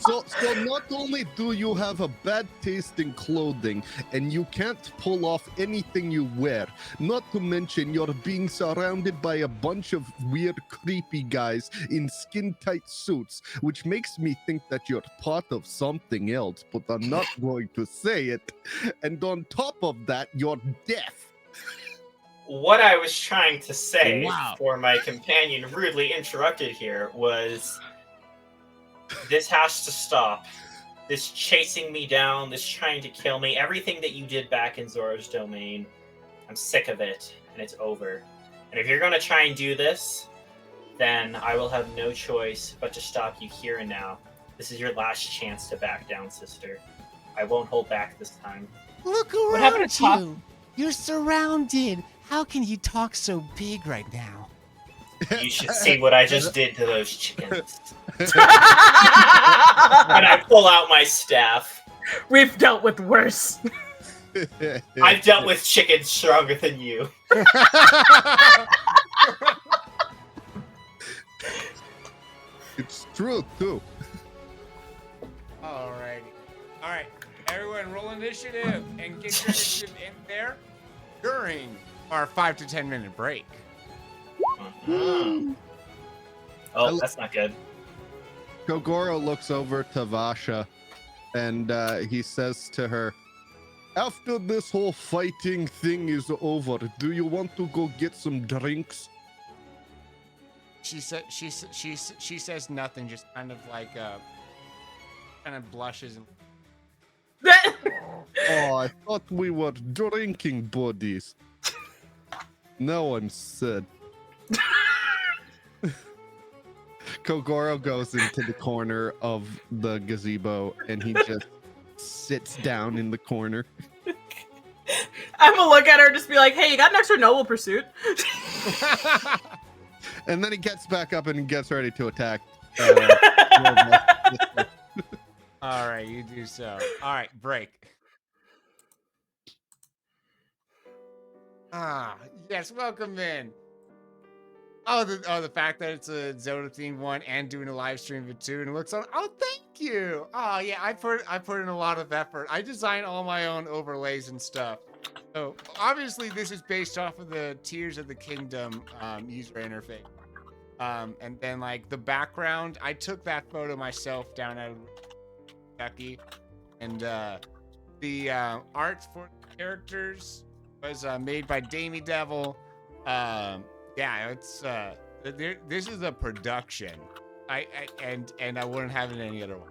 So not only do you have a bad taste in clothing and you can't pull off anything you wear, not to mention you're being surrounded by a bunch of weird, creepy guys in skin-tight suits, which makes me think that you're part of something else, but I'm not going to say it. And on top of that, you're deaf.
What I was trying to say
Wow.
for my companion rudely interrupted here was this has to stop. This chasing me down, this trying to kill me, everything that you did back in Zora's domain, I'm sick of it, and it's over. And if you're going to try and do this, then I will have no choice but to stop you here and now. This is your last chance to back down, sister. I won't hold back this time.
Look
What happened
around
to Top?
you. You're surrounded. How can you talk so big right now?
You should see what I just did to those chickens. And I pull out my staff.
We've dealt with worse.
I've dealt with chickens stronger than you.
It's true, too.
Alrighty. Alright, everyone roll initiative and get your initiative in there during our 5 to 10 minute break.
Oh, that's not good.
Kogoro looks over to Vasha and he says to her, "After this whole fighting thing is over, do you want to go get some drinks?"
She says nothing, just kind of like kind of blushes and
Oh, I thought we were drinking buddies. Now I'm sad. Kogoro goes into the corner of the gazebo and he just sits down in the corner.
I'm gonna look at her and just be like, "Hey, you got an extra noble pursuit?"
And then he gets back up and gets ready to attack.
Alright, you do so. Alright, break. Ah, yes, welcome in. The fact that it's a Zelda themed one and doing a live stream of it too, and it looks on. Oh, thank you. Oh yeah, I put in a lot of effort. I design all my own overlays and stuff. So obviously this is based off of the Tears of the Kingdom user interface. And then like the background, I took that photo myself down at Kentucky, and the art for the characters was made by Damie Devil. Yeah, it's this is a production. And I wouldn't have it any other way.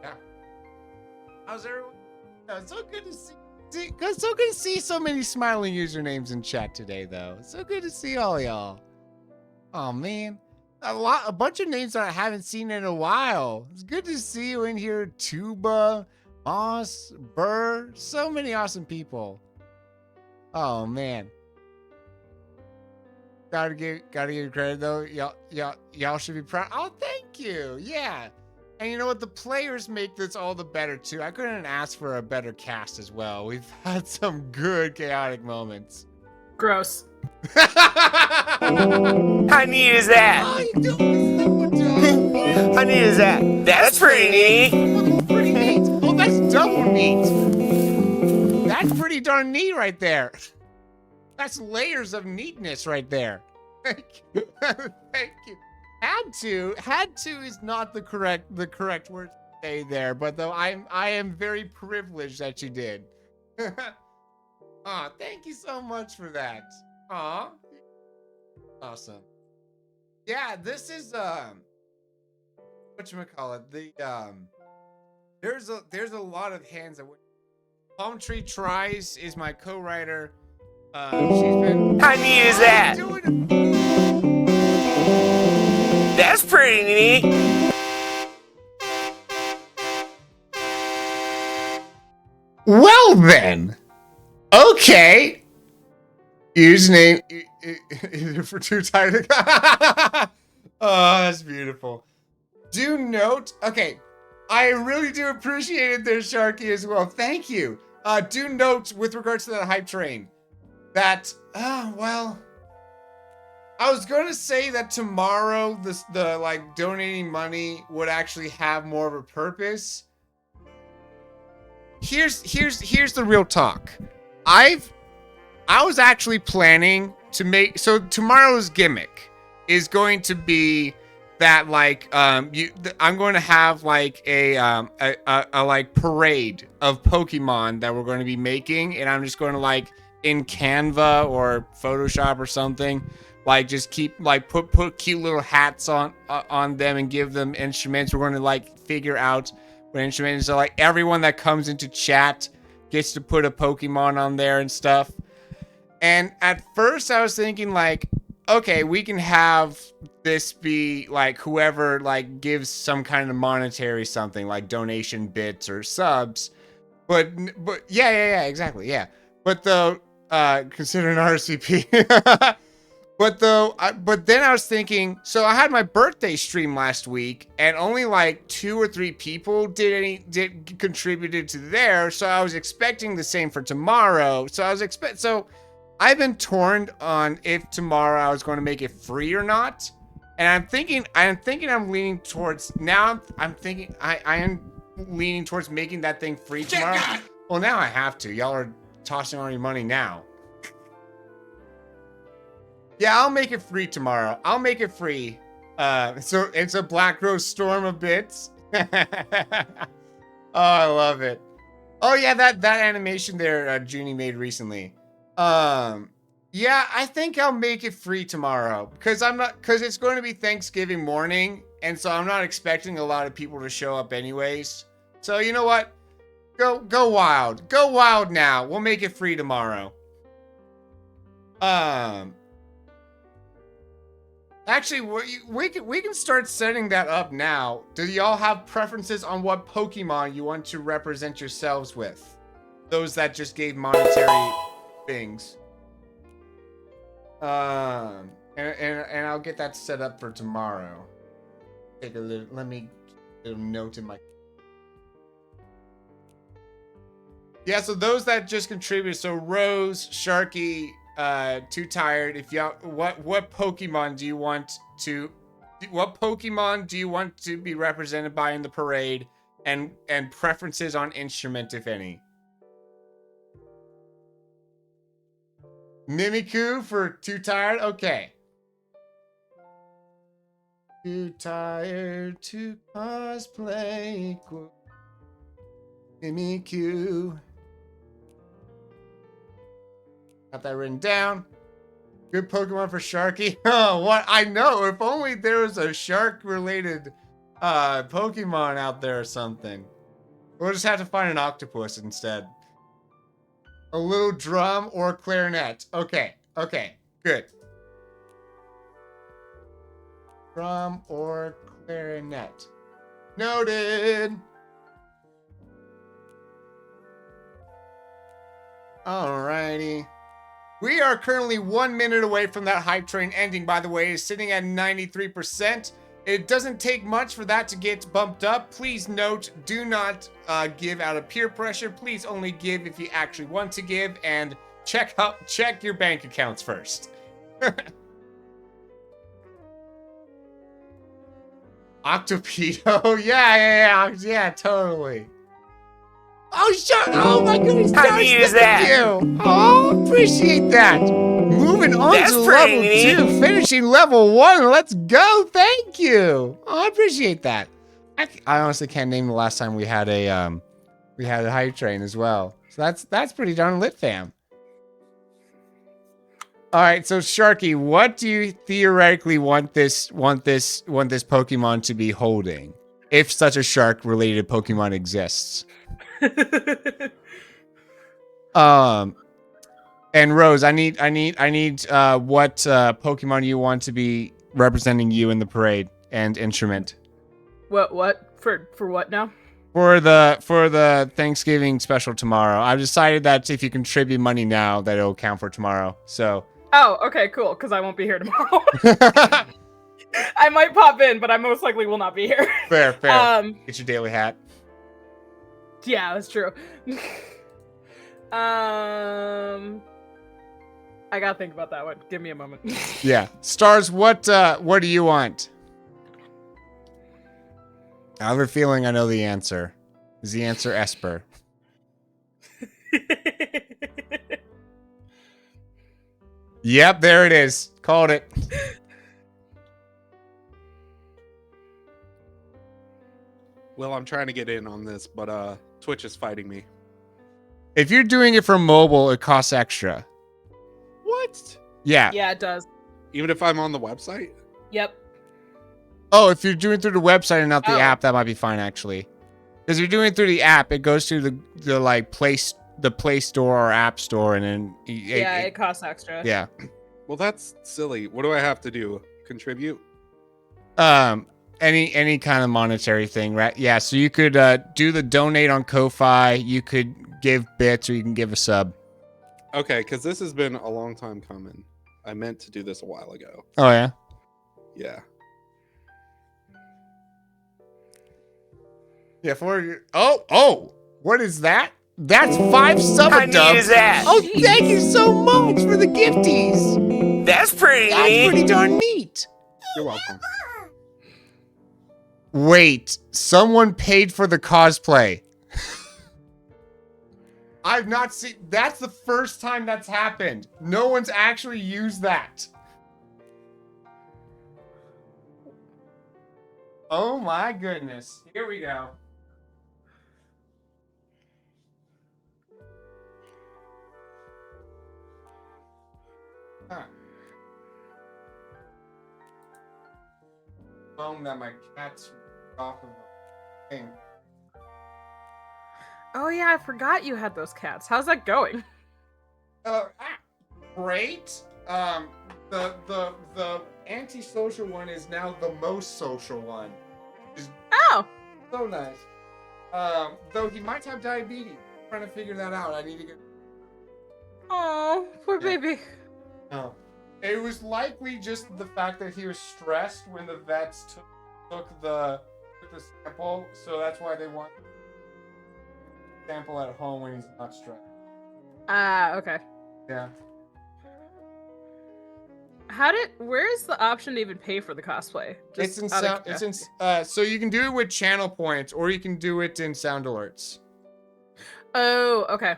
Yeah. How's everyone? Oh, it's so good to see you so good to see so many smiling usernames in chat today, though. So good to see all y'all. Oh man, a bunch of names that I haven't seen in a while. It's good to see you in here, Tuba, Moss, Burr. So many awesome people. Oh man. Gotta give credit though. Y'all should be proud. Oh, thank you. Yeah. And you know what? The players make this all the better too. I couldn't ask for a better cast as well. We've had some good chaotic moments.
Gross.
How neat is that?
Oh, you doing so much job.
How neat is that? That's pretty neat.
Pretty neat. Oh, that's double neat. That's pretty darn neat right there. That's layers of neatness right there. Thank you. Thank you. Had to is not the correct word to say there, but though I am very privileged that you did. Aw, thank you so much for that. Aw. Awesome. Yeah, this is whatchamacallit, there's a lot of hands that Palm Tree Tries is my co-writer. She's been
How neat is that? That's pretty neat.
Well then. Okay. Username for too tired. Oh, that's beautiful. Do note. Okay. I really do appreciate it there, Sharky, as well. Thank you. Do note with regards to that hype train that well, I was going to say that tomorrow the like donating money would actually have more of a purpose. Here's the real talk. I was actually planning to make, so tomorrow's gimmick is going to be that like I'm going to have like a like parade of Pokemon that we're going to be making, and I'm just going to like in Canva or Photoshop or something, like just keep like put cute little hats on them and give them instruments. We're going to like figure out what instruments. So like everyone that comes into chat gets to put a Pokemon on there and stuff. And at first I was thinking like, okay, we can have this be like whoever like gives some kind of monetary something like donation bits or subs, but yeah, exactly, yeah. But though, considering RCP, but then I was thinking, so I had my birthday stream last week, and only like 2 or 3 people contributed to there. So I was expecting the same for tomorrow. So I've been torn on if tomorrow I was going to make it free or not. And I'm thinking I'm leaning towards, now I'm thinking I am leaning towards making that thing free tomorrow. Well, now I have to. Y'all are tossing all your money now. Yeah, I'll make it free tomorrow. I'll make it free. So it's a Black Rose Storm of bits. Oh, I love it. Oh yeah, that animation there Junie made recently. Yeah, I think I'll make it free tomorrow because it's going to be Thanksgiving morning, and so I'm not expecting a lot of people to show up anyways. So you know what? Go wild. Go wild now. We'll make it free tomorrow. Actually, we can start setting that up now. Do y'all have preferences on what Pokemon you want to represent yourselves with? Those that just gave monetary things. And I'll get that set up for tomorrow. Take a little. Let me get a note in my. Yeah, so those that just contributed. So Rose, Sharky, Too Tired. If y'all, what Pokemon do you want to? What Pokemon do you want to be represented by in the parade? And preferences on instrument, if any. Mimikyu for Too Tired? Okay. Too tired to cosplay. Mimikyu. Got that written down. Good Pokemon for Sharky. Oh, what? I know. If only there was a shark-related Pokemon out there or something. We'll just have to find an octopus instead. A little drum or clarinet. Okay, good. Drum or clarinet. Noted. Alrighty. We are currently 1 minute away from that hype train ending, by the way. It's sitting at 93%. It doesn't take much for that to get bumped up. Please note, do not give out of peer pressure. Please only give if you actually want to give, and check your bank accounts first. Octopedo, yeah, totally. Oh, sure. Oh my goodness,
How neat is that?
you. Oh, appreciate that. Moving on
That's
to
pretty
level
neat.
2, finishing level 1. Let's go. Thank you. Oh, I appreciate that. I honestly can't name the last time we had a hype train as well. So that's pretty darn lit, fam. All right, so Sharky, what do you theoretically want this Pokemon to be holding, if such a shark-related Pokemon exists? And Rose, I need what Pokemon you want to be representing you in the parade and instrument.
What? For what now?
For the Thanksgiving special tomorrow. I've decided that if you contribute money now, that it'll count for tomorrow. So.
Oh, okay, cool, because I won't be here tomorrow. I might pop in, but I most likely will not be here.
Fair. Get your daily hat.
Yeah, that's true. I gotta think about that one. Give me a moment.
Yeah. Stars, what do you want? I have a feeling I know the answer. Is the answer Esper? Yep, there it is. Called it.
Well, I'm trying to get in on this, but Twitch is fighting me.
If you're doing it for mobile, it costs extra.
What?
Yeah.
Yeah, it does.
Even if I'm on the website?
Yep.
Oh, if you're doing it through the website and not the
Oh.
app, that might be fine actually. Because you're doing it through the app, it goes to the like the Play Store or App Store, and then
It costs extra.
yeah.
Well, that's silly. What do I have to do? Contribute?
Any kind of monetary thing, right? Yeah. So you could do the donate on Ko-fi. You could give bits, or you can give a sub.
Okay, because this has been a long time coming. I meant to do this a while ago.
Oh yeah.
Yeah.
Yeah. Oh. What is that? That's 5 sub
How neat is that?
Oh, thank you so much for the gifties.
That's pretty
That's
neat.
pretty darn neat.
You're welcome.
Wait, someone paid for the cosplay. I've not seen. That's the first time that's happened. No one's actually used that. Oh my goodness. Here we go. Huh. Phone that my cat's off of the thing.
Oh yeah, I forgot you had those cats. How's that going?
Great. The antisocial one is now the most social one.
Oh.
So nice. Though he might have diabetes. I'm trying to figure that out. I need to get.
Oh, poor
Yeah.
baby.
Oh. It was likely just the fact that he was stressed when the vets took the sample, so that's why they want sample at home when he's not stressed.
Okay.
Yeah.
Where is the option to even pay for the cosplay?
It's in
out of
sound. It's in. So you can do it with channel points, or you can do it in sound alerts.
Oh, okay.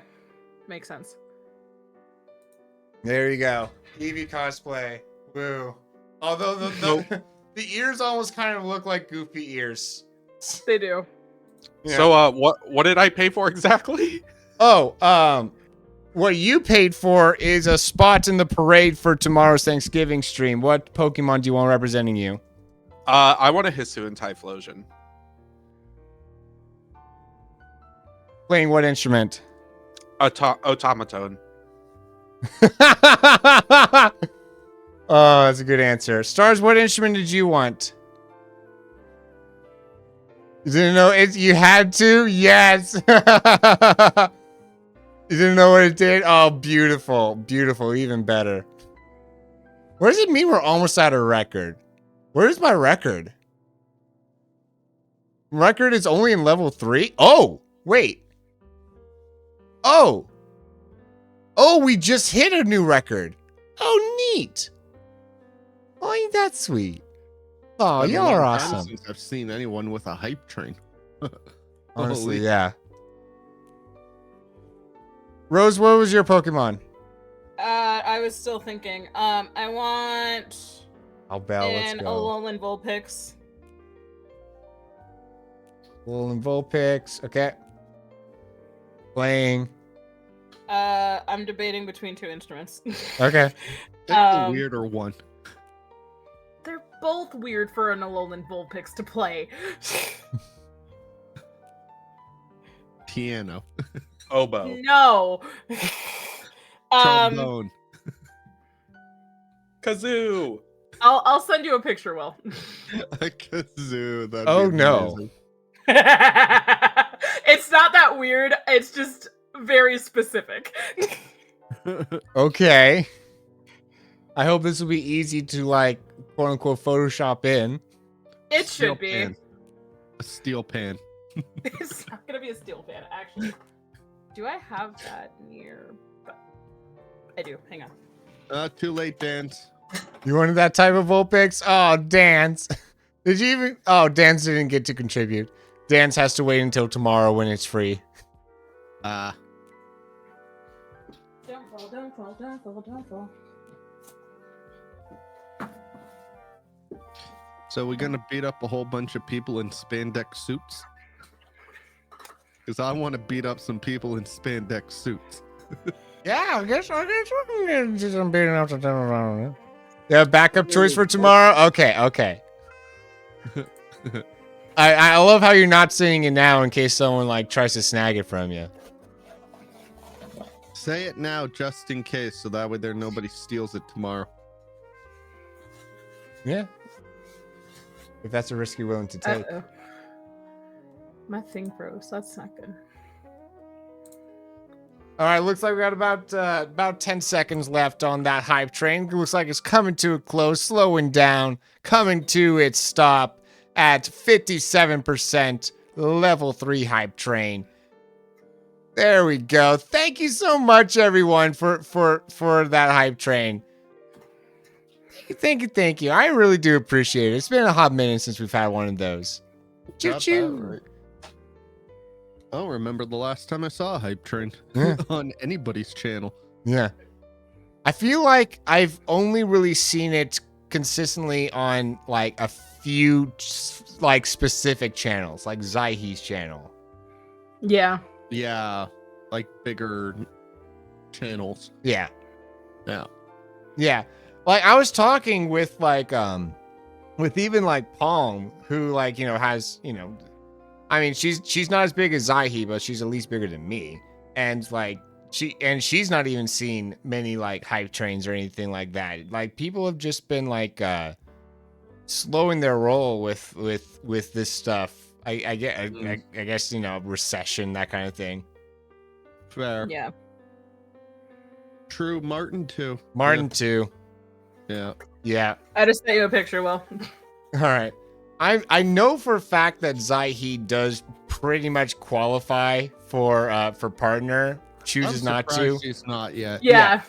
Makes sense.
There you go. Eevee cosplay. Woo. Although the ears almost kind of look like Goofy ears.
They do.
Yeah.
So, what did I pay for exactly?
Oh, what you paid for is a spot in the parade for tomorrow's Thanksgiving stream. What Pokemon do you want representing you?
I want a Hisuian Typhlosion.
Playing what instrument?
Automaton.
Oh, that's a good answer. Stars, what instrument did you want? You didn't know it? You had to? Yes. You didn't know what it did? Oh, beautiful. Beautiful. Even better. What does it mean we're almost at a record? Where's my record? Record is only in level 3? Oh, wait. Oh. Oh, we just hit a new record. Oh, neat. Oh, ain't that sweet? Oh,
Been a
y'all are
long time
awesome.
Since I've seen anyone with a hype train.
Honestly,
Holy-
yeah. Rose, what was your Pokemon?
I was still thinking. I want
Albell, let's
an
go.
Alolan Vulpix.
Alolan Vulpix, okay. Playing.
I'm debating between two instruments.
Okay.
Pick the weirder one.
They're both weird for an Alolan Vulpix to play.
Piano.
Oboe.
No.
Trombone.
Kazoo.
I'll send you a picture, Will.
A kazoo. That'd
Oh,
be
no.
amazing.
It's not that weird. It's just very specific.
Okay. I hope this will be easy to, like, quote unquote, Photoshop in.
It
Steel
should be.
pan. A steel pan.
It's not gonna be a steel fan, actually. Do I have that near? I do. Hang on.
Too late, Dance.
You wanted that type of Vulpix? Oh, Dance. Did you even? Oh, Dance didn't get to contribute. Dance has to wait until tomorrow when it's free.
Don't fall, don't fall, don't fall, don't fall.
So we're gonna beat up a whole bunch of people in spandex suits? Because I want to beat up some people in spandex suits.
Yeah, I guess we can do some beating up to them around. Yeah, backup choice for tomorrow? Okay. I love how you're not saying it now in case someone like tries to snag it from you.
Say it now just in case, so that way there nobody steals it tomorrow.
Yeah. If that's a risk you're willing to take.
Uh-oh. My thing froze. That's not good.
All right, looks like we got about 10 seconds left on that hype train. Looks like it's coming to a close, slowing down, coming to its stop at 57% level 3 hype train. There we go. Thank you so much, everyone, for that hype train. Thank you. I really do appreciate it. It's been a hot minute since we've had one of those. Choo
Got that
choo.
right. I don't remember the last time I saw a hype train
Yeah.
on anybody's channel.
Yeah. I feel like I've only really seen it consistently on like a few like specific channels, like Zaihi's channel.
Yeah.
Yeah, like bigger channels.
Yeah.
Yeah.
Yeah. Like I was talking with like with even like Palm, who like, you know, has, you know, I mean she's not as big as Zaihi, but she's at least bigger than me. And like she's not even seen many like hype trains or anything like that. Like people have just been like slowing their roll with this stuff. I guess, you know, recession, that kind of thing.
Fair.
Yeah.
True. Martin too.
Martin too.
Yeah.
Yeah.
I just sent you a picture, Will.
All right. I know for a fact that Zaihi does pretty much qualify for partner. Chooses not to.
She's not yet.
Yeah.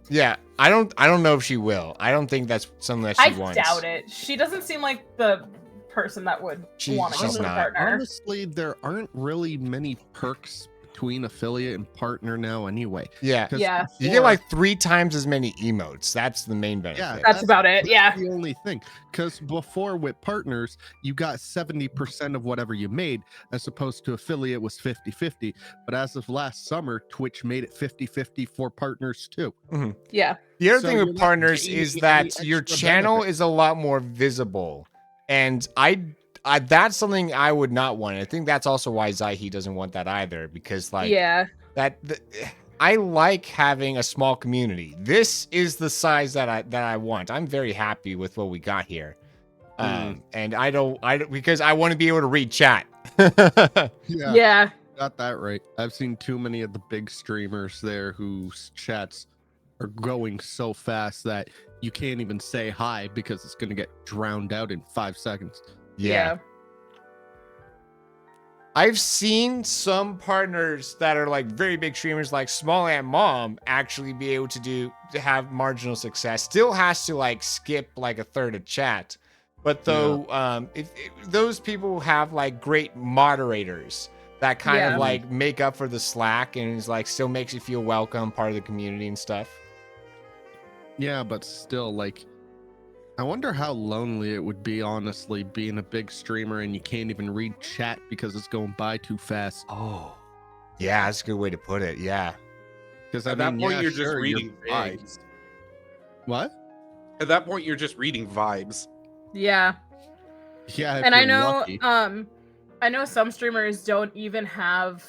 Yeah. I don't know if she will. I don't think that's something that she
I
wants.
doubt it. She doesn't seem like the person that would want to go
she's
with a
not.
partner.
Honestly, there aren't really many perks between affiliate and partner now anyway.
Yeah.
'Cause
Yeah.
You get
before-
like 3 times as many emotes. That's the main benefit.
Yeah,
That's about it.
that's
Yeah.
the only thing. Because before with partners, you got 70% of whatever you made, as opposed to affiliate was 50-50. But as of last summer, Twitch made it 50-50 for partners too.
Yeah.
The other
So
thing
you're
with
not
partners
getting
is
any
that your
extra
channel
benefit.
is a lot more visible. And I that's something I would not want. I think that's also why Zaihi doesn't want that either, because like
Yeah.
I like having a small community. This is the size that I want. I'm very happy with what we got here. And I don't because I want to be able to read chat.
Yeah.
Got that right. I've seen too many of the big streamers there whose chats are going so fast that you can't even say hi because it's going to get drowned out in 5 seconds.
Yeah. I've seen some partners that are like very big streamers, like Small Ant Mom, actually be able to have marginal success. Still has to like skip like a third of chat, but though, if those people have like great moderators that kind of like make up for the slack and is like still makes you feel welcome, part of the community and stuff.
Yeah, but still, like, I wonder how lonely it would be, honestly, being a big streamer and you can't even read chat because it's going by too fast.
Oh, yeah, that's a good way to put it. Yeah,
because
at that point you're just reading
big.
vibes.
What?
At that point you're just reading vibes.
Yeah.
Yeah,
And I know, I know some streamers don't even have,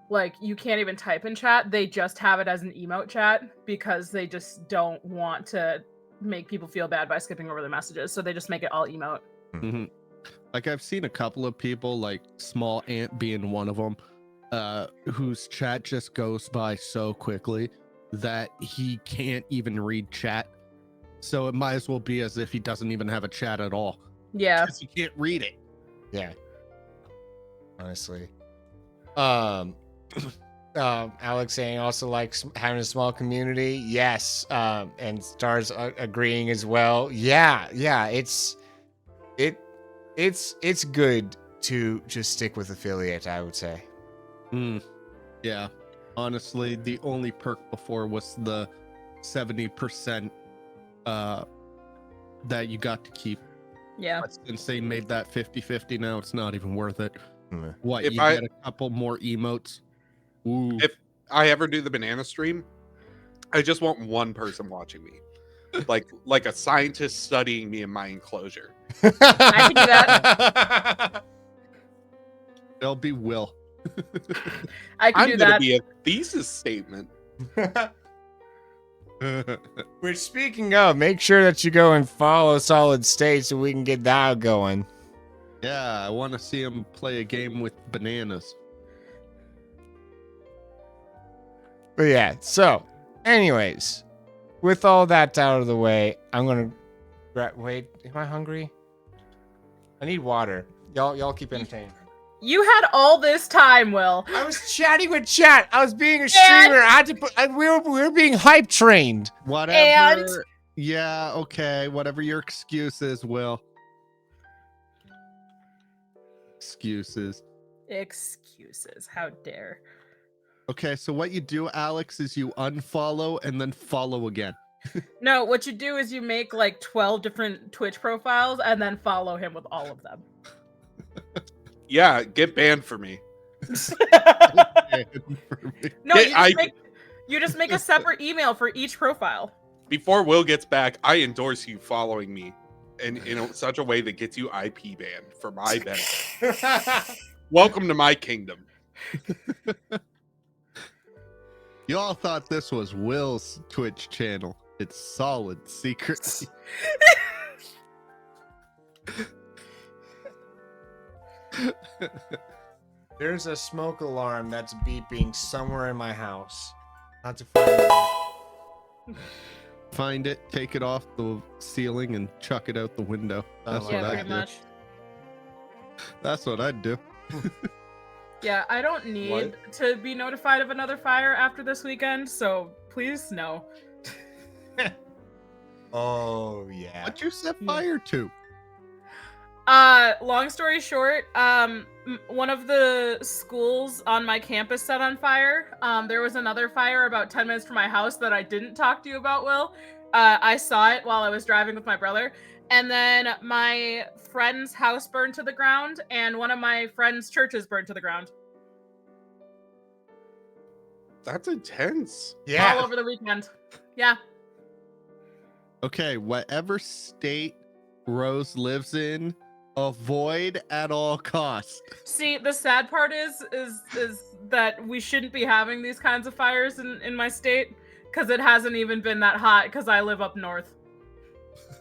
like, you can't even type in chat. They just have it as an emote chat because they just don't want to make people feel bad by skipping over the messages. So they just make it all emote.
Mm-hmm. Like, I've seen a couple of people, like Small Ant being one of them, whose chat just goes by so quickly that he can't even read chat. So it might as well be as if he doesn't even have a chat at all.
Yeah.
Because he can't read it.
Yeah. Honestly. Alex saying also likes having a small community. Yes. And Stars agreeing as well. Yeah. It's good to just stick with affiliate, I would say.
Yeah. Honestly, the only perk before was the 70% that you got to keep.
Yeah.
But since they made that 50-50 now, it's not even worth it. What,
If
you get a couple more emotes? Ooh.
If I ever do the banana stream, I just want one person watching me. like a scientist studying me in my enclosure.
I can do that.
It'll be Will.
I can
I'm
do
gonna
that.
be a thesis statement.
Which, speaking of, make sure that you go and follow Solid State so we can get that going.
Yeah, I want to see him play a game with bananas.
But yeah, so, anyways, with all that out of the way, I'm gonna wait. Am I hungry? I need water. Y'all keep entertaining.
You had all this time, Will.
I was chatting with chat. I was being a streamer. I had to put. We were being hype trained.
Whatever. Yeah. Okay. Whatever your excuse is, Will. Excuses.
How dare.
Okay, so what you do, Alex, is you unfollow and then follow again.
No, what you do is you make like 12 different Twitch profiles and then follow him with all of them.
Yeah, get banned for me.
No, you just make a separate email for each profile.
Before Will gets back, I endorse you following me in such a way that gets you IP banned for my benefit. Welcome to my kingdom.
You all thought this was Will's Twitch channel. It's Solid secretly.
There's a smoke alarm that's beeping somewhere in my house. Not to find it.
Find it, take it off the ceiling, and chuck it out the window. That's what
Yeah,
I'd
pretty
do.
much.
That's what I'd do.
Yeah, I don't need to be notified of another fire after this weekend, so please no.
Oh yeah.
What you set fire to?
Long story short, one of the schools on my campus set on fire. There was another fire about 10 minutes from my house that I didn't talk to you about, Will. I saw it while I was driving with my brother. And then my friend's house burned to the ground, and one of my friend's churches burned to the ground.
That's intense.
Yeah.
All over the weekend. Yeah.
Okay, whatever state Rose lives in, Avoid at all costs.
See, the sad part is that we shouldn't be having these kinds of fires in my state, because it hasn't even been that hot, because I live up north.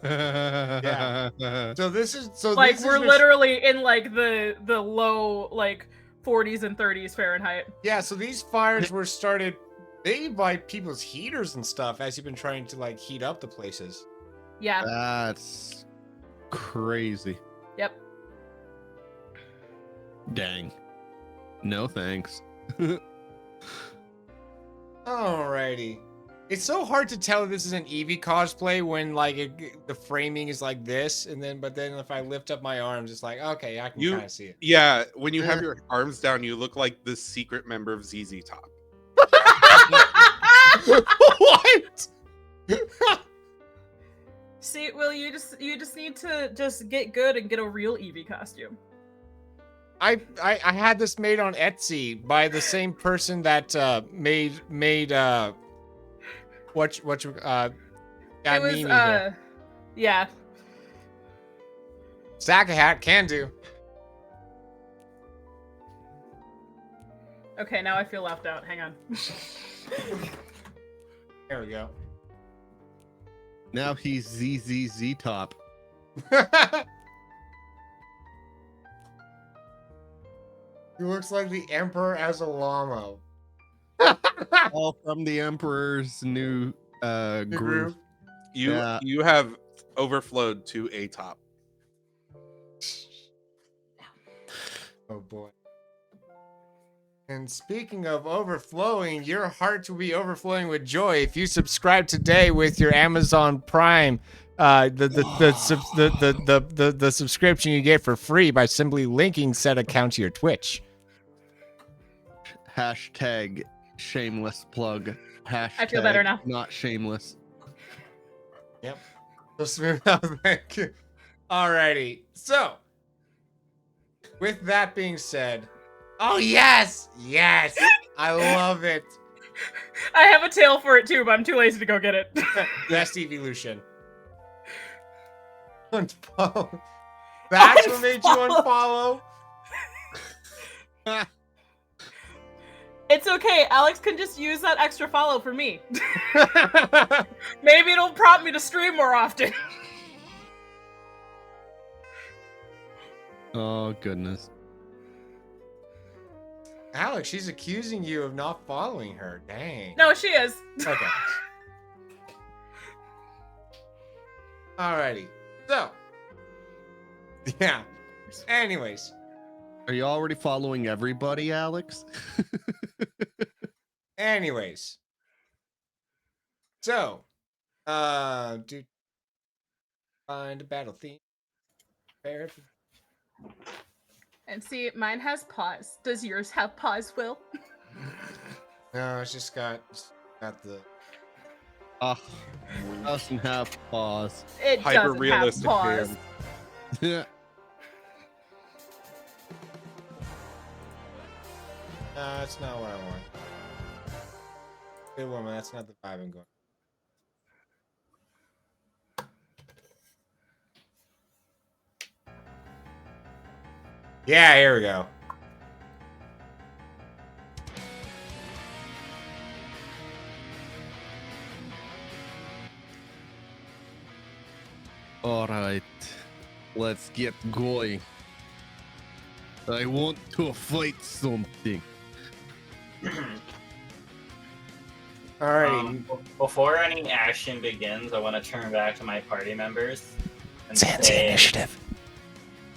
Yeah. So this is
Like,
this is
we're
res-
literally in, like, the low, like, 40s and 30s Fahrenheit.
Yeah, so these fires were started maybe by people's heaters and stuff as you've been trying to like heat up the places.
Yeah.
That's crazy.
Yep.
Dang. No thanks.
Alrighty. It's so hard to tell if this is an Eevee cosplay when like the framing is like this, and then but then if I lift up my arms, it's like okay, I can kind of see it.
Yeah, when you have your arms down, you look like the secret member of ZZ Top.
What?
See, Will, you just need to just get good and get a real Eevee costume.
I had this made on Etsy by the same person that made what
It was
Mimi here.
yeah.
Sack a hat can do.
Okay, now I feel left out. Hang on.
There we go.
Now he's ZZZ top.
He looks like the Emperor as a llama.
All from the Emperor's new groove.
You have overflowed to a top.
Oh boy. And speaking of overflowing, your heart will be overflowing with joy if you subscribe today with your Amazon Prime. The subscription you get for free by simply linking said account to your Twitch.
Hashtag shameless plug. Hashtag
I feel better now.
Not shameless.
Yep. So smooth out. Thank you. Alrighty. So, with that being said, oh yes, yes, I love it.
I have a tail for it too, but I'm too lazy to go get it.
Best evolution. Unfollow. That's what made you unfollow.
It's okay. Alex can just use that extra follow for me. Maybe it'll prompt me to stream more often.
Oh goodness.
Alex, she's accusing you of not following her. Dang.
No, she is.
Okay. Alrighty. So. Yeah. Anyways.
Are you already following everybody, Alex?
Anyways. So. Do find a battle theme. Fair.
And see, mine has pause. Does yours have pause, Will?
No, it's just got the.
Doesn't have pause.
It doesn't have
Hyper-realistic
pause.
hand.
Yeah.
No, that's not what I want. Good woman, that's not the vibe I'm going. Yeah, here we go.
All right, let's get going. I want to fight something.
Alrighty.
Before any action begins, I want to turn back to my party members and
Sans
say,
initiative.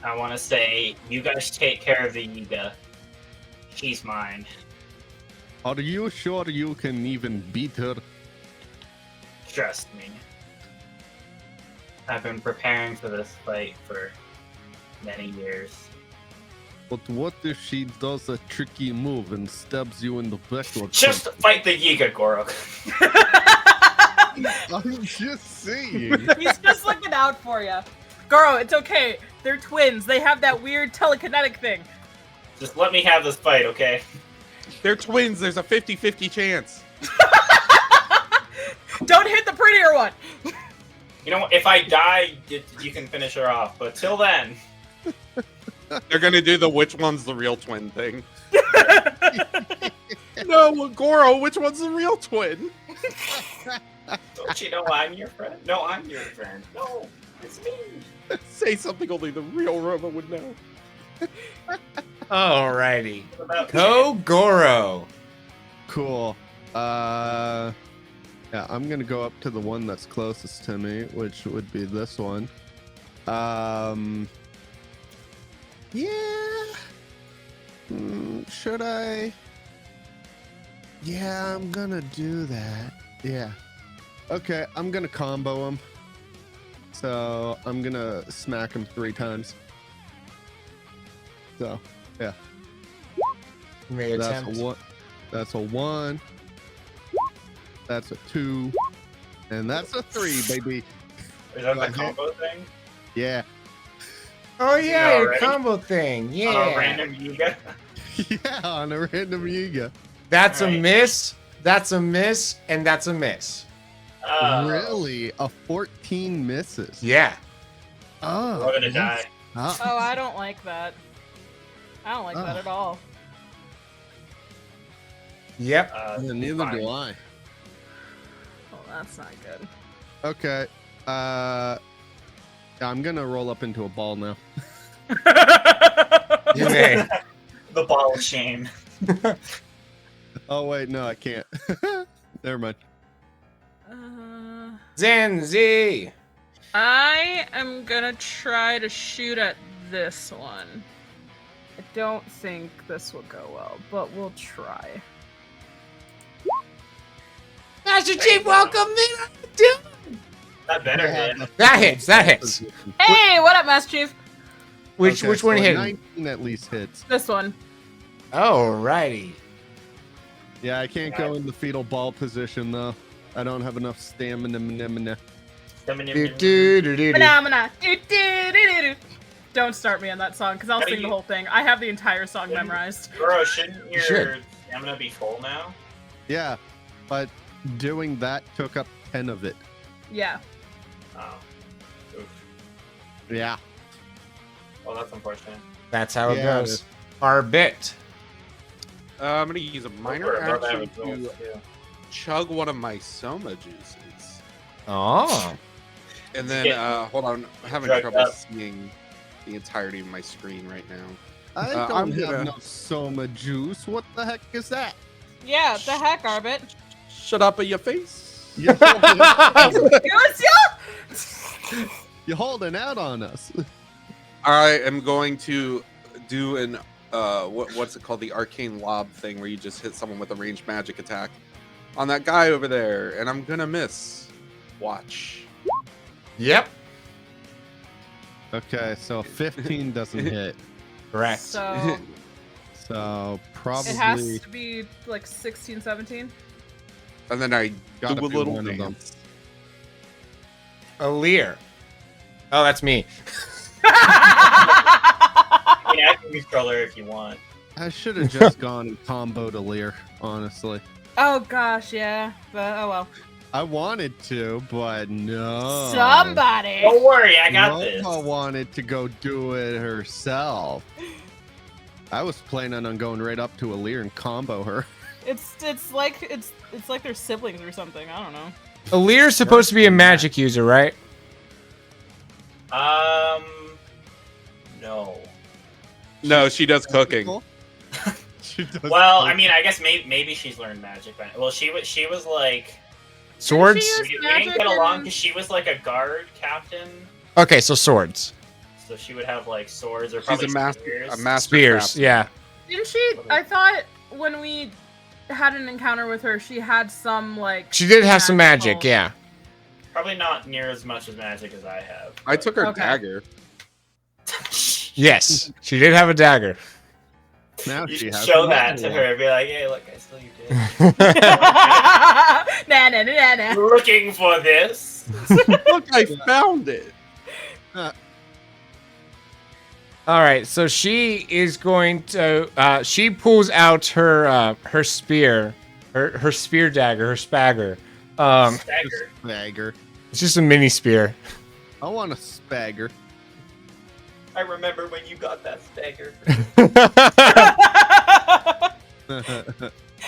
I want to say, you guys take care of the Yiga. She's mine.
Are you sure you can even beat her?
Trust me. I've been preparing for this fight for many years.
But what if she does a tricky move and stabs you in the back or
Just
something?
fight the Yiga, Gorok.
I'm just saying.
He's just looking out for you. Girl, it's okay. They're twins. They have that weird telekinetic thing.
Just let me have this fight, okay?
They're twins. There's a 50-50 chance.
Don't hit the prettier one.
You know what? If I die, you can finish her off. But till then,
They're gonna do the which one's the real twin thing. No, Goro, which one's the real twin?
Don't you know I'm your friend? No, I'm your friend. No, it's me.
Say something only the real Roma would know.
Alrighty.
What about
Kogoro.
Cool. Yeah, I'm gonna go up to the one that's closest to me, which would be this one. Yeah. Should I? Yeah, I'm gonna do that. Yeah. Okay, I'm gonna combo him. So I'm gonna smack him 3 times. So, yeah.
May
That's
attempt.
a 1. That's a 1. That's a 2. And that's a 3, baby.
Is that the combo thing?
Yeah.
Oh yeah, your
Alright.
combo thing. Yeah.
On a random Yuga?
Yeah, on a random Yuga.
That's a
Alright.
miss. That's a miss, and that's a miss.
Really? A 14 misses?
Yeah.
Oh.
I'm gonna die.
Oh, I don't like that. I don't like that at all.
Yep.
Neither
fine.
do I.
Oh, that's not good.
Okay. I'm gonna roll up into a ball now.
You may.
The ball of shame.
Oh wait, no, I can't. Never mind.
Zenzi.
I am gonna try to shoot at this one. I don't think this will go well, but we'll try.
Master Chief, welcome me.
That better hit.
That hits. That hits.
Hey, what up, Master Chief?
Which
Okay,
one
so
hit?
19 at least hits.
This one.
Alrighty.
Yeah, I can't go in the fetal ball position though. I don't have enough stamina.
Do-do-do-do-do.
Phenomena. Do-do-do-do-do. Don't start me on that song, because I'll
How do
sing the
you-
whole thing. I have the entire song memorized.
Bro, shouldn't your
should.
stamina be full now?
Yeah, but doing that took up 10 of it.
Yeah.
Oh. Oof.
Yeah.
Well, that's unfortunate.
That's how it
Yeah, it
goes.
is.
Our bit.
I'm gonna use a minor
We're above
action
average rolls,
to
too.
chug one of my soma juices.
Oh.
And then,
Yeah.
hold on, I'm having
Drugged
trouble
up.
seeing the entirety of my screen right now.
I
I'm
don't have
gonna-
no soma juice. What the heck is that?
Yeah, the heck, Arbit.
Shut up in your face.
You're holding, you're holding out on us.
I am going to do an what's it called, the arcane lob thing, where you just hit someone with a ranged magic attack on that guy over there, and I'm gonna miss. Watch.
Yep.
Okay, so 15 doesn't hit.
Correct.
So
So probably
it has to be like 16, 17.
And then I
Gotta
do a
be
little
one of them.
dance.
Aleer. Oh, that's me.
I mean, I can controller if you want.
I should have just gone and comboed a Lear, honestly.
Oh gosh, yeah. But oh well.
I wanted to, but no.
Somebody.
Don't worry, I got
Roma
this.
wanted to go do it herself. I was planning on going right up to a Lear and combo her.
It's like they're siblings or something. I don't know.
Aleer's supposed to be a magic user, right?
No.
No, she does cooking.
She does
Well,
cook.
I mean, I guess maybe she's learned magic. But, well, she was like
Swords?
Didn't
we
she use
didn't
magic
get along
and-
because she was like a guard captain,
Okay, so swords.
so she would have like swords or
She's
probably
a master,
spears.
a master
Spears,
craftsman.
yeah.
Didn't she? I thought when we had an encounter with her, she had some like.
She did have some magic,
magical-
yeah.
Probably not near as much as magic as I have.
I took her
Okay.
dagger.
Yes, she did have a dagger.
Now
You
she
should
has
show
a
that to
level
her and be like, "Hey, look, I stole your dick.
nah, nah, nah, nah.
Looking for this."
Look, I found it.
All right, so she is going to. She pulls out her spear, her spear dagger, her spagger.
Stagger.
Spagger.
It's just a mini spear.
I want a spagger.
I remember when you got that stagger.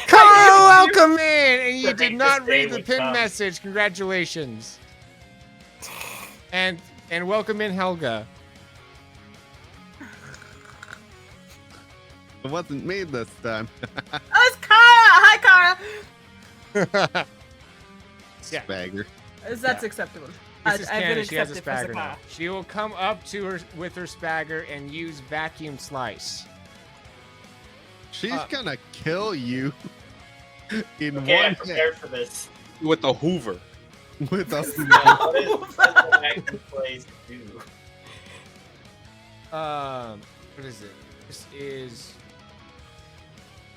Carl, welcome in! And you
To
did
make
not
this day
read the
would
pin
come.
message. Congratulations. And welcome in, Helga.
It wasn't me this time.
Oh, it's Kara! Hi, Kara!
Yeah.
Bagger.
That's acceptable.
This is
I've
canon.
been
She has a
accepted for
spagger now.
Kara.
She will come up to her with her spagger and use vacuum slice.
She's gonna kill you in
Okay, I'm
one hit
prepared for this.
With the Hoover.
with a
What does the vacuum plays do?
What is it? This is.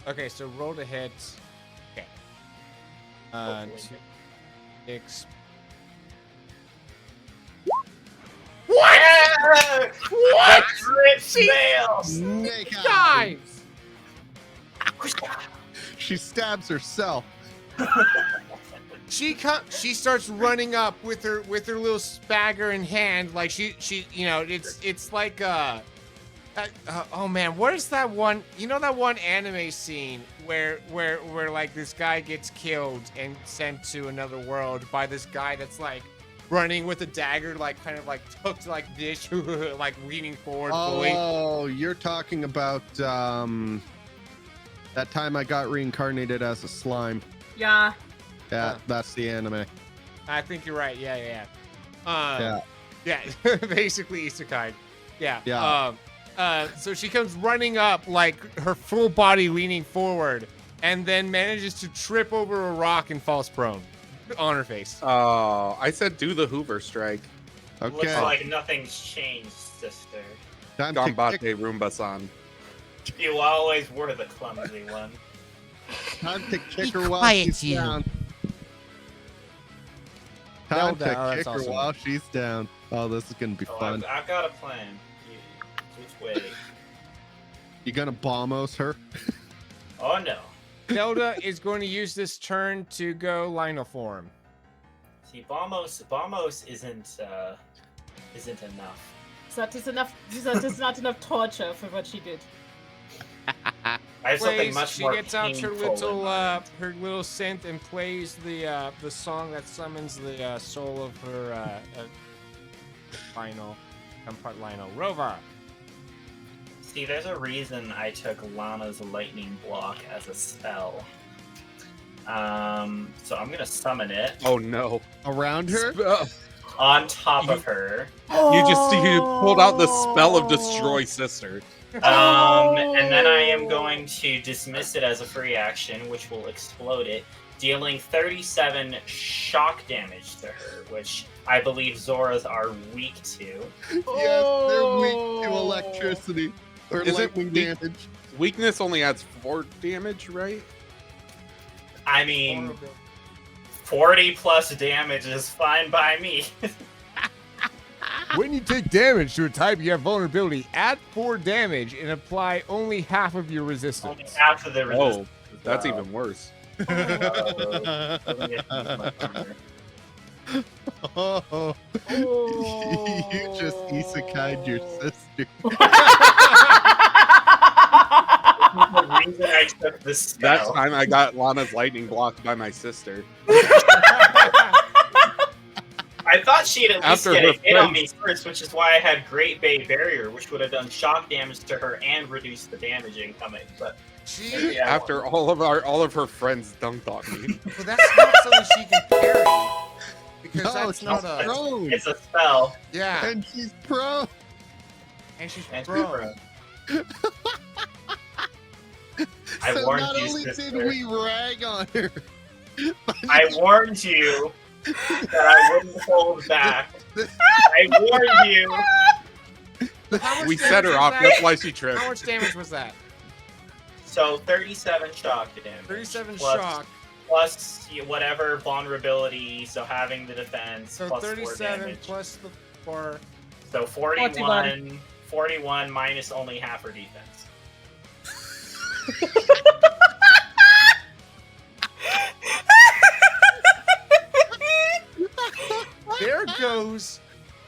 Okay, so roll to hit. Okay.
Hopefully.
6.
What? Yeah! What? Crit fail!
snake
Dies!
She stabs herself.
She starts running up with her little spagger in hand, like she it's like oh man, what is that one? You know that one anime scene where like this guy gets killed and sent to another world by this guy that's like running with a dagger, like kind of like tucked like this, like leaning forward fully.
Oh, you're talking about that time I got reincarnated as a slime.
Yeah.
Yeah, that's the anime.
I think you're right. Yeah.
Yeah.
Basically isekai. Yeah.
Yeah.
So she comes running up, like her full body leaning forward, and then manages to trip over a rock and falls prone on her face.
Oh, I said do the Hoover strike.
Okay.
Looks like nothing's changed, sister.
Time to
Gambate
kick,
Roomba-san.
You always were the clumsy one.
time to kick
Be
her while
quiet,
she's
you.
down. Time
Zelda,
to
oh,
kick
that's
her
awesome.
while she's down. Oh, this is gonna be
Oh,
fun.
I've got a plan. Which way?
You gonna bombos her?
Oh no.
Zelda is going to use this turn to go Lionel form.
See, Bombos isn't enough.
That is not enough torture for what she did.
I have something
Plays,
much
she
more
gets out her
painful in
little
mind.
synth and plays the song that summons the soul of her Lionel, Lionel Rova.
See, there's a reason I took Lana's lightning block as a spell. So I'm gonna summon it
Oh no.
Around her?
on top of her.
You pulled out the spell of destroy sister.
And then I am going to dismiss it as a free action, which will explode it, dealing 37 shock damage to her, which I believe Zoras are weak to.
Yes, they're weak to electricity or
Is it
lightning
weak?
damage.
Weakness only adds 4 damage, right?
I mean, 40 plus damage is fine by me.
When you take damage to a type, you have vulnerability. Add 4 damage and apply only half of your
Only
resistance.
half of the resistance.
Oh, that's even worse.
Oh, you just isekai'd your sister.
The reason I took this
That
spell.
time I got Lana's lightning blocked by my sister.
I thought she'd at least
After
get
her
a hit on me
friends-
first, which is why I had Great Bay Barrier, which would have done shock damage to her and reduced the damage incoming. But maybe I
After all of her friends dunked on me.
But that's not something she can carry. Because
No,
that's
she's
not a.
prone.
it's a spell.
Yeah.
And she's prone.
And she's
And
prone.
I
So
warned
not
you,
only
sister.
did we rag on her,
I warned you that I wouldn't hold back. I warned you.
How much
We
damage
set her
was
off,
that?
that's why she tripped.
How much damage was that?
So 37 shock damage.
37
plus-
shock.
Plus whatever vulnerability, so having the defense,
So
plus 4
37
damage.
plus the 4.
So 41 minus only half her defense.
There goes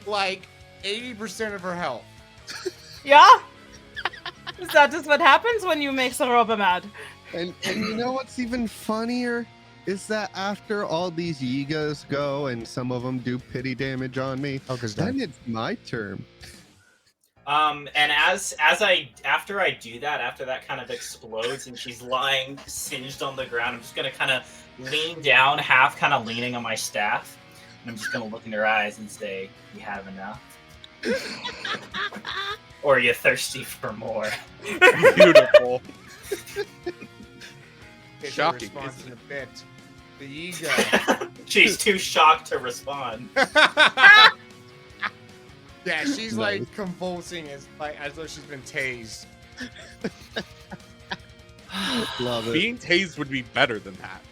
like 80% of her health.
Yeah? Is that just what happens when you make Saroba mad?
And you know what's even funnier is that after all these Yigas go and some of them do pity damage on me, then it's my turn.
And after I do that, after that kind of explodes and she's lying singed on the ground, I'm just gonna kind of lean down, half kind of leaning on my staff, and I'm just gonna look in her eyes and say, "You have enough, or are you thirsty for more?"
Beautiful.
Shocking. Response in a bit. The ego.
She's too shocked to respond.
Yeah, she's like convulsing as though she's been tased.
Love it.
Being tased would be better than that.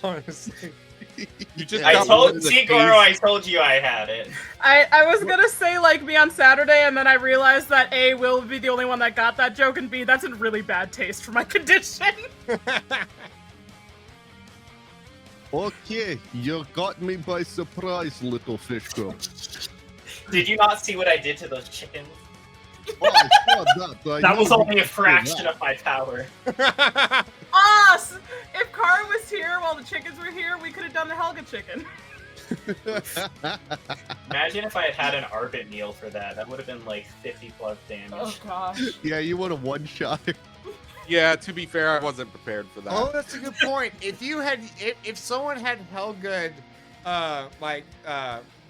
Honestly.
You just
I
got
told
one of the
Goro, I told you I had it.
I was gonna say like me on Saturday, and then I realized that A, Will would be the only one that got that joke, and B, that's in really bad taste for my condition.
Okay, you got me by surprise, little fish girl.
Did you not see what I did to those chickens?
Oh, I saw that.
That was only a fraction of my power.
Us! If Kara was here while the chickens were here, we could have done the Helga chicken.
Imagine if I had had an Arbit meal for that. That would have been like 50 plus damage.
Oh gosh.
Yeah, you would have one-shot her.
Yeah, to be fair, I wasn't prepared for that.
Oh, that's a good point. If someone had Helgud,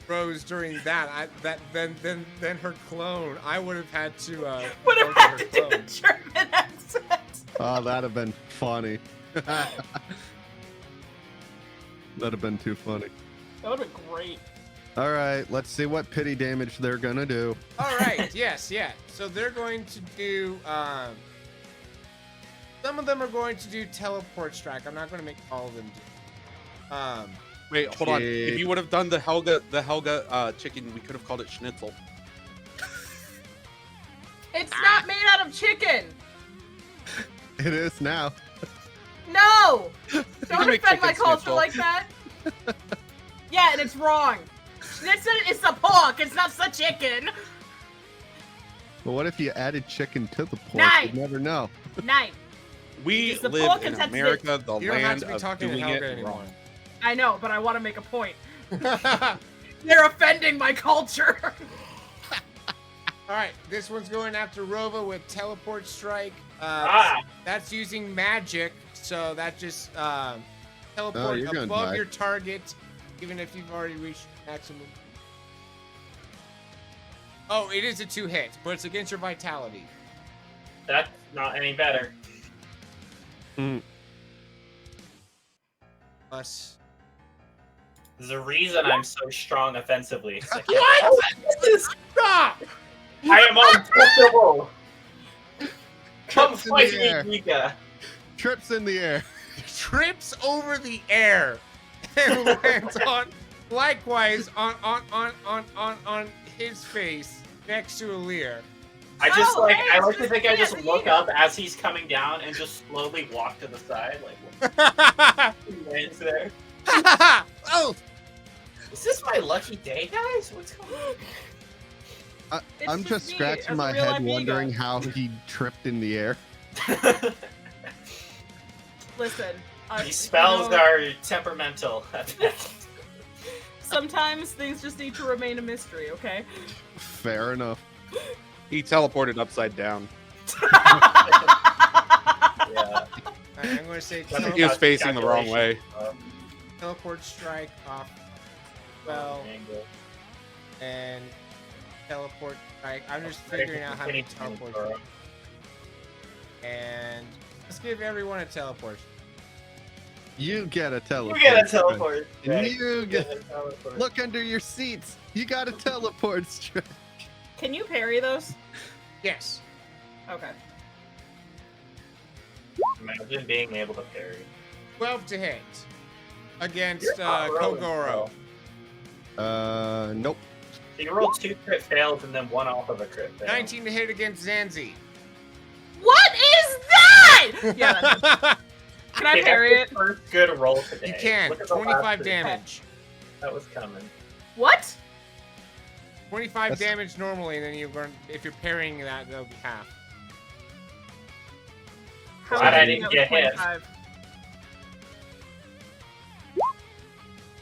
Rose during that, then her clone, I would have had to
Would have had to do the German accent.
Oh, that'd have been funny. That'd have been too funny.
That would have been great.
All right, let's see what pity damage they're gonna do.
All right, yes, yeah. So they're going to do. Some of them are going to do teleport strike. I'm not going to make all of them do.
Wait, hold on. If you would have done the Helga chicken, we could have called it schnitzel.
It's not made out of chicken.
It is now.
No! Don't
make
offend my
chicken
culture
schnitzel.
like that. Yeah, and it's wrong. Schnitzel is the pork. It's not the chicken.
But what if you added chicken to the pork?
Nice.
You'd never know.
Nine.
We
It's the
live
pork
in
and that's the-
America, the
You don't have
land
to be
of
talking to
doing
Helga
it
anymore.
wrong.
I know, but I want to make a point. They're offending my culture.
All right, this one's going after Rova with teleport strike.
Ah.
That's using magic, so that just
Oh,
teleport
you're gonna
above
die.
your target, even if you've already reached maximum. Oh, it is a 2-hit, but it's against your vitality.
That's not any better.
Plus.
There's a reason I'm so strong offensively. So
What? Stop!
I am untouchable! Come
Trips in
fight
the
me,
air.
Mika!
Trips in the air.
Trips over the air and lands on, likewise on his face next to Alir.
I just
Oh, hey,
I like
it's
to
just
think I
me
just
as a
look
Yiga.
up as he's coming down and just slowly walk to the side, like he lands there.
Oh,
Is this my lucky day, guys? What's going on?
It's
I'm just
me,
scratching
as a
my
real
head
amigo.
wondering how he tripped in the air.
Listen.
These spells are temperamental.
Sometimes things just need to remain a mystery, okay?
Fair enough.
He teleported upside down.
Yeah.
I'm going to say
He was facing the wrong way.
teleport strike off spell and teleport strike. I'm just figuring out how to teleport. And let's give everyone a teleport.
You get a teleport.
You get a teleport.
You get.
a teleport.
Look under your seats. You got a teleport strike.
Can you parry those?
Yes.
Okay.
Imagine being able to parry.
12 to hit against
You're not rolling
Kogoro.
well.
Nope.
So you roll 2 crit fails and then 1 off of a crit fail.
19 to hit against Zanzi.
What is that? Yeah. That's, can I
Okay,
parry
that's
it?
your first good roll today.
You can.
Look at the last
25
three.
damage.
That was coming.
What?
25 damage normally, and then you're going. If you're parrying that, that'll be half.
How
Glad
do
I
you
didn't
get
get hit.
25?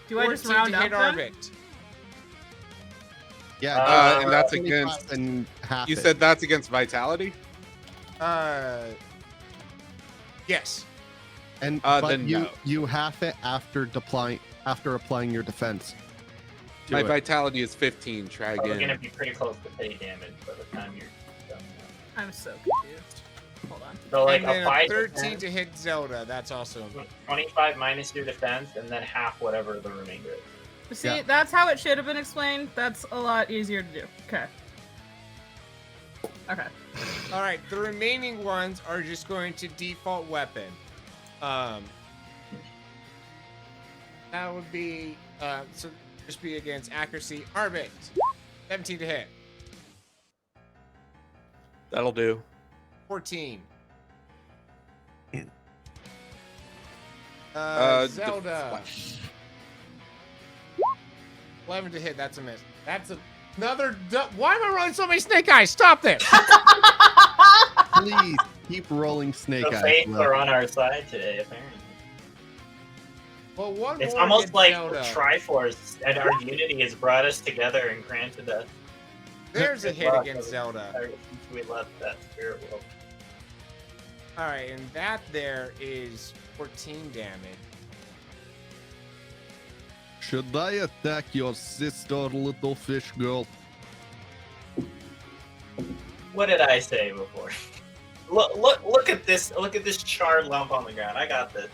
Do I just
14
round
to
up
hit
then?
Arbit.
Yeah,
and that's
25
against.
and half
You
it.
said that's against vitality.
Yes.
and
then
but
no.
you half it after applying your defense. to
My
it.
vitality is 15. Try
We're gonna
again.
be pretty close to pay damage by the time you're done.
I'm so confused. Hold on.
So like
And then
a 5
a 13
defense,
to hit Zelda. That's awesome.
25 minus your defense, and then half whatever the remainder is.
See,
Yeah.
that's how it should have been explained. That's a lot easier to do. Okay. Okay.
All right, the remaining ones are just going to default weapon. That would be so just be against accuracy. Arbit, 17 to hit.
That'll do.
14. Zelda,
deflect.
11 to hit. That's a miss. That's another. Why am I rolling so many snake eyes? Stop this.
Please keep rolling snake
The
eyes.
fates
Will.
are on our side today, apparently.
Well, one
It's
more
almost
against
like
Zelda.
Triforce and our unity has brought us together and granted us.
There's a
good
hit
luck
against
over
Zelda.
the entire- since we left that spirit world.
All right, and that there is 14 damage.
Should I attack your sister, little fish girl?
What did I say before? Look at this! Look at this charred lump on the ground. I got this.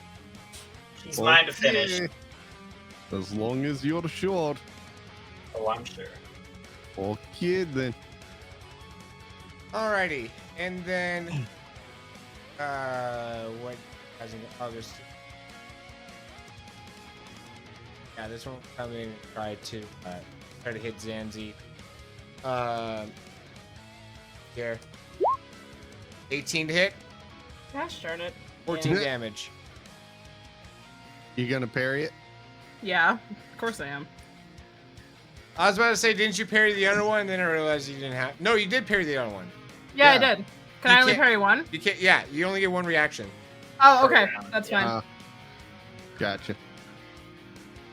She's mine to finish.
Okay. As long as you're sure.
Oh, I'm sure.
Okay then.
Alrighty, and then what? I'll just this one will come in and try to hit Zanzi. Here, 18 to hit,
Gosh darn it.
14
Yeah.
damage.
You gonna parry it?
Yeah, of course I am.
I was about to say, didn't you parry the other one? And then I realized you didn't have. No, you did parry the other one.
Yeah, I
Yeah.
did. Can
You
I only
can't-
parry one?
You can't. Yeah, you only get one reaction.
Oh, okay.
Per round,
That's
yeah.
fine.
Gotcha.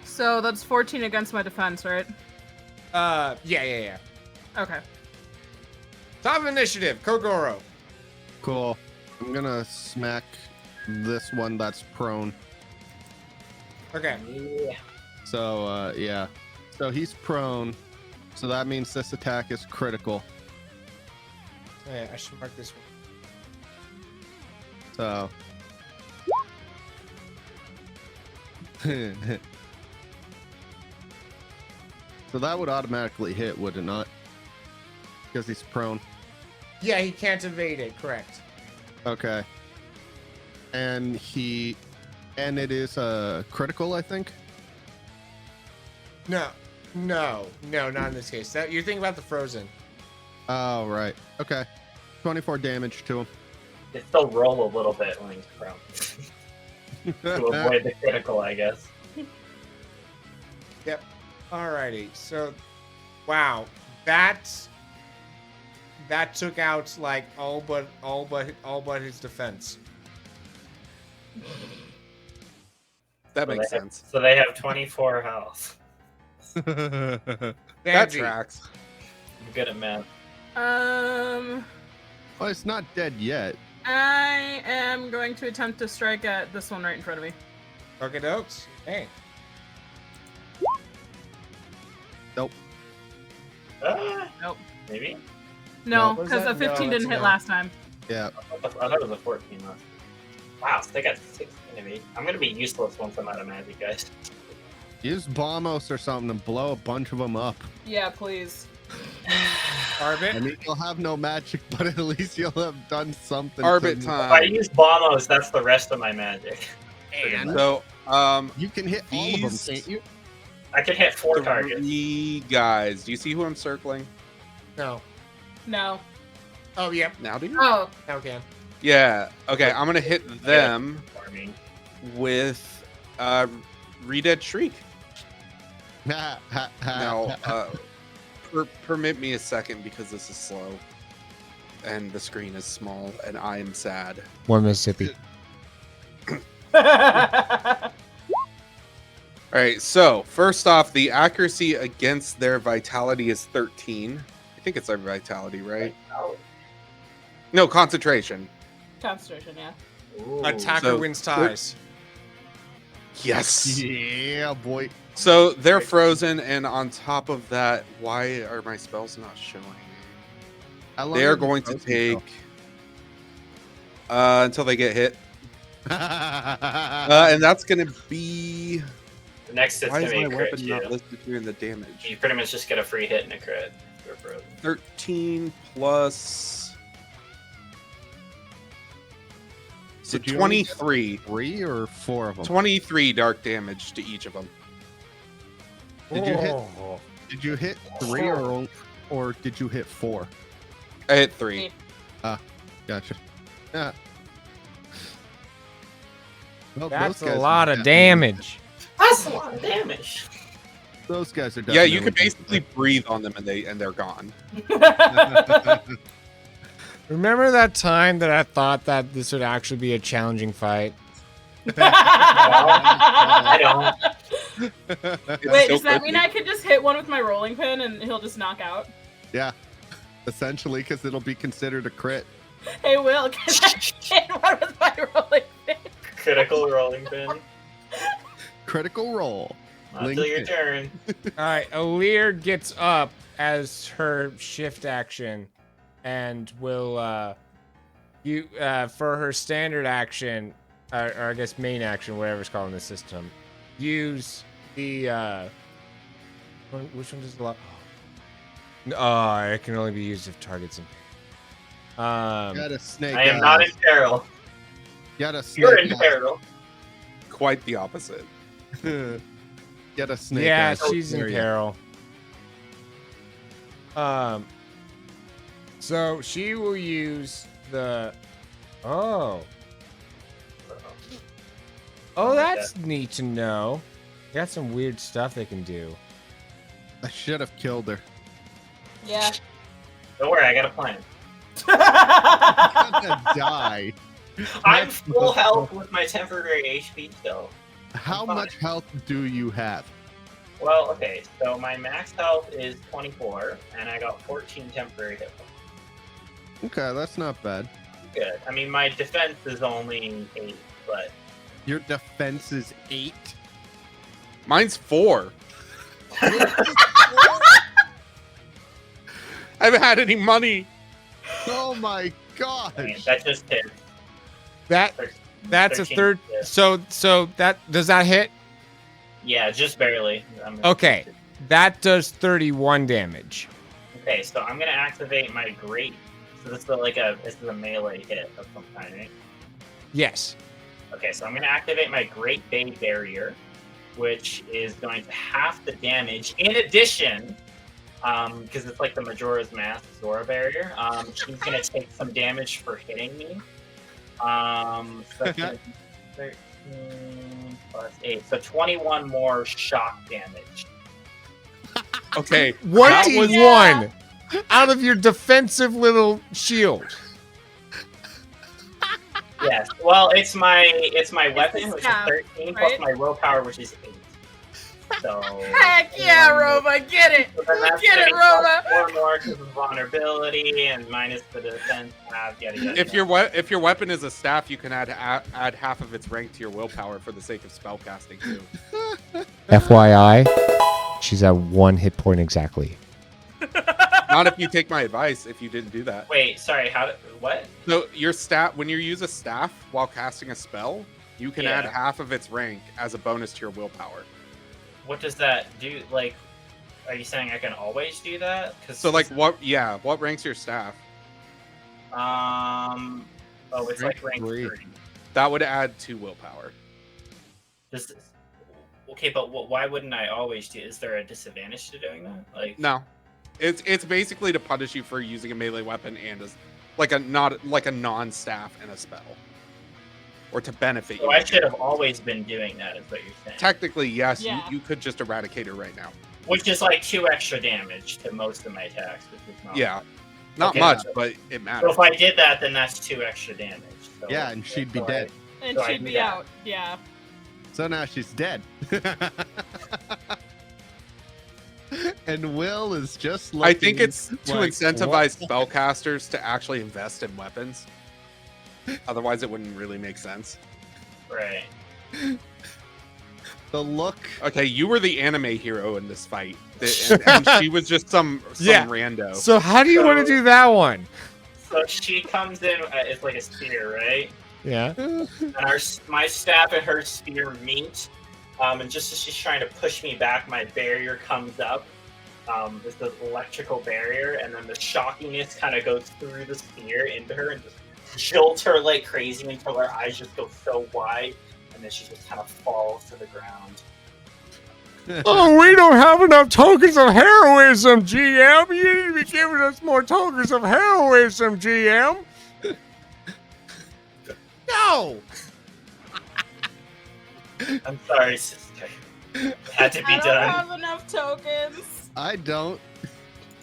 So that's 14 against my defense, right?
Yeah.
Okay.
Top of initiative, Kogoro.
Cool. I'm gonna smack this one that's prone.
Okay.
Yeah.
So yeah. So he's prone. So that means this attack is critical.
Oh, yeah, I should mark this one.
So so that would automatically hit, would it not? Because he's prone.
Yeah, he can't evade it. Correct.
Okay. And it is critical, I think.
No, not in this case. That you're thinking about the frozen.
Oh, right. Okay. 24 damage to him.
It still roll a little bit when he's prone to avoid the critical, I guess.
Yep. Alrighty. So, wow, that took out like all but his defense.
That
So
makes
they have-
sense.
So they have 24 health.
That
Danzy.
tracks.
I'm good at math.
Well, it's not dead yet.
I am going to attempt to strike at this one right in front of me.
Okay, dokes. Hey.
Nope.
Nope.
Maybe?
No,
What was
because
that?
the 15
No,
didn't
that's
hit
no.
last time.
Yeah.
I thought it was a 14 left. Wow, so they got 16 of me. I'm gonna be useless once I'm out of magic, guys.
Use Bombos or something and blow a bunch of them up.
Yeah, please.
I
Arbit.
mean, you'll have no magic, but at least you'll have done something.
Arbit
If I
time.
use Bombos, that's the rest of my magic.
And
So,
You can hit all of them,
These-
can't you?
I can hit 4 targets.
3 guys. Do you see who I'm circling?
no.
No.
Oh, yep.
Now do you?
Oh,
Now can.
Yeah. Okay, I'm gonna hit them
Farming.
with Redead Shriek. Now, Permit me a second because this is slow, and the screen is small, and I am sad.
One Mississippi.
All right, so first off, the accuracy against their vitality is 13. I think it's their vitality, right? No, concentration.
Concentration, yeah.
Ooh.
Attacker
So-
wins ties.
Yes.
Yeah, boy.
So they're frozen, and on top of that, why are my spells not showing?
How long
They are
have you
going to
frozen
take
for?
until they get hit, and that's going to be.
The next it's
Why
gonna
is
be
my
a crit
weapon
too.
not listed here in the damage?
You pretty much just get a free hit and a crit. You're frozen.
13 plus. So
Did you only get
23.
3 or 4 of them?
23 dark damage to each of them.
Did you hit 3 or did you hit 4?
I hit 3.
Gotcha. Yeah. Well,
That's
those
a
guys
lot
are
of
definitely-
damage.
That's a lot of damage.
Those guys are
Yeah, you
definitely
can basically breathe on them and they're gone.
Remember that time that I thought that this would actually be a challenging fight?
I don't.
Wait,
so
does that
quickly.
mean I can just hit one with my rolling pin and he'll just knock out?
Yeah. Essentially, because it'll be considered a crit.
Hey, Will, can I hit one with my rolling pin?
Critical rolling pin.
Critical roll.
Until your turn.
All right, Alir gets up as her shift action, and will for her standard action, or I guess main action, whatever it's called in the system, use the which one does a lot? Oh, it can only be used if targets in.
Got a snake.
I am not in peril.
Got a snake.
You're in
eyes.
peril.
Quite the opposite.
Get a snake.
Yeah,
eyes.
she's in
There you
peril. So she will use the. Oh, that's neat to know. Got some weird stuff they can do.
I should have killed her.
Yeah.
Don't worry, I got a plan.
I'm gonna die.
I'm full health with my temporary HP still.
How
fine.
much health do you have?
Well, okay, so my max health is 24, and I got 14 temporary hit points.
Okay, that's not bad.
Good. I mean, my defense is only 8, but
Your defense is 8.
Mine's 4. I haven't had any money.
Oh my gosh.
I mean, that just hit.
That's a
13
third.
hit.
So that does that hit?
Yeah, just barely.
Okay, that does 31 damage.
Okay, so I'm gonna activate my great. So this is a melee hit of some kind, right?
Yes.
Okay, so I'm gonna activate my Great Bay Barrier, which is going to half the damage. In addition, because it's like the Majora's Mask Zora barrier, she's gonna take some damage for hitting me. So that's gonna be 13 plus 8, so 21 more shock damage.
Okay.
21 out of your defensive little shield.
Yes. Well, it's my weapon, which is
staff,
13,
right?
plus my willpower, which is 8. So
Heck yeah, Roma, get it!
So then that's
Get it,
gonna be
Roma!
plus 4 more because of vulnerability and minus the defense have yada yada.
If your weapon is a staff, you can add half of its rank to your willpower for the sake of spellcasting too.
FYI, she's at 1 hit point exactly.
Not if you take my advice. If you didn't do that.
Wait, sorry. What?
So your staff, when you use a staff while casting a spell, you can add
Yeah.
half of its rank as a bonus to your willpower.
What does that do? Like, are you saying I can always do that?
So like what? Yeah, what ranks your staff?
Oh, it's
Rank
like rank
3.
3.
That would add 2 willpower.
Okay, but why wouldn't I always do? Is there a disadvantage to doing that? Like,
No, it's basically to punish you for using a melee weapon and as like a non-staff and a spell, or to benefit
so
you.
I should have always been doing that. Is what you're saying?
Technically, yes,
Yeah.
you could just eradicate her right now.
Which is like 2 extra damage to most of my attacks, which is not.
Yeah, not
Okay.
much, but it
So
matters.
if I did that, then that's 2 extra damage. So
Yeah, and she'd be dead.
And
So I
she'd
do
be
that.
out. Yeah.
So now she's dead. And Will is just looking
I think it's to
like,
incentivize
what?
spellcasters to actually invest in weapons. Otherwise, it wouldn't really make sense.
Right.
The look.
Okay, you were the anime hero in this fight, and she was just some
Yeah.
rando.
So how do you want to do that one?
So she comes in. It's like a spear, right?
Yeah.
And my staff and her spear meet. And just as she's trying to push me back, my barrier comes up. It's this electrical barrier, and then the shockiness kind of goes through the spear into her and just jolts her like crazy until her eyes just go so wide, and then she just kind of falls to the ground.
Oh, we don't have enough tokens of heroism, GM. You need to be giving us more tokens of heroism, GM. No.
I'm sorry, sister. It had to be
I don't
done.
have enough tokens.
I don't.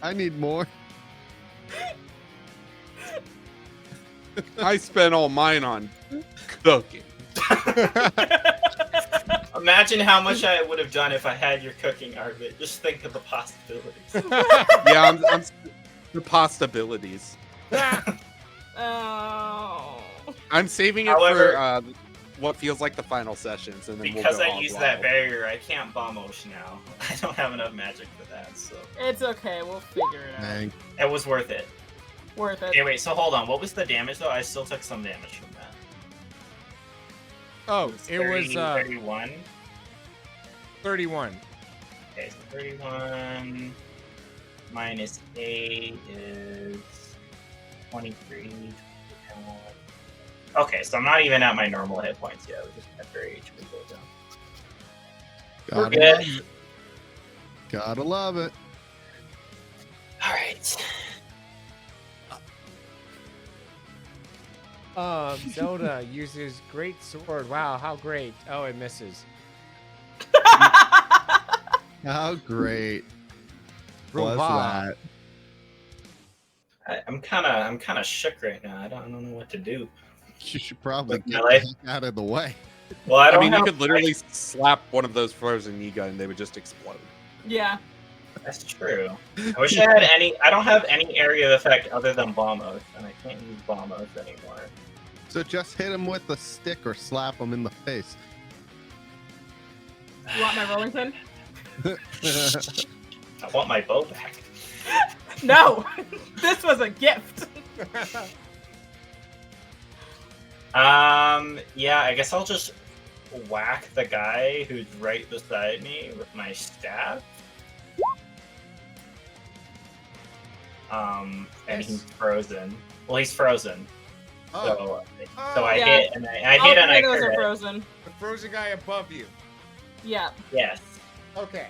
I need more.
I spent all mine on cooking.
Imagine how much I would have done if I had your cooking, Arvid. Just think of the possibilities.
Yeah, I'm the possibilities.
Oh.
I'm saving it
However-
for what feels like the final sessions, and then
Because
we'll go
I
all
use
wild.
that barrier, I can't bomb Osh now. I don't have enough magic for that, so
It's okay. We'll figure it out.
Dang.
it was worth it.
Worth it.
Okay, wait. So hold on. What was the damage though? I still took some damage from that.
Oh, it was
31.
31.
Okay, so 31 minus 8 is 23. Okay, so I'm not even at my normal hit points yet. We're just at their HP go down. We're
Gotta
good.
love it. Gotta love it.
All right.
Zelda uses great sword. Wow, how great. Oh, it misses.
How great was
Brava.
that?
I'm kind of shook right now. I don't know what to do.
You should probably
With
get
my life.
the heck out of the way.
Well, I
I
don't
mean, you
have,
could literally slap one of those frozen Niga and they would just explode.
Yeah.
That's true. I wish I had any. I don't have any area of effect other than bombos, and I can't use bombos anymore.
So just hit him with a stick or slap him in the face.
You want my rolling pin?
I want my bow back.
No. This was a gift.
Yeah, I guess I'll just whack the guy who's right beside me with my staff. And he's frozen. Well, he's frozen.
Oh,
So I
Yeah.
hit and I
All
hit and I
tomatoes are
crit.
frozen.
the frozen guy above you.
Yeah.
Yes,
Okay.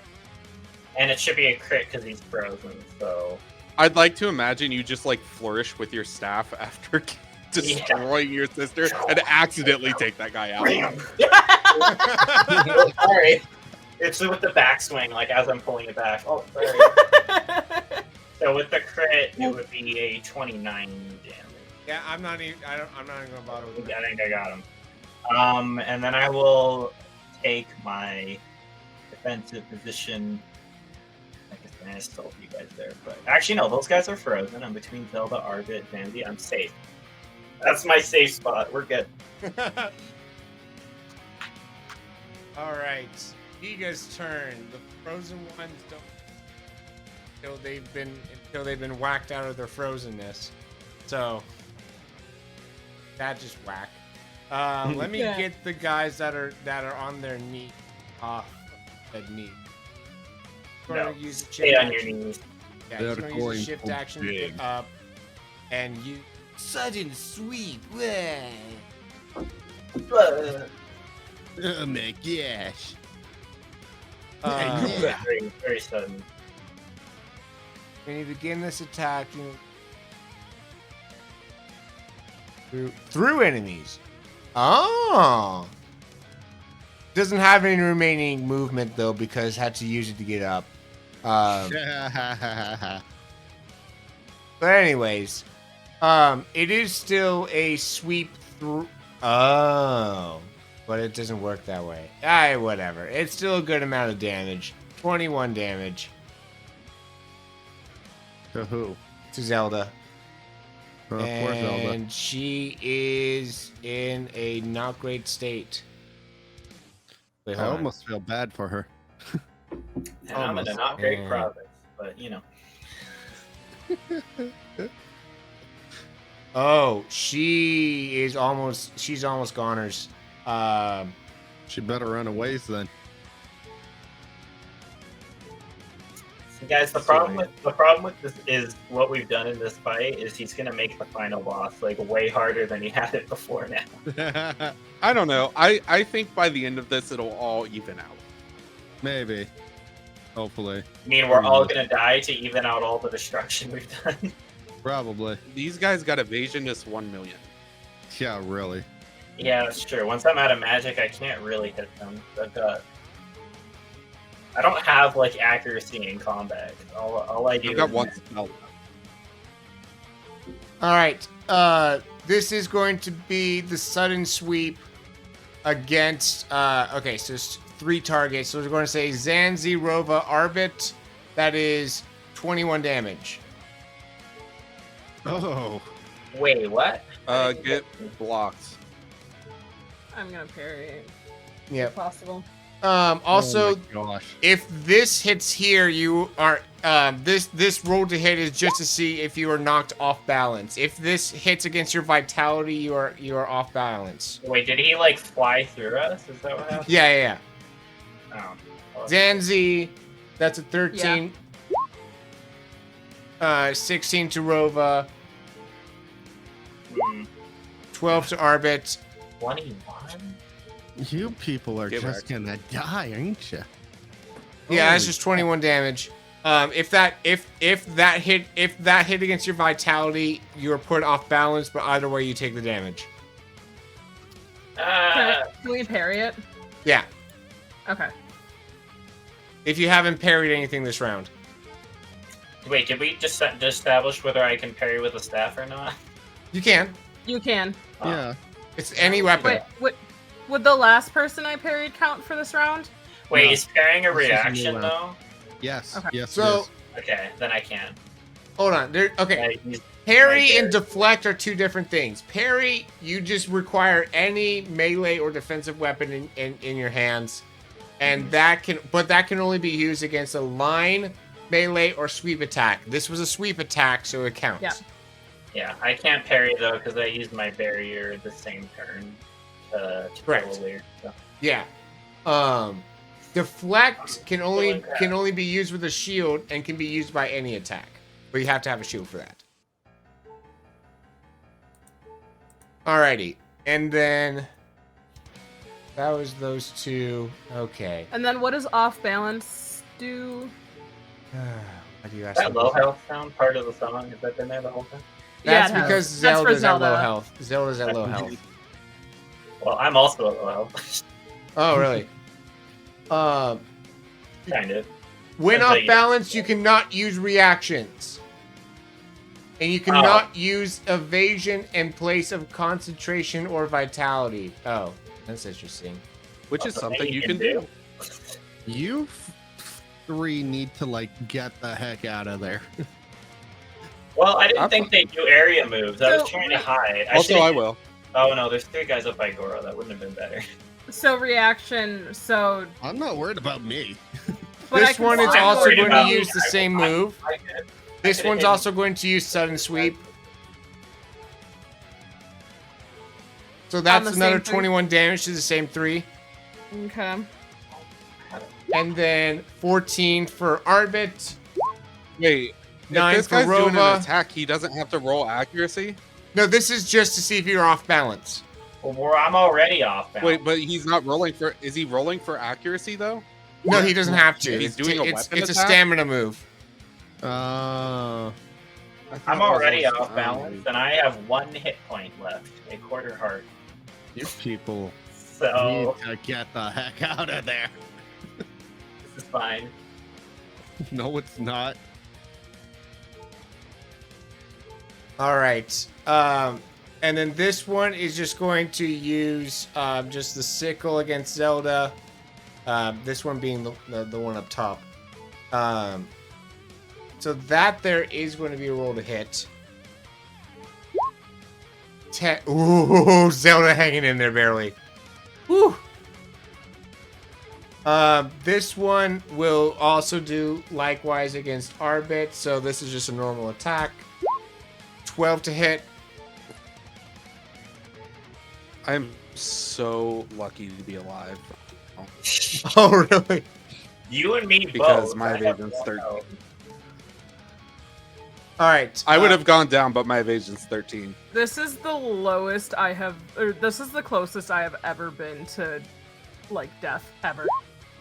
and it should be a crit because he's frozen. So
I'd like to imagine you just like flourish with your staff after destroying your sister and accidentally take that guy out.
sorry, it's with the backswing, like as I'm pulling it back. Oh, sorry. So with the crit, it would be a 29 damage.
Yeah, I'm not even gonna bother with
I
that.
think I got him. And then I will take my defensive position. I guess I still have you guys there, but actually no, those guys are frozen. I'm between Zelda, Arvid, Vandy. I'm safe. That's my safe spot. We're good.
All right, Giga's turn. The frozen ones don't until they've been whacked out of their frozenness. So that just whack. Let me
Yeah.
get the guys that are on their knee off that knee.
No,
Gonna use a
Stay
shift
on your
action.
knees.
Yeah,
They're
he's gonna use
going
a shift
so
action to
big.
get up, and you sudden sweep.
Oh my gosh.
Yeah.
Very, very sudden.
When you begin this attack, through enemies. Oh. Doesn't have any remaining movement though because had to use it to get up. But anyways, it is still a sweep through. Oh, but it doesn't work that way. Whatever. It's still a good amount of damage. 21 damage
To who?
to Zelda.
Poor Zelda.
And she is in a not great state. Wait,
I
hold on.
almost feel bad for her.
And I'm in a not great province, but you know.
Oh, she's almost goners.
She better run away then.
So guys, the problem with this is what we've done in this fight is he's gonna make the final boss like way harder than he had it before now.
I don't know. I think by the end of this, it'll all even out.
Maybe. Hopefully.
I mean, we're all gonna die to even out all the destruction we've done.
Probably.
These guys got evasion just 1 million.
Yeah, really.
Yeah, that's true. Once I'm out of magic, I can't really hit them. I don't have like accuracy in combat. All I do.
I've got
is
one spell.
All right. This is going to be the sudden sweep against. Okay, so it's 3 targets. So we're going to say Zanzi, Rova, Arbit. That is 21 damage.
Oh.
Wait, what?
Get blocked.
I'm gonna parry it.
Yep.
If possible.
Also,
Oh my gosh.
if this hits here, you are this roll to hit is just to see if you are knocked off balance. If this hits against your vitality, you are off balance.
Wait, did he like fly through us? Is that what happened?
Yeah.
Oh.
Zanzi, that's a 13. 16 to Rova. 12 to Arbit.
21.
You people are
Get
just
wrecked.
gonna die, ain't you?
Yeah, that's just 21 damage. If that hit against your vitality, you are put off balance, but either way you take the damage.
Can we parry it?
Yeah.
Okay.
If you haven't parried anything this round.
Wait, did we just establish whether I can parry with a staff or not?
You can.
You can.
Yeah.
It's any weapon.
Wait, would the last person I parried count for this round?
Wait,
No.
is parrying a
This is a new
reaction
round.
though?
Yes.
Okay.
Yes.
So,
it is.
Okay, then I can.
hold on. Okay.
I use
Parry
my
and deflect are 2 different things. Parry, you just require any melee or defensive weapon in your hands. And that can only be used against a line, melee, or sweep attack. This was a sweep attack, so it counts.
Yeah.
Yeah, I can't parry though because I used my barrier the same turn to
Correct.
kill a weird. So.
Yeah. Deflect can only be used with a shield and can be used by any attack. But you have to have a shield for that. Alrighty. And then that was those 2. Okay.
And then what does off balance do?
Why do you ask
That
me?
low health sound part of the song, has that been there the whole time?
That's
Yeah, it has.
because
That's for
Zelda's at low
Zelda.
health. Zelda's at low health.
Well, I'm also at low health.
Oh, really?
kind of.
When
Until
off
you-
balance, you cannot use reactions. And you cannot use evasion in place of concentration or vitality. Oh, that's interesting.
Which is
That's
something you can do.
You 3 need to like get the heck out of there.
Well, I didn't think they do area moves. I was
So,
trying to hide.
Also, I will.
Oh no, there's 3 guys up by Goro. That wouldn't have been better.
So reaction. So,
I'm not worried about me.
but I
This
can
one is
still-
I'm
also
worried
going
about
to use the same move. This
could've
one's
hidden.
also going to use sudden sweep. So that's
the same
another
3?
21 damage to the same 3.
Okay.
And then 14 for Arbit.
Wait,
9
if this
for
guy's doing
Rova.
an attack, he doesn't have to roll accuracy?
No, this is just to see if you're off balance.
Well, I'm already off balance.
Wait, but he's not rolling for... Is he rolling for accuracy, though?
No, he doesn't have to.
He's doing a weapon
it's a
attack?
stamina move.
I'm
I
already
thought it was
off balance, and I have 1 hit point left, a quarter heart.
You people
So
need to get the heck out of there.
this is fine.
No, it's not.
All right. And then this one is just going to use just the sickle against Zelda. This one being the one up top. So that there is going to be a roll to hit. 10. Ooh, Zelda hanging in there barely. Woo. This one will also do likewise against Arbit. So this is just a normal attack. 12 to hit.
I'm so lucky to be alive.
Oh, really?
You and me
Because
both.
my
I have
evasion's
one
13.
health.
All right.
I would have gone down, but my evasion's 13.
This is the lowest I have, or this is the closest I have ever been to, like, death, ever.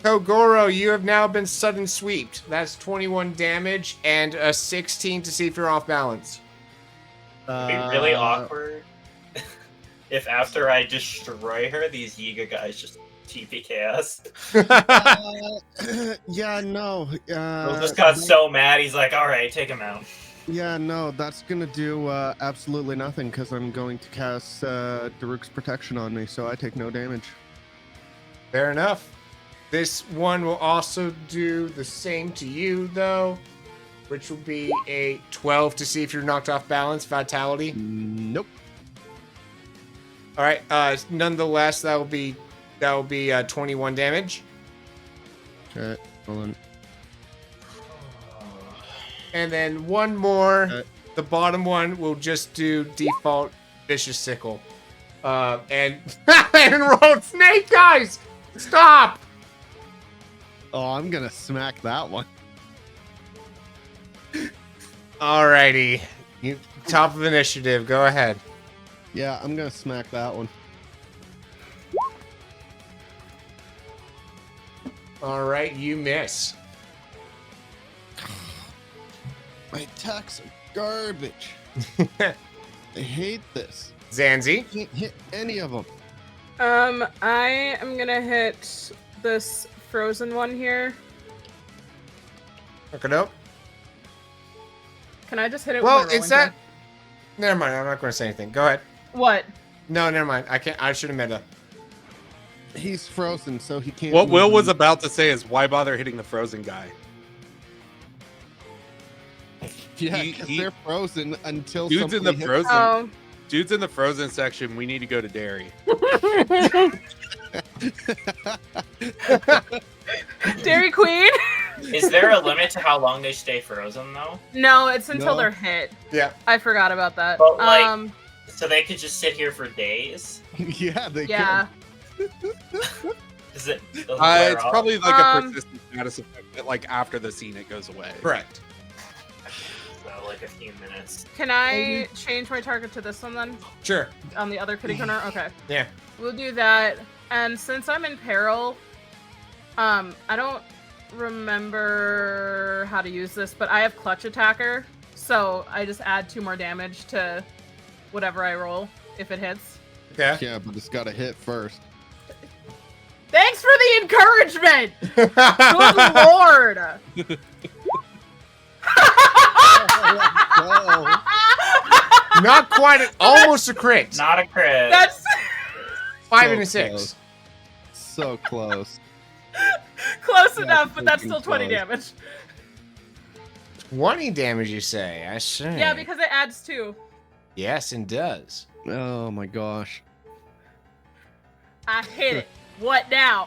Kogoro, you have now been sudden sweeped. That's 21 damage and a 16 to see if you're off balance.
It'd be really awkward if after I destroy her, these Yiga guys just TPK us.
Yeah, no.
Will just got so mad, he's like, alright, take him out.
Yeah, no, that's gonna do absolutely nothing because I'm going to cast Daruk's protection on me, so I take no damage.
Fair enough. This one will also do the same to you, though, which will be a 12 to see if you're knocked off balance, vitality.
Nope.
All right. Nonetheless, that will be 21 damage.
Okay, hold on.
And then one more. The bottom one will just do default vicious sickle. And rolled snake guys. Stop.
Oh, I'm gonna smack that one.
Alrighty. You top of initiative. Go ahead.
Yeah, I'm gonna smack that one.
All right, you miss.
My attacks are garbage. I hate this.
Zanzi.
Can't hit any of them.
I am gonna hit this frozen one here.
Look it up.
Can I just hit it
Well,
with my
it's
rolling
that. Never mind. I'm not going to say anything. Go ahead.
pin? What?
No, never mind. I can't. I should have meta.
He's frozen, so he can't.
What Will
move.
was about to say is, why bother hitting the frozen guy?
Yeah,
he-
'cause
he-
they're frozen until
Dude's in the
somebody hits
frozen.
Oh.
Dude's in the frozen section. We need to go to Dairy.
Dairy Queen?
Is there a limit to how long they stay frozen, though?
No, it's until
No.
they're hit.
Yeah.
I forgot about that.
But, like, So they could just sit here for days?
Yeah, they
yeah.
Is it? does it wear
It's
off?
probably like a
Um,
persistent status effect that, like, after the scene, it goes away.
Correct.
So, like a few minutes.
Can I change my target to this one then?
Sure.
On the other kitty corner? Okay.
Yeah.
We'll do that. And since I'm in peril, I don't remember how to use this, but I have Clutch Attacker, so I just add 2 more damage to whatever I roll if it hits.
Okay.
Yeah, but it's got to hit first.
Thanks for the encouragement! Good lord!
Oh,
Not quite. Almost a crit.
Not a crit.
That's
5
so
and a 6.
close. So close.
close
Yeah,
enough, but that's
freaking
still 20
close.
damage.
20 damage, you say? I see.
Yeah, because it adds 2.
Yes, it does.
Oh my gosh.
I hit it. What now?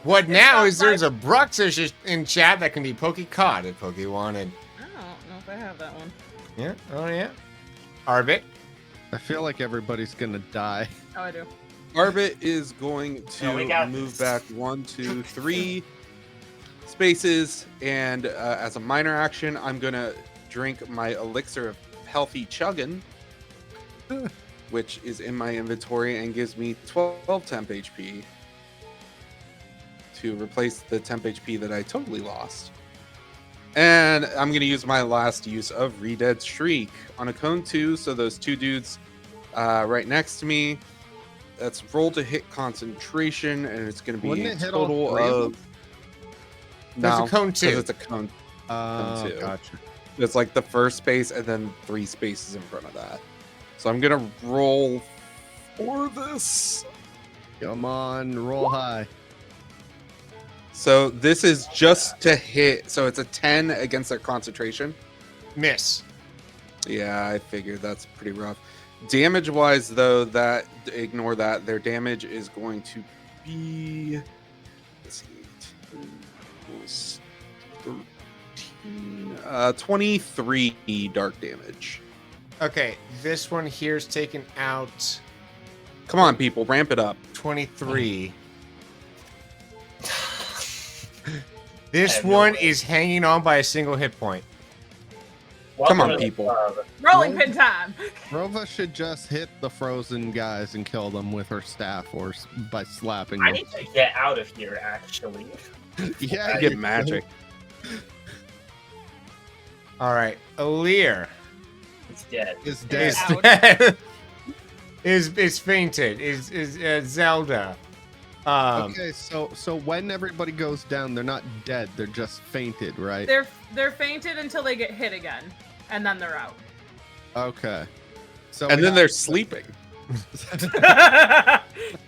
What now
not
is there's a Bruxish in chat that can be Poke caught if Poke wanted.
I don't know if I have that one.
Yeah. Oh yeah. Arbit.
I feel like everybody's gonna die.
Oh, I do.
Arbit is going
No, we
to
got
move
this.
back 1, 2, 3 spaces, and as a minor action, I'm gonna drink my elixir of healthy chuggin, which is in my inventory and gives me 12 temp HP to replace the temp HP that I totally lost. And I'm gonna use my last use of Redead Shriek on a cone 2, so those 2 dudes right next to me. That's roll to hit concentration, and it's going to be
Wouldn't
a
it hit all
total
three of
of.
There's a
No,
cone
because
too.
it's a cone.
Oh,
two.
gotcha.
It's like the first space and then 3 spaces in front of that. So I'm gonna roll for this.
Come on, roll high.
So this is just to hit. So it's a 10 against their concentration.
Miss.
Yeah, I figured that's pretty rough. Damage wise, though, that ignore that. Their damage is going to be. Let's see, 13, 23 dark damage.
Okay, this one here's taken out
Come on, people, ramp it up.
23. This
have no
one
way.
is hanging on by a single hit point.
Come on,
Welcome to the
people.
club.
Rolling pin time.
Rova should just hit the frozen guys and kill them with her staff or by slapping
I
them.
need to get out of here, actually.
Yeah,
I get magic.
All right, Alir
It's dead.
is dead.
is
Ouch.
dead. is fainted. Is Zelda.
Okay, so when everybody goes down, they're not dead. They're just fainted, right?
They're fainted until they get hit again, and then they're out.
Okay. So
And then they're sleeping.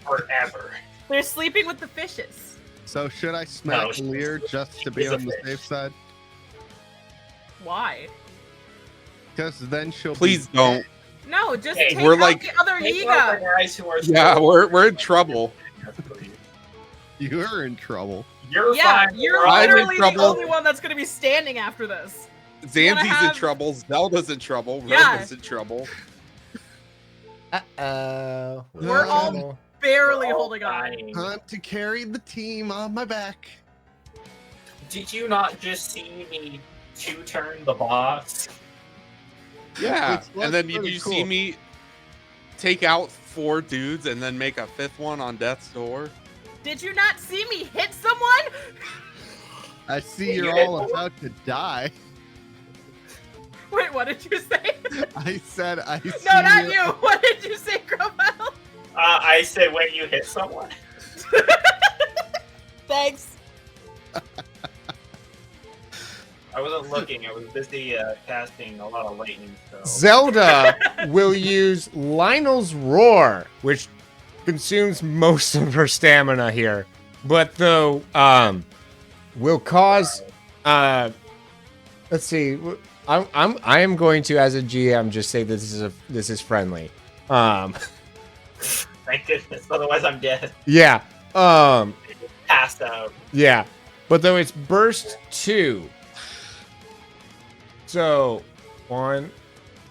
Forever.
They're sleeping with the fishes.
So should I smack
No,
Lear just to be
she's a
on the
fish.
safe side?
Why?
Because then she'll.
Please don't.
No, just
Hey,
take
we're
out
like-
the other
Take out the
Yiga.
guys who are
Yeah,
still-
we're in trouble.
You're in trouble.
You're
Yeah,
fine.
you're
we're all
I'm in
literally the
trouble.
only one that's gonna be standing after this.
Zanzi's in
have-
trouble. Zelda's in trouble.
Yeah.
Rova's in trouble.
Uh-oh.
We're all barely
We're all
holding on.
dying.
Time to carry the team on my back.
Did you not just see me two-turn the boss?
Yeah.
Which was
And then you
pretty
see
cool.
me take out 4 dudes and then make a 5th one on death's door.
Did you not see me hit someone?
I see
You
you're
hit
all
one.
about to die.
Wait, what did you say?
I said I see
No, not you. What did you say, Cromwell?
I said when you hit someone.
Thanks.
I wasn't looking. I was busy casting a lot of lightning. So.
Zelda will use Lionel's Roar, which consumes most of her stamina here, but though will cause let's see, I am going to, as a GM, just say this is friendly.
Thank goodness. Otherwise, I'm dead.
Yeah.
Passed out.
Yeah. But though it's burst 2. So 1,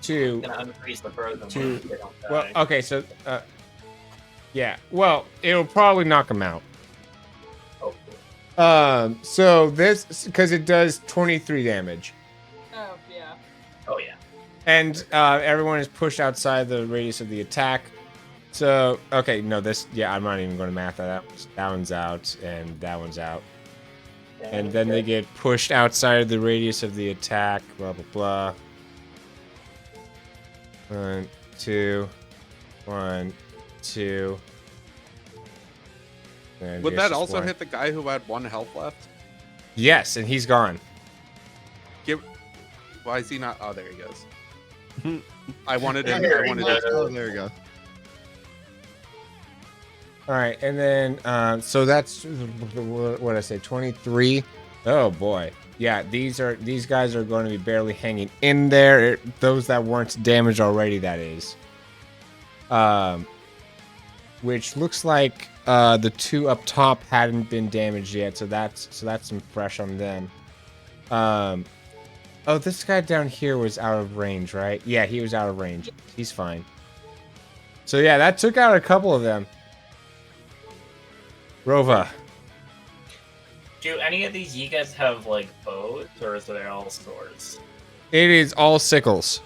2.
I'm gonna unfreeze the frozen ones
Two.
so they don't die.
Well, okay, so yeah. Well, it'll probably knock him out.
Oh,
So this, because it does 23 damage,
Oh, yeah.
oh yeah.
and everyone is pushed outside the radius of the attack. So okay, no, this, yeah, I'm not even going to math that out. That one's out, and that one's out, and then they get pushed outside of the radius of the attack. Blah blah blah. 1, 2, 1, 2. And
Would
here's
that
just
also
one.
hit the guy who had 1 health left?
Yes, and he's gone.
Why is he not? Oh, there he goes. I wanted him.
There
I
he
wanted
goes.
him.
Oh, there you go.
All right, and then so that's what did I say, 23. Oh boy, yeah, these guys are going to be barely hanging in there. Those that weren't damaged already, that is. Which looks like the 2 up top hadn't been damaged yet, so that's some fresh on them. Oh, this guy down here was out of range, right? Yeah, he was out of range. He's fine. So yeah, that took out a couple of them. Rova.
Do any of these Yigas have like bows, or is they all swords?
It is all sickles.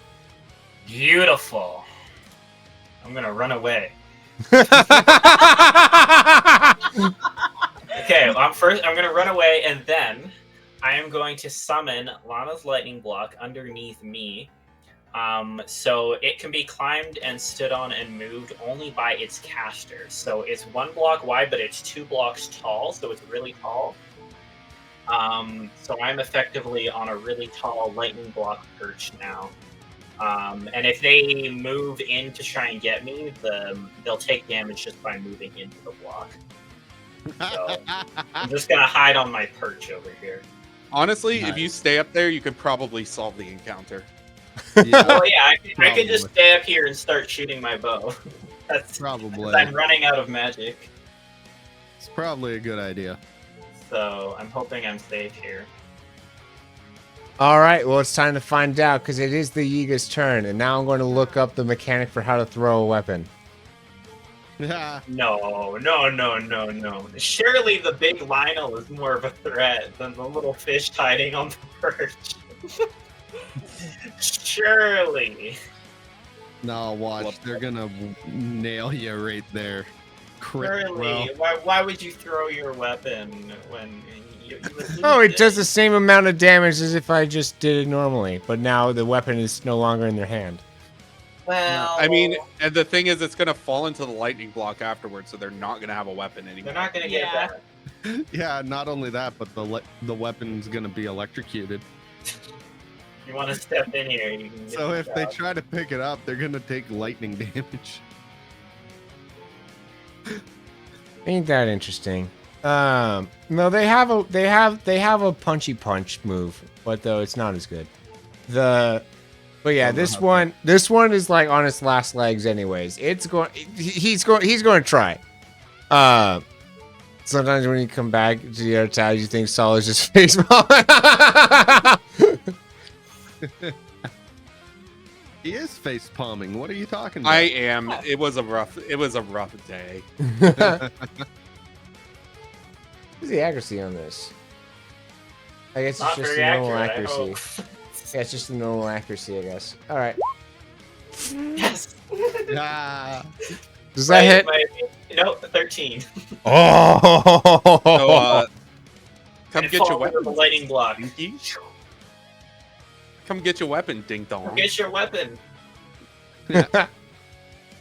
Beautiful. I'm gonna run away. Okay, I'm gonna run away, and then I am going to summon Lana's lightning block underneath me, So it can be climbed and stood on and moved only by its caster. So it's 1 block wide, but it's 2 blocks tall, so it's really tall. So I'm effectively on a really tall lightning block perch now. And if they move in to try and get me, they'll take damage just by moving into the block. So I'm just gonna hide on my perch over here.
Honestly,
Nice.
if you stay up there, you could probably solve the encounter.
Yeah,
Well, yeah, I can
Probably.
just stay up here and start shooting my bow. That's
probably.
I'm running out of magic,
It's probably a good idea.
so I'm hoping I'm safe here.
All right, well, it's time to find out because it is the Yiga's turn, and now I'm going to look up the mechanic for how to throw a weapon.
Yeah.
No. Surely the big Lionel is more of a threat than the little fish hiding on the perch. Surely.
No, watch. They're gonna nail you right there. Crit, bro.
Surely. Why would you throw your weapon when you would
Oh,
lose
it does the same amount of damage as if I just did it normally, but now the weapon is no longer in their hand.
Well,
I mean, and the thing is, it's gonna fall into the lightning block afterwards, so they're not gonna have a weapon anymore.
they're not gonna get
Yeah.
that.
Yeah, not only that, but the weapon's gonna be electrocuted.
You want to step in here, you can get
So
the
if they
job.
try to pick it up, they're gonna take lightning damage.
Ain't that interesting? No, they have a punchy punch move, but though it's not as good. But yeah,
Don't know
this one is like on its last legs anyways. He's going to try. Sometimes when you come back to the other side, you think Saul is just face
He is face palming. What are you talking
I
about?
am. It was a rough day.
What's the accuracy on this? I guess it's
Not
just
very
the normal
accurate, I
accuracy. Yeah, it's just the normal accuracy, I guess. All right.
Yes.
Ah,
Does that hit?
No, 13.
Oh!
So, come
And
get
fall
your
into the
weapon,
lightning block.
Dinky. Come get your weapon, ding dong.
Get your weapon.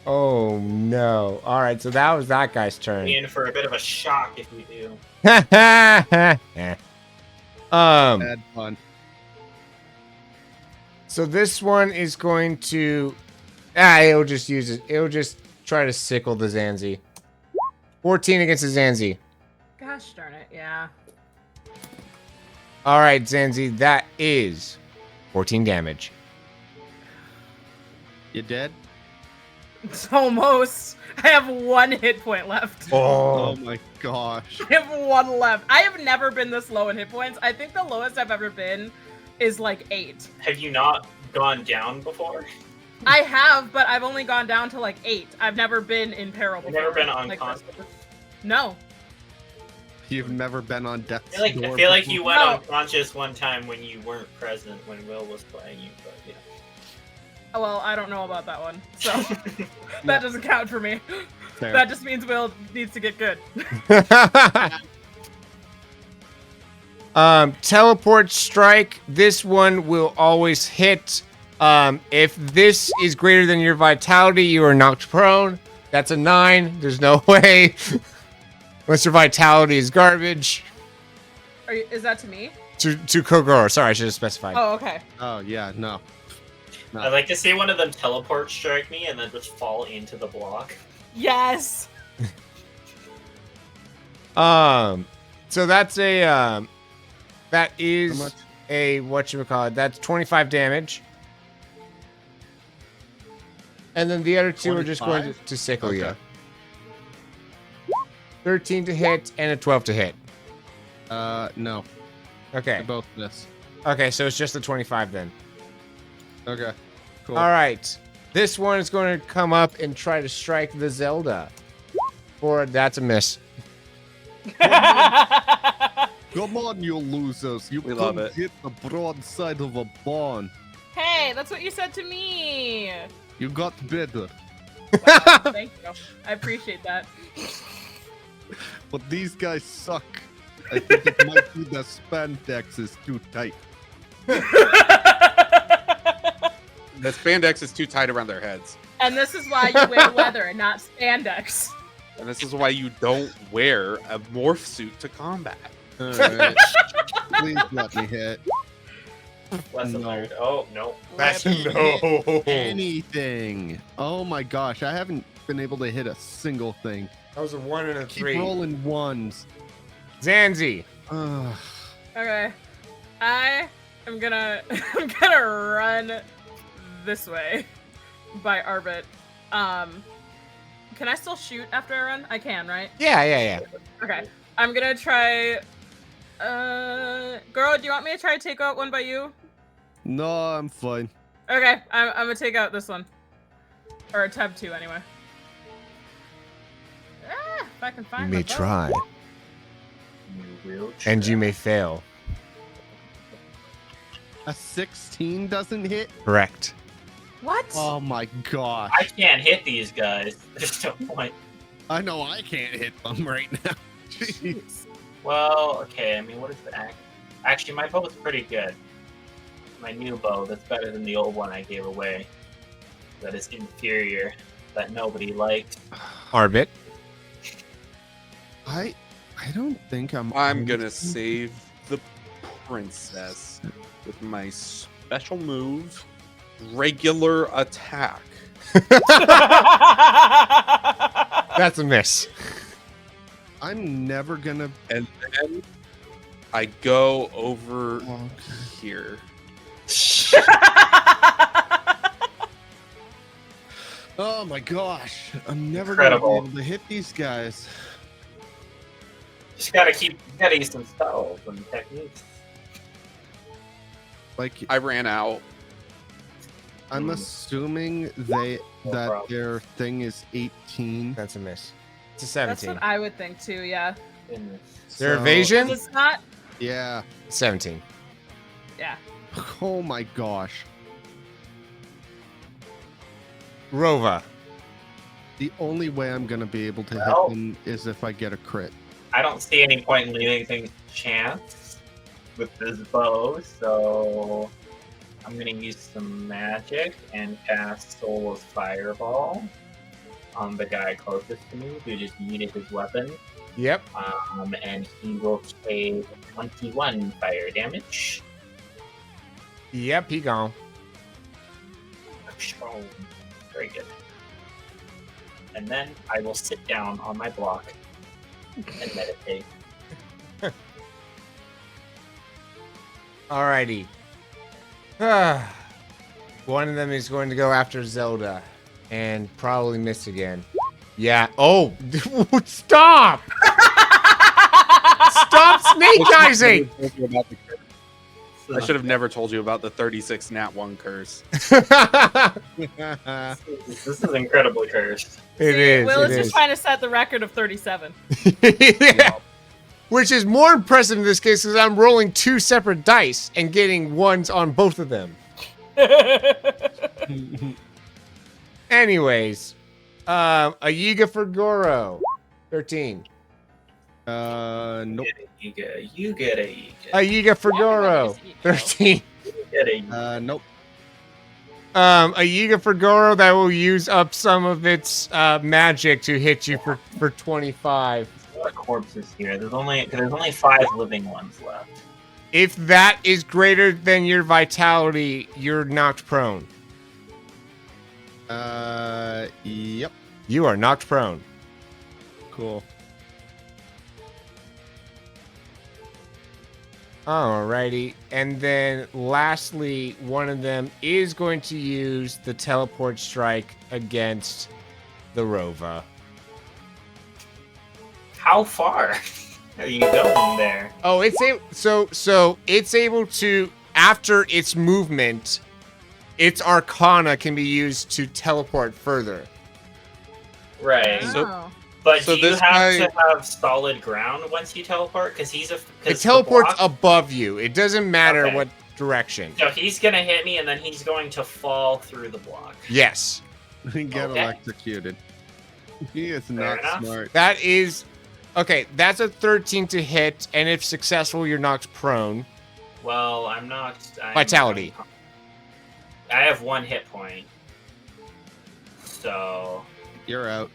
Oh no! All right, so that was that guy's turn.
Be in for a bit of a shock if we do.
bad fun.
So this one is going to. It'll just use it. It'll just try to sickle the Zanzi. 14 against the Zanzi.
Gosh darn it, yeah.
All right, Zanzi, that is 14 damage.
You dead?
It's almost. I have 1 hit point left.
Oh my gosh.
I have 1 left. I have never been this low in hit points. I think the lowest I've ever been is like 8.
Have you not gone down before?
I have, but I've only gone down to like 8. I've never been in peril
You've
before.
never been
Like
unconscious?
no.
You've never been on death's
I
door
feel like
before?
you went
No.
unconscious one time when you weren't present when Will was playing you, but yeah.
Oh, well, I don't know about that one. So that doesn't count for me.
Fair.
That just means Will needs to get good.
Teleport strike. This one will always hit. If this is greater than your vitality, you are knocked prone. That's a 9. There's no way. Unless your vitality is garbage.
Is that to me?
To Kogoro. Sorry, I should have specified.
Oh, okay.
Oh yeah, no.
I'd like to see one of them teleport strike me and then just fall into the block.
Yes.
So that's a that
How
is
much?
a whatchamacallit. That's 25 damage. And then the other two are just going
25?
to sickle you.
Okay.
13 to hit and a 12 to hit.
No.
Okay.
They both miss.
Okay, so it's just the 25 then.
Okay. Cool.
All right. This one is going to come up and try to strike the Zelda. That's a miss.
Come on, you losers. You
We love
couldn't
it.
hit the broadside of a barn.
Hey, that's what you said to me.
You got better.
Wow, thank you. I appreciate that.
But these guys suck. I think it might be the spandex is too tight.
The spandex is too tight around their heads.
And this is why you wear leather and not spandex.
And this is why you don't wear a morph suit to combat.
All right. Please let me hit.
Lesson
No.
learned. Oh, no.
That's
Let me hit
no.
anything. Oh my gosh, I haven't been able to hit a single thing.
That was a 1 and a
Keep
3.
rolling ones.
Zanzi.
Ugh.
Okay. I am gonna run this way by Arbit. Can I still shoot after I run? I can, right?
Yeah.
Okay. I'm gonna try girl, do you want me to try to take out one by you?
No, I'm fine.
Okay, I'm gonna take out this one. Or attempt to anyway. If I can find
You may
my bow.
try,
You will
and you
try.
may fail.
A 16 doesn't hit?
Correct.
What?
Oh my gosh.
I can't hit these guys. There's no point.
I know I can't hit them right now. Jeez.
Well, okay, I mean, what is the Actually, my bow is pretty good. My new bow, that's better than the old one I gave away. That is inferior, that nobody liked.
Arbit.
I don't think I'm
gonna save the princess with my special move, regular attack.
That's a miss.
I'm never gonna
And then I go over here.
Oh my gosh. I'm never
Incredible.
gonna be able to hit these guys.
Just gotta use some spells and techniques.
Like
I ran out.
I'm assuming that
problem.
their thing is 18.
That's a miss. It's a
That's
17.
what I would think too, yeah.
Goodness.
Their
So-
evasion?
'Cause it's not
17.
yeah.
Oh my gosh.
Rova.
The only way I'm gonna be able to
Well-
hit them is if I get a crit.
I don't see any point in leaving things to chance with this bow, so I'm gonna use some magic and cast Soulless Fireball on the guy closest to me who just needed his weapon.
Yep.
And he will take 21 fire damage.
Yep, he gone.
Oh, very good. And then I will sit down on my block and meditate.
Alrighty. One of them is going to go after Zelda and probably miss again. Yeah. Oh, stop! Stop snake eyesing!
I should have never told you about the 36 nat 1 curse.
This is incredibly cursed.
It is.
Will
it
is
is.
just trying to set the record of 37.
Yeah. Which is more impressive in this case because I'm rolling 2 separate dice and getting ones on both of them. Anyways, a Yiga for Goro, 13.
Nope.
You get a you get a
A Yiga for Goro, 13.
you get a
Nope.
A Yiga for Goro that will use up some of its magic to hit you for 25.
What corpses here? There's only 5 living ones left.
If that is greater than your vitality, you're knocked prone.
Yep.
You are knocked prone.
Cool.
Alrighty, and then lastly, one of them is going to use the teleport strike against the Rova.
How far are you going there?
Oh, it's so it's able to, after its movement, its Arcana can be used to teleport further.
Right.
Oh.
But
So
do you
this
have
guy-
to have solid ground once you teleport? Because he's a.
It teleports above you. It doesn't matter
Okay.
what direction.
So he's gonna hit me, and then he's going to fall through the block.
Yes,
Get
Okay.
electrocuted. He is not
enough.
smart.
that is okay. That's a 13 to hit, and if successful, you're knocked prone.
Well, I'm not.
Vitality.
have 1 hit point. So
You're out.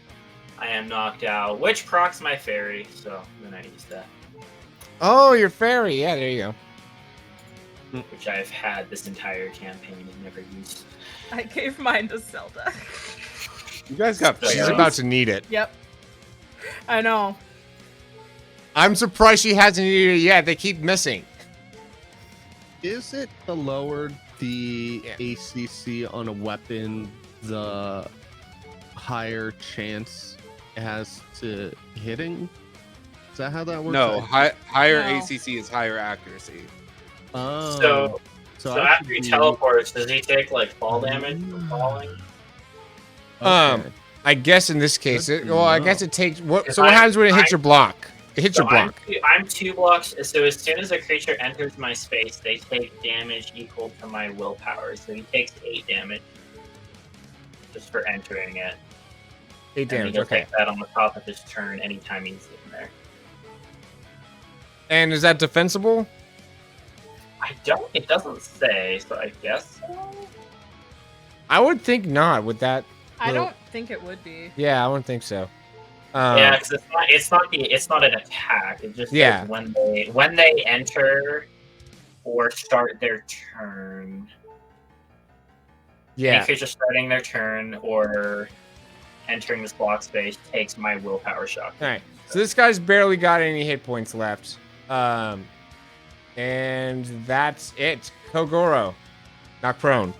I am knocked out, which procs my fairy, so I'm gonna use that.
Oh, your fairy. Yeah, there you go.
Which I've had this entire campaign and never used.
I gave mine to Zelda.
You guys got
She's
fairies?
about to need it.
Yep. I know.
I'm surprised she hasn't needed it yet. They keep missing.
Is it the lower the
Yeah.
ACC on a weapon, the higher chance it has to hitting? Is that how that works?
No, higher
No.
ACC is higher accuracy.
Oh,
So
I
after
should
he
be-
teleports, does he take like fall damage from falling?
Okay.
I guess in this case,
Good to
I
know.
guess it takes. What?
If
So what
I-
happens when it hits
I-
your block? It hits
So
your block.
I'm 2 blocks. So as soon as a creature enters my space, they take damage equal to my willpower. So he takes 8 damage just for entering it.
8
And
damage.
he'll
Okay.
take that on the top of his turn anytime he's in there.
And is that defensible?
I don't. It doesn't say. So I guess so.
I would think not. With that.
I
Well-
don't think it would be.
Yeah, I wouldn't think so.
Yeah, because it's not an attack. It just
Yeah.
says when they enter or start their turn.
Yeah.
Any creature starting their turn or entering this block space takes my willpower shock.
All right. So this guy's barely got any hit points left. And that's it. Kogoro. Knock prone.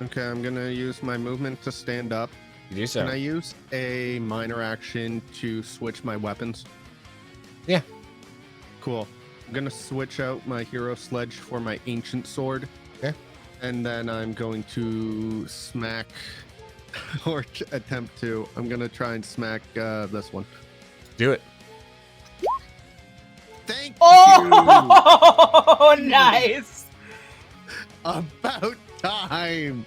Okay, I'm gonna use my movement to stand up.
You do so.
Can I use a minor action to switch my weapons?
Yeah.
Cool. I'm gonna switch out my hero sledge for my ancient sword.
Okay.
And then I'm going to smack, or attempt to. I'm gonna try and smack this one.
Do it.
Thank
Oh, nice.
you. About time.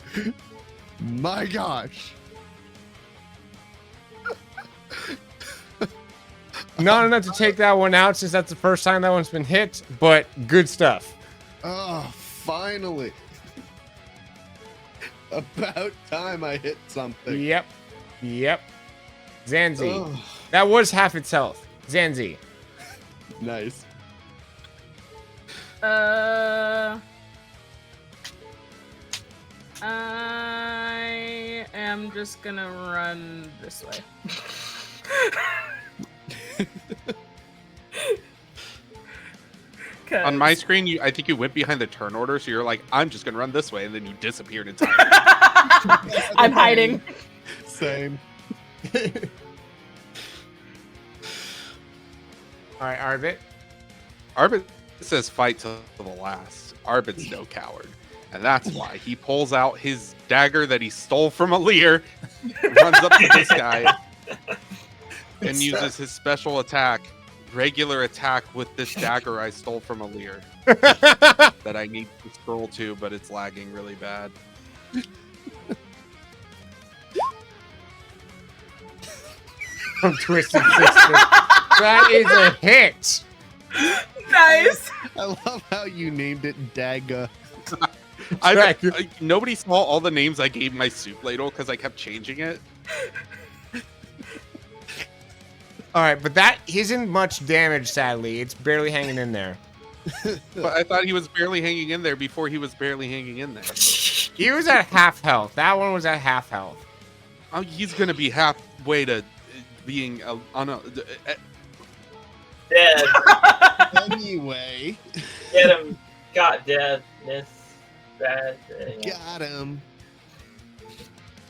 My gosh.
Not enough to take that one out since that's the first time that one's been hit, but good stuff.
Oh, finally. About time I hit something.
Yep. Yep. Zanzi.
Oh,
That was half its health. Zanzi.
nice.
I am just gonna run this way.
On my screen, I think you went behind the turn order, so you're like, I'm just gonna run this way, and then you disappeared entirely.
I'm hiding.
Same.
All right, Arvit.
Arbit says fight to the last. Arbit's no coward. And that's why he pulls out his dagger that he stole from Alir, runs up to this guy, and uses his special attack, regular attack with this dagger I stole from Alir that I need to scroll to, but it's lagging really bad.
From Twisted Sister. That is a hit.
Nice.
I love how you named it Daga.
Nobody saw all the names I gave my soup ladle because I kept changing it.
All right, but that isn't much damage, sadly. It's barely hanging in there.
But I thought he was barely hanging in there before he was barely hanging in there.
He was at half health. That one was at half health.
Oh, he's gonna be halfway to being on a.
Dead.
Anyway,
Get him. Got dead. Miss. Bad.
got him.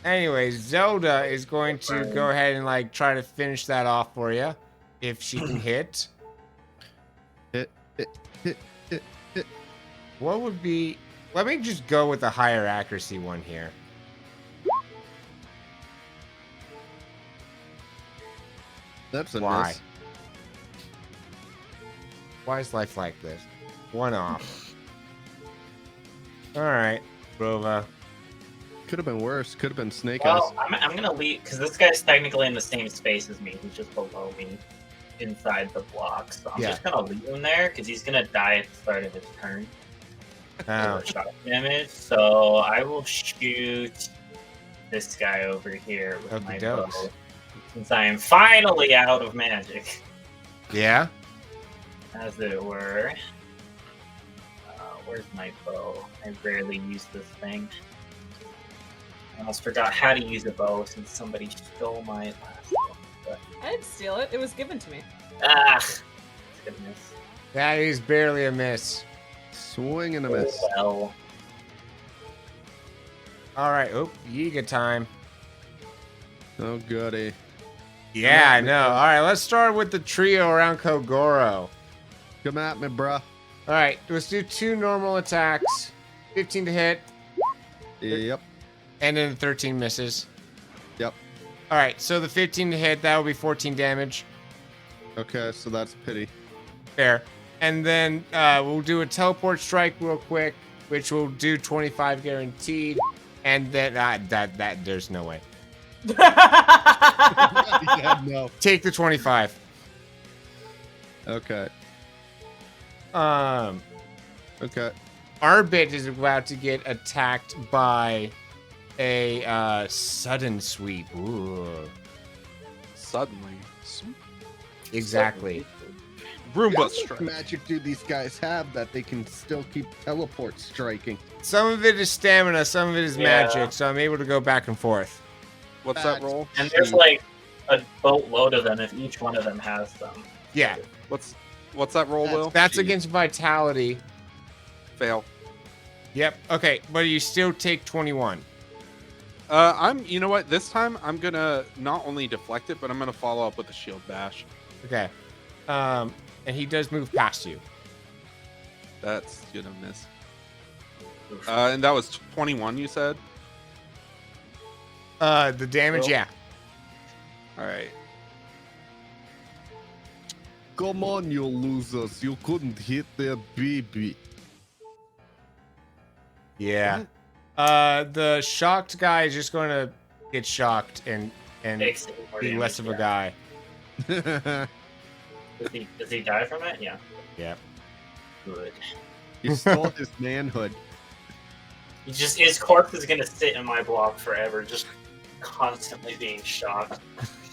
Anyways, Zelda is going to go ahead and like try to finish that off for you, if she can hit.
Hit.
What would be? Let me just go with the higher accuracy one here.
That's a
Why?
miss.
Why is life like this? One off. All right, Rova.
Could have been worse. Could have been Snake
Well,
Eyes.
I'm gonna leave because this guy's technically in the same space as me. He's just below me, inside the block. So I'm
Yeah.
just gonna leave him there because he's gonna die at the start of his turn.
Oh.
Shock damage. So I will shoot this guy over here with my bow.
Okey-dokes.
Since I am finally out of magic,
Yeah?
as it were. Where's my bow? I rarely use this thing. I almost forgot how to use a bow since somebody stole my last one. But,
I didn't steal it. It was given to me.
Goodness.
That is barely a miss.
Swing and a miss.
Well,
All right. Oh, Yiga time.
Oh, goody.
Yeah, I know. All right, let's start with the trio around Kogoro.
Come at me, bruh.
All right, let's do 2 normal attacks. 15 to hit,
Yep.
and then 13 misses.
Yep.
All right, so the 15 to hit, that will be 14 damage.
Okay, so that's pity.
Fair. And then we'll do a teleport strike real quick, which will do 25 guaranteed. And then that there's no way.
Yeah, no.
Take the 25.
Okay. Okay.
Arbit is about to get attacked by a sudden sweep. Ooh.
Suddenly.
Exactly.
Roomba
What
strike.
magic do these guys have that they can still keep teleport striking?
Some of it is stamina, some of it is
Yeah.
magic, so I'm able to go back and forth.
What's that roll?
and there's like a boatload of them if each one of them has them.
Yeah,
What's that roll, Will?
that's against vitality.
Fail.
Yep. Okay, but you still take 21.
You know what? This time I'm gonna not only deflect it, but I'm gonna follow up with a shield bash.
Okay. And he does move past you.
That's gonna miss. And that was 21, you said?
The damage,
Well-
yeah.
All right.
Come on, you losers. You couldn't hit their baby.
Yeah. The shocked guy is just going to get shocked and
Takes more
be
damage,
less of a
yeah.
guy.
Does he die from it? Yeah.
Yep.
Good.
He stole his manhood.
His corpse is gonna sit in my block forever, just constantly being shocked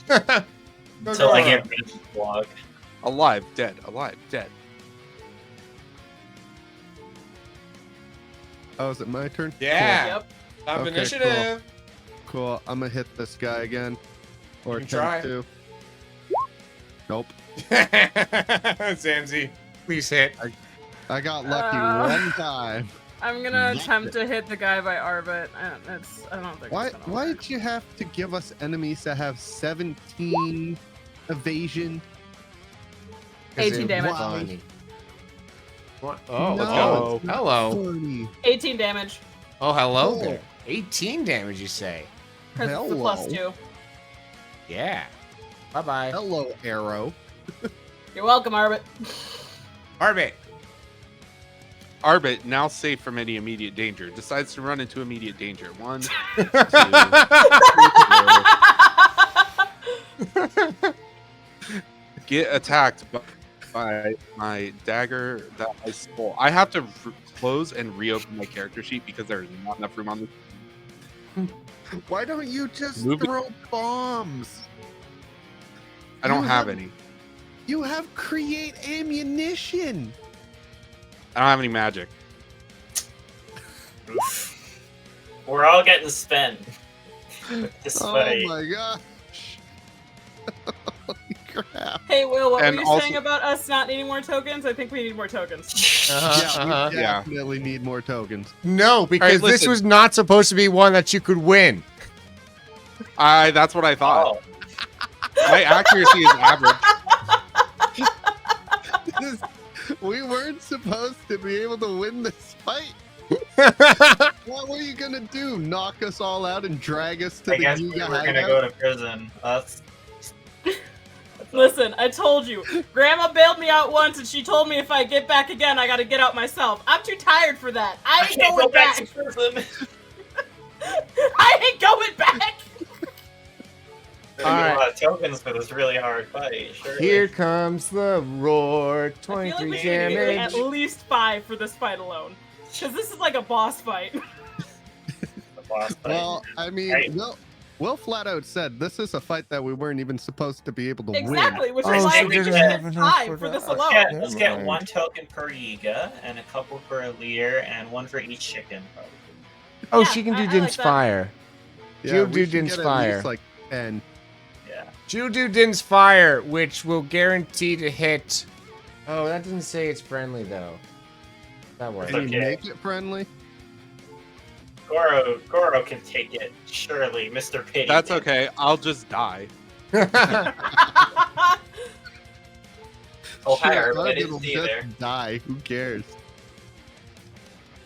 until I get rid of the block.
Alive, dead, alive, dead.
Oh, is it my turn?
Yeah.
Yep.
Top
Okay,
initiative.
Cool. I'm gonna hit this guy again. Or
You can try.
attempt to. Nope.
Samsy, please hit.
I got lucky one time.
I'm gonna
Yep.
attempt to hit the guy by Arbit. I don't think.
Why?
It's gonna
Why
work.
did you have to give us enemies that have 17 evasion?
'Cause
18
it
damage.
was funny. What? Oh,
No, it's not
hello.
funny.
18 damage.
Oh, hello
Oh.
there. 18 damage, you say?
Because it's the plus
Hello.
2.
Yeah. Bye-bye.
Hello, arrow.
You're welcome, Arbit.
Arbit.
Arbit, now safe from any immediate danger, decides to run into immediate danger. 1, 2, get attacked by my dagger that I stole. I have to close and reopen my character sheet because there's not enough room on this.
Why don't you just
Move it.
throw bombs?
I don't
You
have
have-
any.
You have create ammunition.
I don't have any magic.
We're all getting spent this
Oh
fight.
my gosh. Holy crap.
Hey, Will, what
And
were you
also-
saying about us not needing more tokens? I think we need more tokens.
Yeah, we
Yeah.
definitely need more tokens.
No, because this
listen.
was not supposed to be one that you could win.
That's what I thought.
Oh,
My accuracy is average.
We weren't supposed to be able to win this fight. What were you gonna do? Knock us all out and drag us to
I
the
guess we
Yuga
were gonna
hideout?
go to prison. That's
Listen, I told you. Grandma bailed me out once, and she told me if I get back again, I gotta get out myself. I'm too tired for that. I ain't
can't
going
go back
back.
to prison.
I ain't going back.
There's a lot of tokens for this really hard fight. Sure.
Here comes the roar.
I feel like
23
we should get
damage.
at least 5 for this fight alone. Because this is like a boss fight.
The boss fight.
Well, I mean,
Right.
Will flat out said this is a fight that we weren't even supposed to be able to win.
Exactly, which
Oh,
is why
she
we
didn't
get
have enough
time
for
for this
that.
alone.
Let's
Never
get
mind.
1 token per Yiga and a couple for a Lear and 1 for each chicken. Probably.
Oh,
Yeah,
she can do
I like
Din's
that.
fire. She'll
we
do
should
Din's
get at
fire.
least like 10.
Yeah.
She'll do Din's fire, which will guarantee to hit. Oh, that doesn't say it's friendly though. That works.
Can you
Okay.
make it friendly?
Goro can take it, surely, Mr. Pity.
That's okay. I'll just die.
Oh, hi,
Shit,
Arb. I
Doug,
didn't
it'll
see you
just
there.
die. Who cares?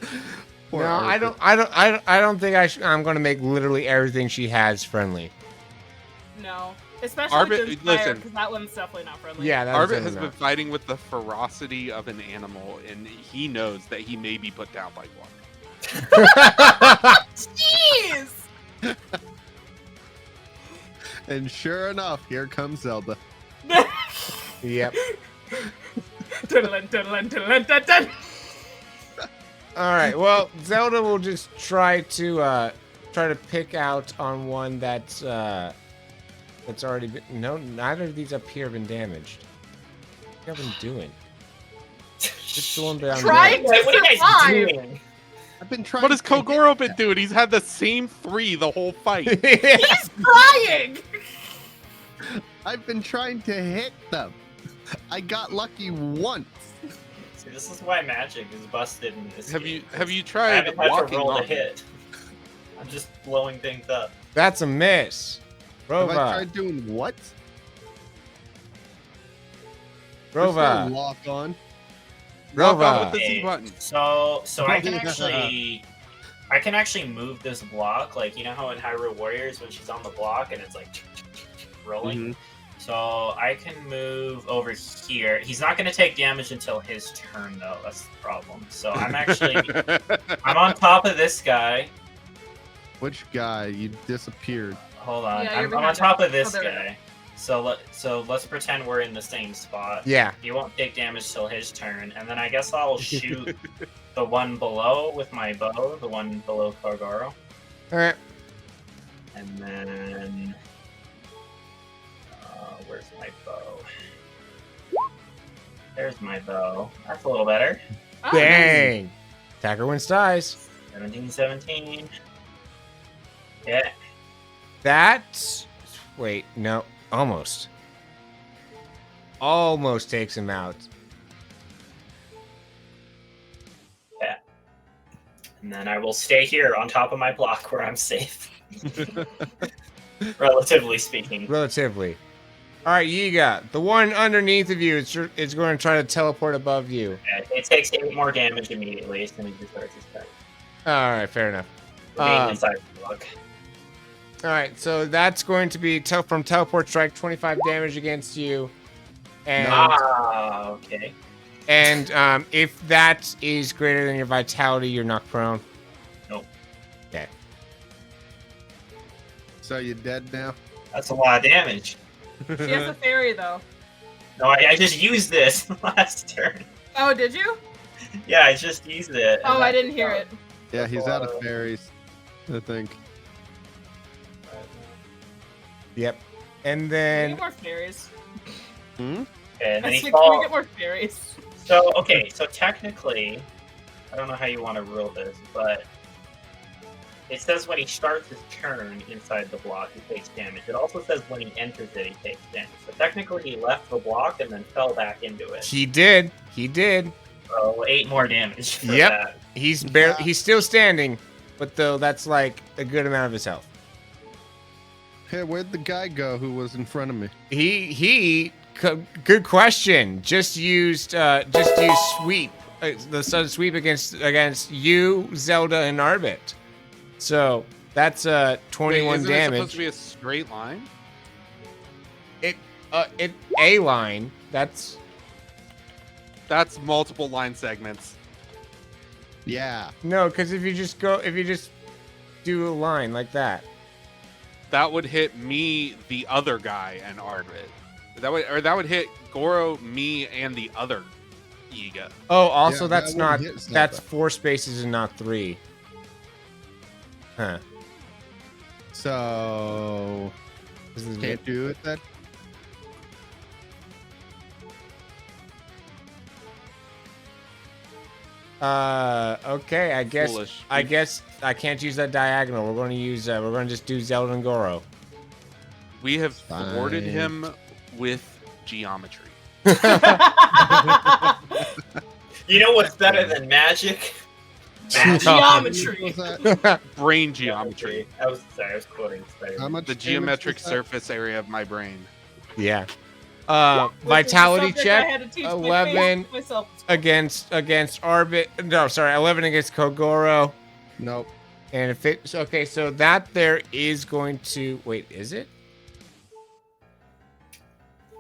No,
Poor
I
Arthur.
don't think I'm gonna make literally everything she has friendly.
No. Especially
Arbit-
Din's fire,
listen.
because that one's definitely not friendly.
Yeah, that's
Arbit has been fighting with the ferocity of an animal, and he knows that he may be put down by one.
Jeez!
And sure enough, here comes Zelda.
Yep.
Diddlin, diddlin, diddlin, diddlin.
All right. Well, Zelda will just try to pick out on one that's already been. No, neither of these up here have been damaged. What have you been doing? Just the one down
Trying
there.
to
What are you guys
survive.
doing?
I've been trying.
What has
to hit
Kogoro
them.
been doing? He's had the same 3 the whole fight.
He's crying!
I've been trying to hit them. I got lucky once.
See, this is why magic is busted in this
Have
game.
you
I
tried
haven't had to
walking
roll
on
a hit. I'm just blowing things up.
That's a miss.
Have I
Rova.
tried doing what?
Rova.
There's no lock on.
Lock on
Rova.
with the
Okay,
Z button.
So I can actually move this block, like you know how in Hyrule Warriors when she's on the block and it's like rolling.
Mhm.
So I can move over here. He's not going to take damage until his turn, though. That's the problem. So I'm I'm on top of this guy.
Which guy? You disappeared.
Hold on,
Yeah, you're
I'm on
behind
top
him.
of this
Oh, there we
guy. So let's pretend we're in the same spot.
Yeah.
He won't take damage till his turn, and then I guess I'll shoot the one below with my bow, the one below Kogoro,
All right.
and then where's my bow? There's my bow. That's a little better.
Oh,
Bang. Attacker wins dies.
17. Yeah.
That. Wait. No. Almost. Almost takes him out.
And then I will stay here on top of my block where I'm safe. Relatively speaking.
Relatively. All right, Yiga. The one underneath of you is going to try to teleport above you.
Yeah, it takes 8 more damage immediately as soon as he starts his turn.
All right, fair enough.
Remain inside the block.
All right, so that's going to be from teleport strike, 25 damage against you, and
Okay.
and if that is greater than your vitality, you're knocked prone.
Nope.
Okay.
So you dead now?
That's a lot of damage.
She has a fairy, though.
No, I just used this last turn.
Oh, did you?
Yeah, I just used it.
Oh, I didn't hear it.
Yeah, he's out of fairies, I think.
Yep. And
Can we
then
get more fairies?
Hmm?
And then
I
he
said, can we
falls.
get more fairies?
So, okay, so technically, I don't know how you want to rule this, but it says when he starts his turn inside the block, he takes damage. It also says when he enters it, he takes damage. So technically, he left the block and then fell back into it.
he did. He did.
So 8 more damage for
Yep.
that.
He's barely. He's still standing, but though that's like a good amount of his health.
Hey, where'd the guy go who was in front of me?
Good question. Just used sweep. The sudden sweep against you, Zelda, and Arbit. So that's 21
Isn't it
damage.
supposed to be a straight line?
It a line. That's
That's multiple line segments.
Yeah.
no, because if you just do a line like that.
That would hit me, the other guy, and Arbit. That would hit Goro, me, and the other Yiga.
Oh, also
Yeah,
that's
that
not.
wouldn't hit Zelda.
That's 4 spaces and not 3. Huh.
So
This is
can't do it then.
Okay. I guess.
Foolish.
I guess I can't use that diagonal. We're going to use. We're going to just do Zelda and Goro.
We have thwarted
Fine.
him with geometry.
You know what's better than magic?
Geometry.
What was that?
Brain geometry.
I was quoting Spider.
How much
The
damage
geometric
was that?
surface area of my brain.
Yeah.
Which is the
Vitality
subject I
check.
had to teach my
11
face myself.
against Arbit. No, sorry. 11 against Kogoro.
Nope.
And if it's okay, so that there is going to wait. Is it?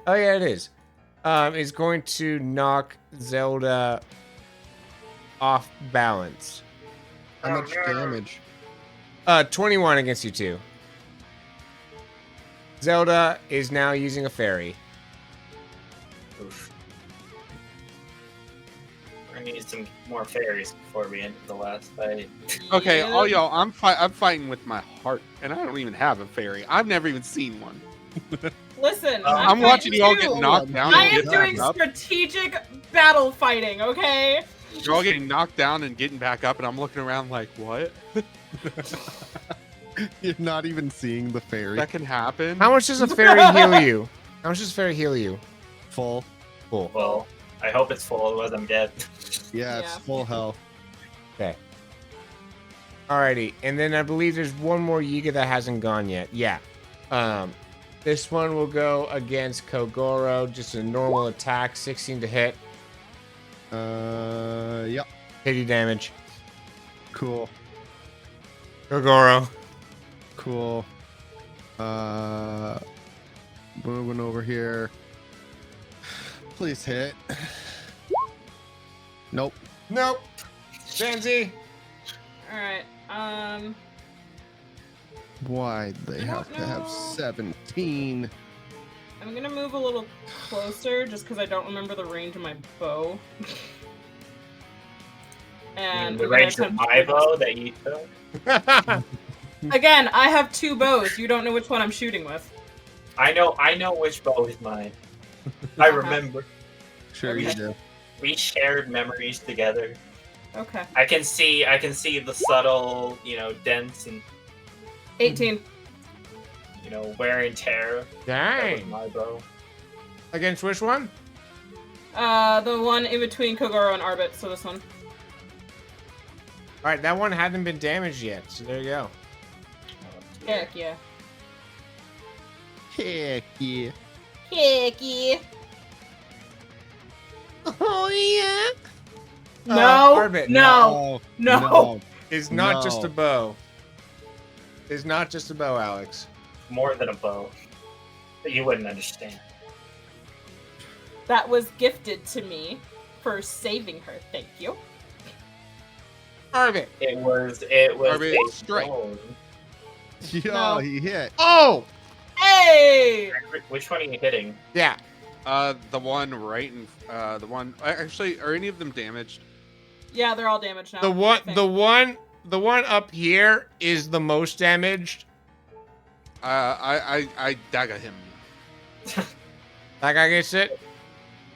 Oh yeah, it is. Is going to knock Zelda off balance.
How much damage?
21 against you two. Zelda is now using a fairy.
Oof. We're gonna need some more fairies before we end the last fight.
Okay,
Yeah.
all y'all, I'm fighting with my heart, and I don't even have a fairy. I've never even seen one.
Listen,
I'm watching you all get knocked down
I
and
am
get back
doing
up.
strategic battle fighting, okay?
You're all getting knocked down and getting back up, and I'm looking around like, what?
You're not even seeing the fairy.
That can happen?
How much does a fairy heal you? How much does a fairy heal you?
Full.
Cool.
Well, I hope it's full, otherwise I'm dead.
Yeah, it's
Yeah.
full health.
Okay. Alrighty, and then I believe there's one more Yiga that hasn't gone yet. Yeah. This one will go against Kogoro, just a normal attack, 16 to hit.
Yep.
Pity damage.
Cool.
Kogoro.
Cool. Moving over here. Please hit. Nope.
Nope. Zanzi.
Alright,
Why they
I
have
don't
to have
know.
17?
I'm gonna move a little closer just because I don't remember the range of my bow. And
the
we're gonna
range of
attempt
my
to-
bow that you took.
Again, I have 2 bows. You don't know which one I'm shooting with.
I know which bow is mine. I remember.
Sure you
Okay.
do.
We shared memories together.
Okay.
I can see the subtle, dents and
18.
wear and tear. That was
Dang.
my bow.
Against which one?
The one in between Kogoro and Arbit, so this one.
Alright, that one hasn't been damaged yet, so there you go.
Heck yeah.
Heck yeah.
Heck yeah.
Oh yeah.
No,
Arbit,
no, no.
It's not just
No.
a bow. It's not just a bow, Alex.
More than a bow. But you wouldn't understand.
That was gifted to me for saving her. Thank you.
Arbit.
It was
Arbit,
a
strike.
stone.
Yo,
No.
he hit.
Oh!
Hey!
Which one are you hitting?
Yeah.
The one right in, the one, actually, are any of them damaged?
Yeah, they're all damaged now.
The one,
I think.
the one up here is the most damaged.
I dagger him.
That guy gets it.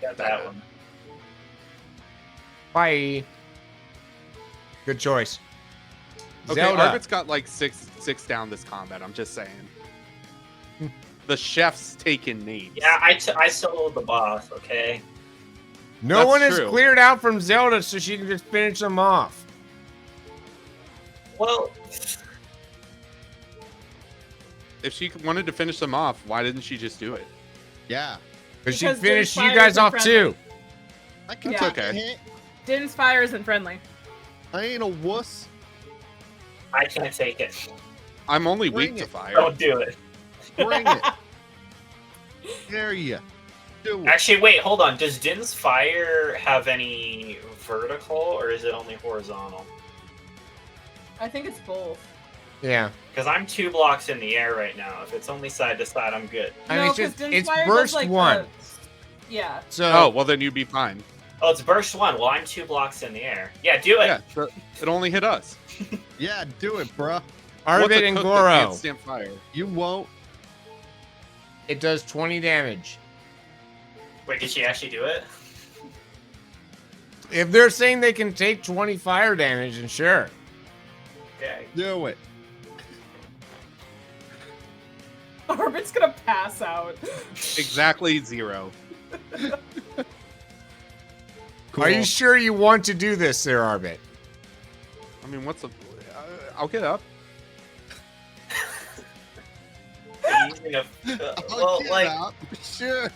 Got that one.
Bye. Good choice.
Okay,
Zelda.
Arbit's got like six down this combat, I'm just saying. The chef's taken names.
Yeah, I soloed the boss. Okay.
No
That's
one is
true.
cleared out from Zelda, so she can just finish them off.
Well,
If she wanted to finish them off, why didn't she just do it?
Yeah.
But she
Because
finished
Din's
you guys
fire
off
is
too.
I can
Yeah.
take a
Okay.
hit.
Din's fire isn't friendly.
I ain't a wuss.
I can't take it.
I'm only
Bring
weak to
it.
fire.
Don't do it.
Bring it. Dare ya. Do it.
Actually, wait, hold on. Does Din's fire have any vertical, or is it only horizontal?
I think it's both.
Yeah.
Because I'm 2 blocks in the air right now. If it's only side to side, I'm good.
I mean,
No,
it's
'cause
just
Din's
it's
fire
burst
does, like,
one.
Yeah.
So
Oh, well then you'd be fine.
Oh, it's burst 1. Well, I'm 2 blocks in the air. Yeah, do it.
Yeah, it only hit us.
Yeah, do it, bruh.
What's
Arvid
a
and
cook that can't
Goro.
stand fire?
You won't.
It does 20 damage.
Wait, did she actually do it?
If they're saying they can take 20 fire damage, then sure.
Okay.
Do it.
Orbit's gonna pass out.
Exactly 0.
Are you
Cool.
sure you want to do this, there, Arbit?
I mean, what's the? I'll get up.
Using a,
I'll
well,
get
like,
up. Sure.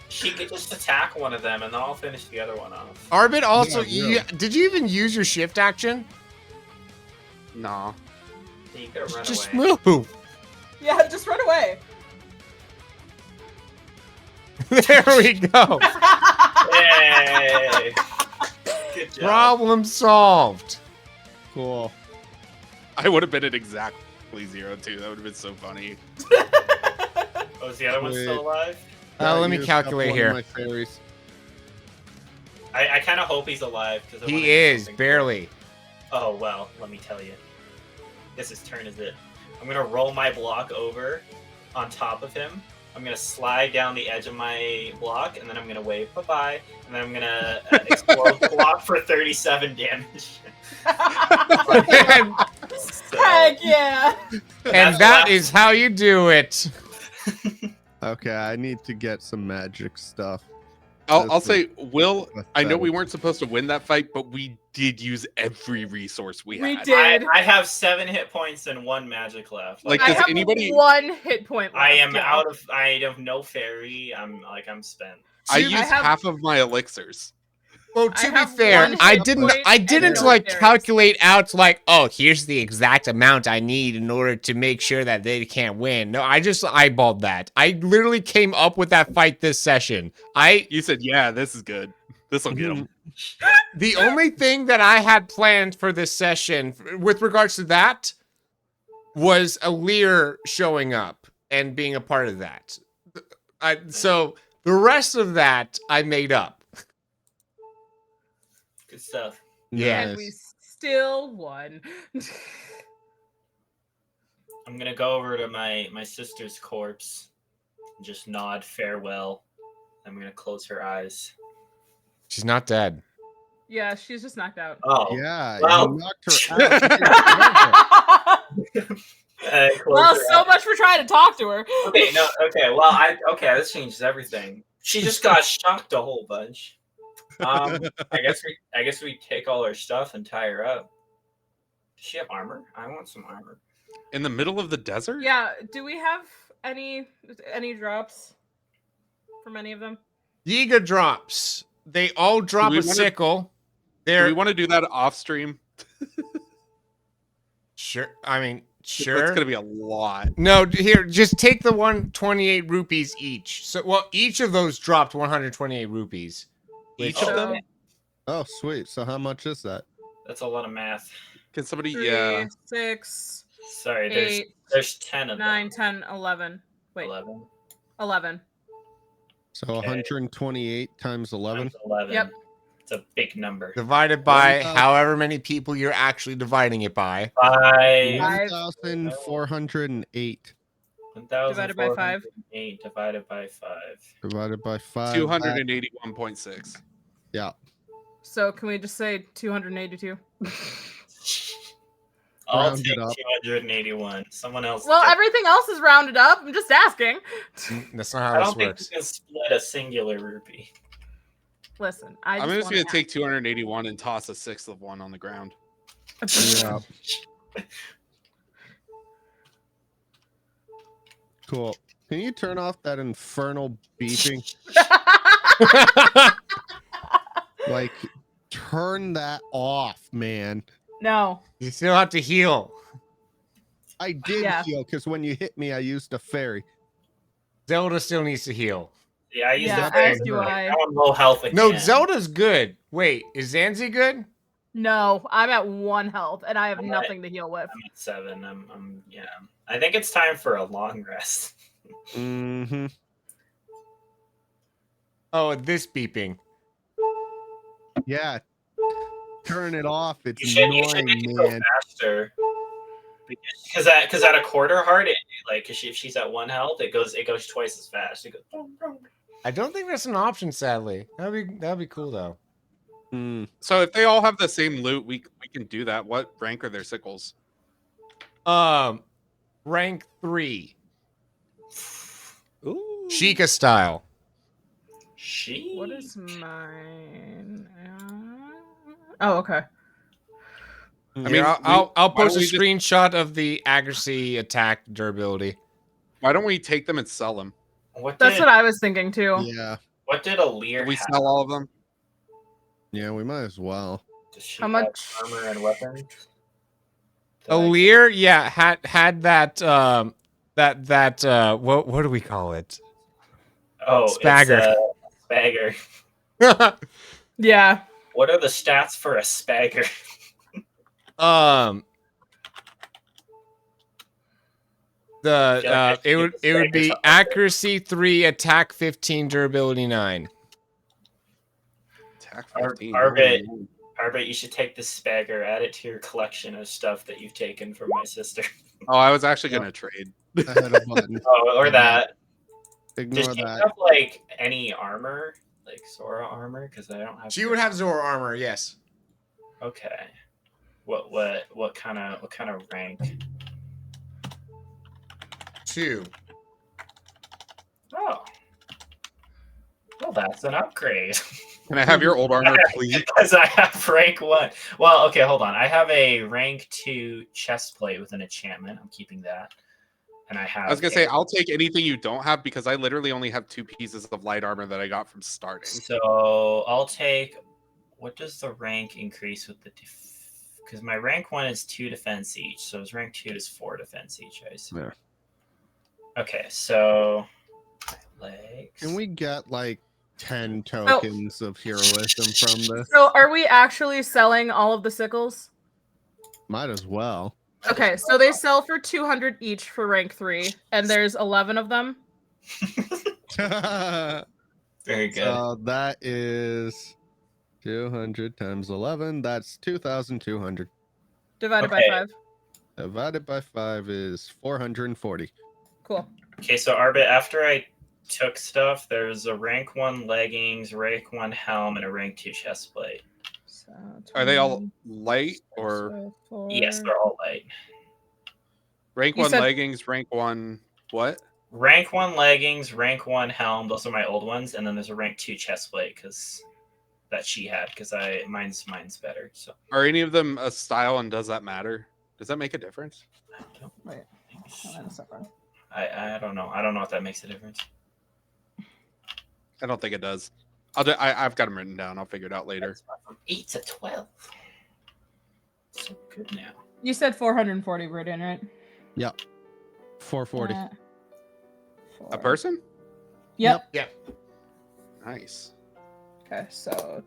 she could just attack one of them and then I'll finish the other one off.
Arbit also,
Yeah,
did you even use your shift action?
Nah.
You could have run
Just
away.
move.
Yeah, just run away.
There we go.
Yay! Good job.
Problem solved.
Cool.
I would have been at exactly 0 too. That would have been so funny.
Oh, is the other one still alive?
Let me
used up
calculate
one
here.
of my fairies.
I kind of hope he's alive because
He is, barely.
Oh well, let me tell you. This his turn, is it? I'm gonna roll my block over on top of him. I'm gonna slide down the edge of my block, and then I'm gonna wave bye-bye, and then I'm gonna explode block for 37 damage.
and
So,
Heck yeah.
and that is how you do it.
Okay, I need to get some magic stuff.
I'll
That's
say, Will,
that's
I know
better.
we weren't supposed to win that fight, but we did use every resource we
We
had.
did.
I have 7 hit points and 1 magic left.
Like,
I
does
have
anybody-
1 hit point left.
I am
yeah.
out of. I have no fairy. I'm spent.
I
To-
used
I have-
half of my elixirs.
Well,
I
to be
have
fair,
one
I
hit
didn't
point
I
and
didn't
no
like
fairies.
calculate out like, oh, here's the exact amount I need in order to make sure that they can't win. No, I just eyeballed that. I literally came up with that fight this session.
You said, yeah, this is good. This will get them.
The only thing that I had planned for this session with regards to that was Alir showing up and being a part of that. So the rest of that I made up.
Good stuff.
Yeah.
And we still won.
I'm gonna go over to my sister's corpse and just nod farewell. I'm gonna close her eyes.
She's not dead.
Yeah, she's just knocked out.
Oh,
Yeah,
Well-
you knocked her out. You didn't kill her.
close
Well,
her
so
eyes.
much for trying to talk to her.
Okay, no, okay. Well, this changes everything. She just got shocked a whole bunch. I guess we take all her stuff and tie her up. Does she have armor? I want some armor.
In the middle of the desert?
Yeah, do we have any drops from any of them?
Yiga drops. They all drop
we
a
wanna-
sickle.
Do
They're
we want to do that off stream?
sure. I mean,
That's
sure.
going to be a lot.
No, here, just take the 128 rupees each. So, well, each of those dropped 128 rupees.
Each
Oh,
of them?
okay.
Oh, sweet. So how much is that?
That's a lot of math.
Can somebody,
3,
yeah.
6,
Sorry,
8,
there's 10 of
9,
them.
10, 11. Wait,
11.
11.
So
Okay.
128 times 11.
Times 11.
Yep.
It's a big number.
Divided by
1,000.
however many people you're actually dividing it by.
By
1,408
Divided by 5.
1,408 divided by 5.
divided by 5.
281.6.
Yeah.
So can we just say 282?
I'll
Round it
take
up.
281. Someone else.
Well,
take-
everything else is rounded up. I'm just asking.
That's not
I
how
don't
this
think
works.
you can split a singular rupee.
Listen,
I'm just
wanna
going to take 281 and toss a sixth of one on the ground.
Yeah. Cool. Can you turn off that infernal beeping? Like, turn that off, man.
No.
You still have to heal.
I did
Yeah.
heal because when you hit me, I used a fairy.
Zelda still needs to heal.
Yeah, I used
Yeah,
the fairy.
as do I.
Now I'm low health again.
No, Zelda's good. Wait, is Zanzi good?
No, I'm at 1 health and I have
I'm
nothing to heal with.
I'm at 7. Yeah. I think it's time for a long rest.
Mm-hmm.
Oh, this beeping.
Yeah. Turn it off. It's
You should
annoying,
make it go
man.
faster. Because at a quarter heart, if she's at 1 health, it goes twice as fast. It goes. Boom, boom.
I don't think that's an option, sadly. That'd be cool though.
So if they all have the same loot, we can do that. What rank are their sickles?
Rank 3.
Ooh.
Sheikah style.
What is mine? Oh, okay.
I
mean,
mean, I'll
why
post a
don't we just-
screenshot of the accuracy, attack, durability.
Why don't we take them and sell them?
That's what I was thinking too.
Yeah.
What did Alir
Did we
have?
sell all of them?
Yeah, we might as well.
Does she
How
have
much?
armor and weapons?
Alir, yeah, had that what do we call it?
Oh,
Spagger.
It's a spagger.
Yeah.
What are the stats for a spagger?
It would be accuracy 3, attack 15, durability 9.
Attack 15.
Arbit, you should take this spagger, add it to your collection of stuff that you've taken from my sister.
Oh, I was actually gonna trade.
I had a button.
Oh, or that.
Ignore
Does she
that.
have like any armor, like Sora armor? Because I don't have.
She would have Zora armor, yes.
Okay. What kind of rank?
2.
Oh. Well, that's an upgrade.
Can I have your old armor, please?
Because I have rank 1. Well, okay, hold on. I have a rank 2 chest plate with an enchantment. I'm keeping that. And I have.
I was gonna say I'll take anything you don't have because I literally only have 2 pieces of light armor that I got from starting.
So I'll take. What does the rank increase with the? Because my rank 1 is 2 defense each, so his rank 2 is 4 defense each. I see.
Yeah.
Okay, so legs.
Can we get like 10 tokens of heroism from this?
So are we actually selling all of the sickles?
Might as well.
Okay, so they sell for 200 each for rank 3, and there's 11 of them.
Very good.
So that is 200 times 11. That's 2,200.
Divided
Okay.
by 5.
Divided by 5 is 440.
Cool.
Okay, so Arbit, after I took stuff, there's a rank 1 leggings, rank 1 helm, and a rank 2 chest plate.
So
Are they all light or
Yes, they're all light.
rank
You
1
said-
leggings, rank 1 what?
Rank 1 leggings, rank 1 helm, those are my old ones, and then there's a rank 2 chest plate that she had because mine's better. So
Are any of them a style and does that matter? Does that make a difference?
I don't
Wait,
think
hold on a second.
I don't know. I don't know if that makes a difference.
I don't think it does. I've got them written down. I'll figure it out later.
From 8 to 12. So good now.
You said 440, Britain, right?
Yep. 440.
A person?
Yep.
Nice.
Okay, so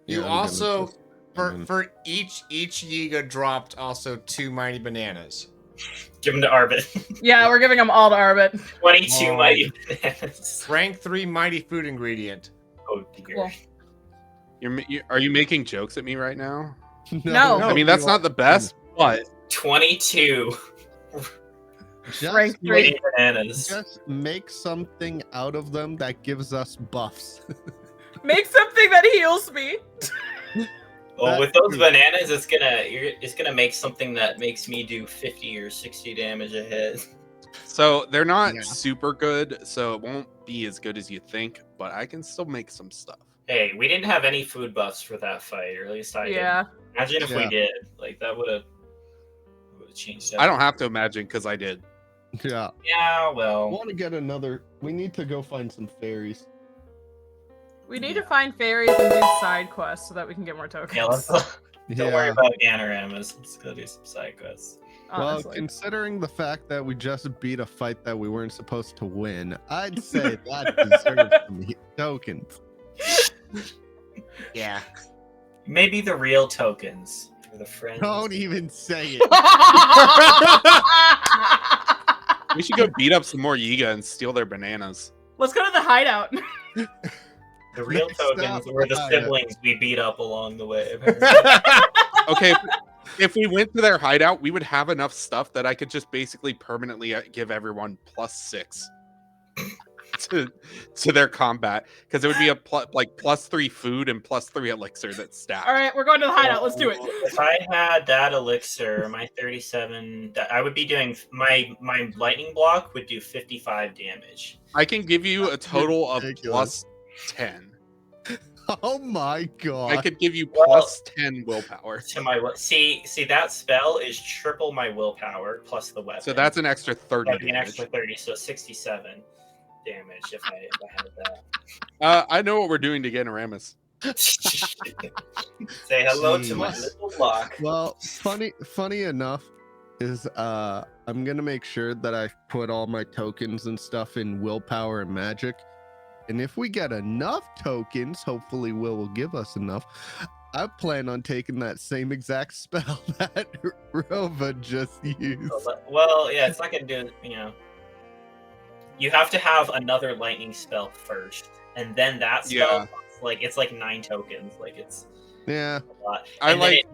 You
Yeah, I'm
also
gonna-
for each Yiga dropped also 2 mighty bananas.
Give them to Arbit.
yeah, we're giving them all to Arbit.
22
Oh.
mighty bananas.
Rank 3 mighty food ingredient.
Oh dear.
Cool.
Are you making jokes at me right now?
No.
I mean, that's not the best, but
22
Just,
Rank 3.
mighty bananas.
just make something out of them that gives us buffs.
Make something that heals me.
Well, with those bananas, it's gonna make something that makes me do 50 or 60 damage a hit.
so they're not
Yeah.
super good, so it won't be as good as you think, but I can still make some stuff.
Hey, we didn't have any food buffs for that fight, or at least I
Yeah.
didn't. Imagine if
Yeah.
we did. Like that would have changed.
I don't have to imagine because I did.
Yeah.
Yeah,
I
well,
want to get another. We need to go find some fairies.
We need to find fairies and do side quests so that we can get more tokens.
yeah. Don't worry about Ganoramas. Let's go do some side quests.
Well,
honestly.
considering the fact that we just beat a fight that we weren't supposed to win, I'd say that deserves some tokens.
Yeah.
Maybe the real tokens for the friends.
Don't even say it.
We should go beat up some more Yiga and steal their bananas.
Let's go to the hideout.
The real
Next
tokens
up,
were the
hideout.
siblings we beat up along the way. Apparently.
Okay, if we went to their hideout, we would have enough stuff that I could just basically permanently give everyone +6 to their combat, because it would be a +3 food and +3 elixir that's stacked.
All right, we're going to the hideout. Let's do it.
If I had that elixir, my 37, I would be doing my lightning block would do 55 damage.
I can give you a total of
Ridiculous.
+10.
Oh my god.
I could give you
Well,
+10 willpower.
To my see that spell is triple my willpower plus the weapon.
So that's an extra 30
That'd be an
damage.
extra 30, so 67 damage if I had that.
I know what we're doing to get Aramis.
Say hello to my
Jeez.
little block.
Well, funny enough is I'm gonna make sure that I put all my tokens and stuff in willpower and magic. And if we get enough tokens, hopefully will give us enough. I plan on taking that same exact spell that Rova just used.
Well, yeah, it's not gonna do. You have to have another lightning spell first, and then that spell. It's like 9 tokens. Like it's
Yeah.
a lot.
I
And then
like-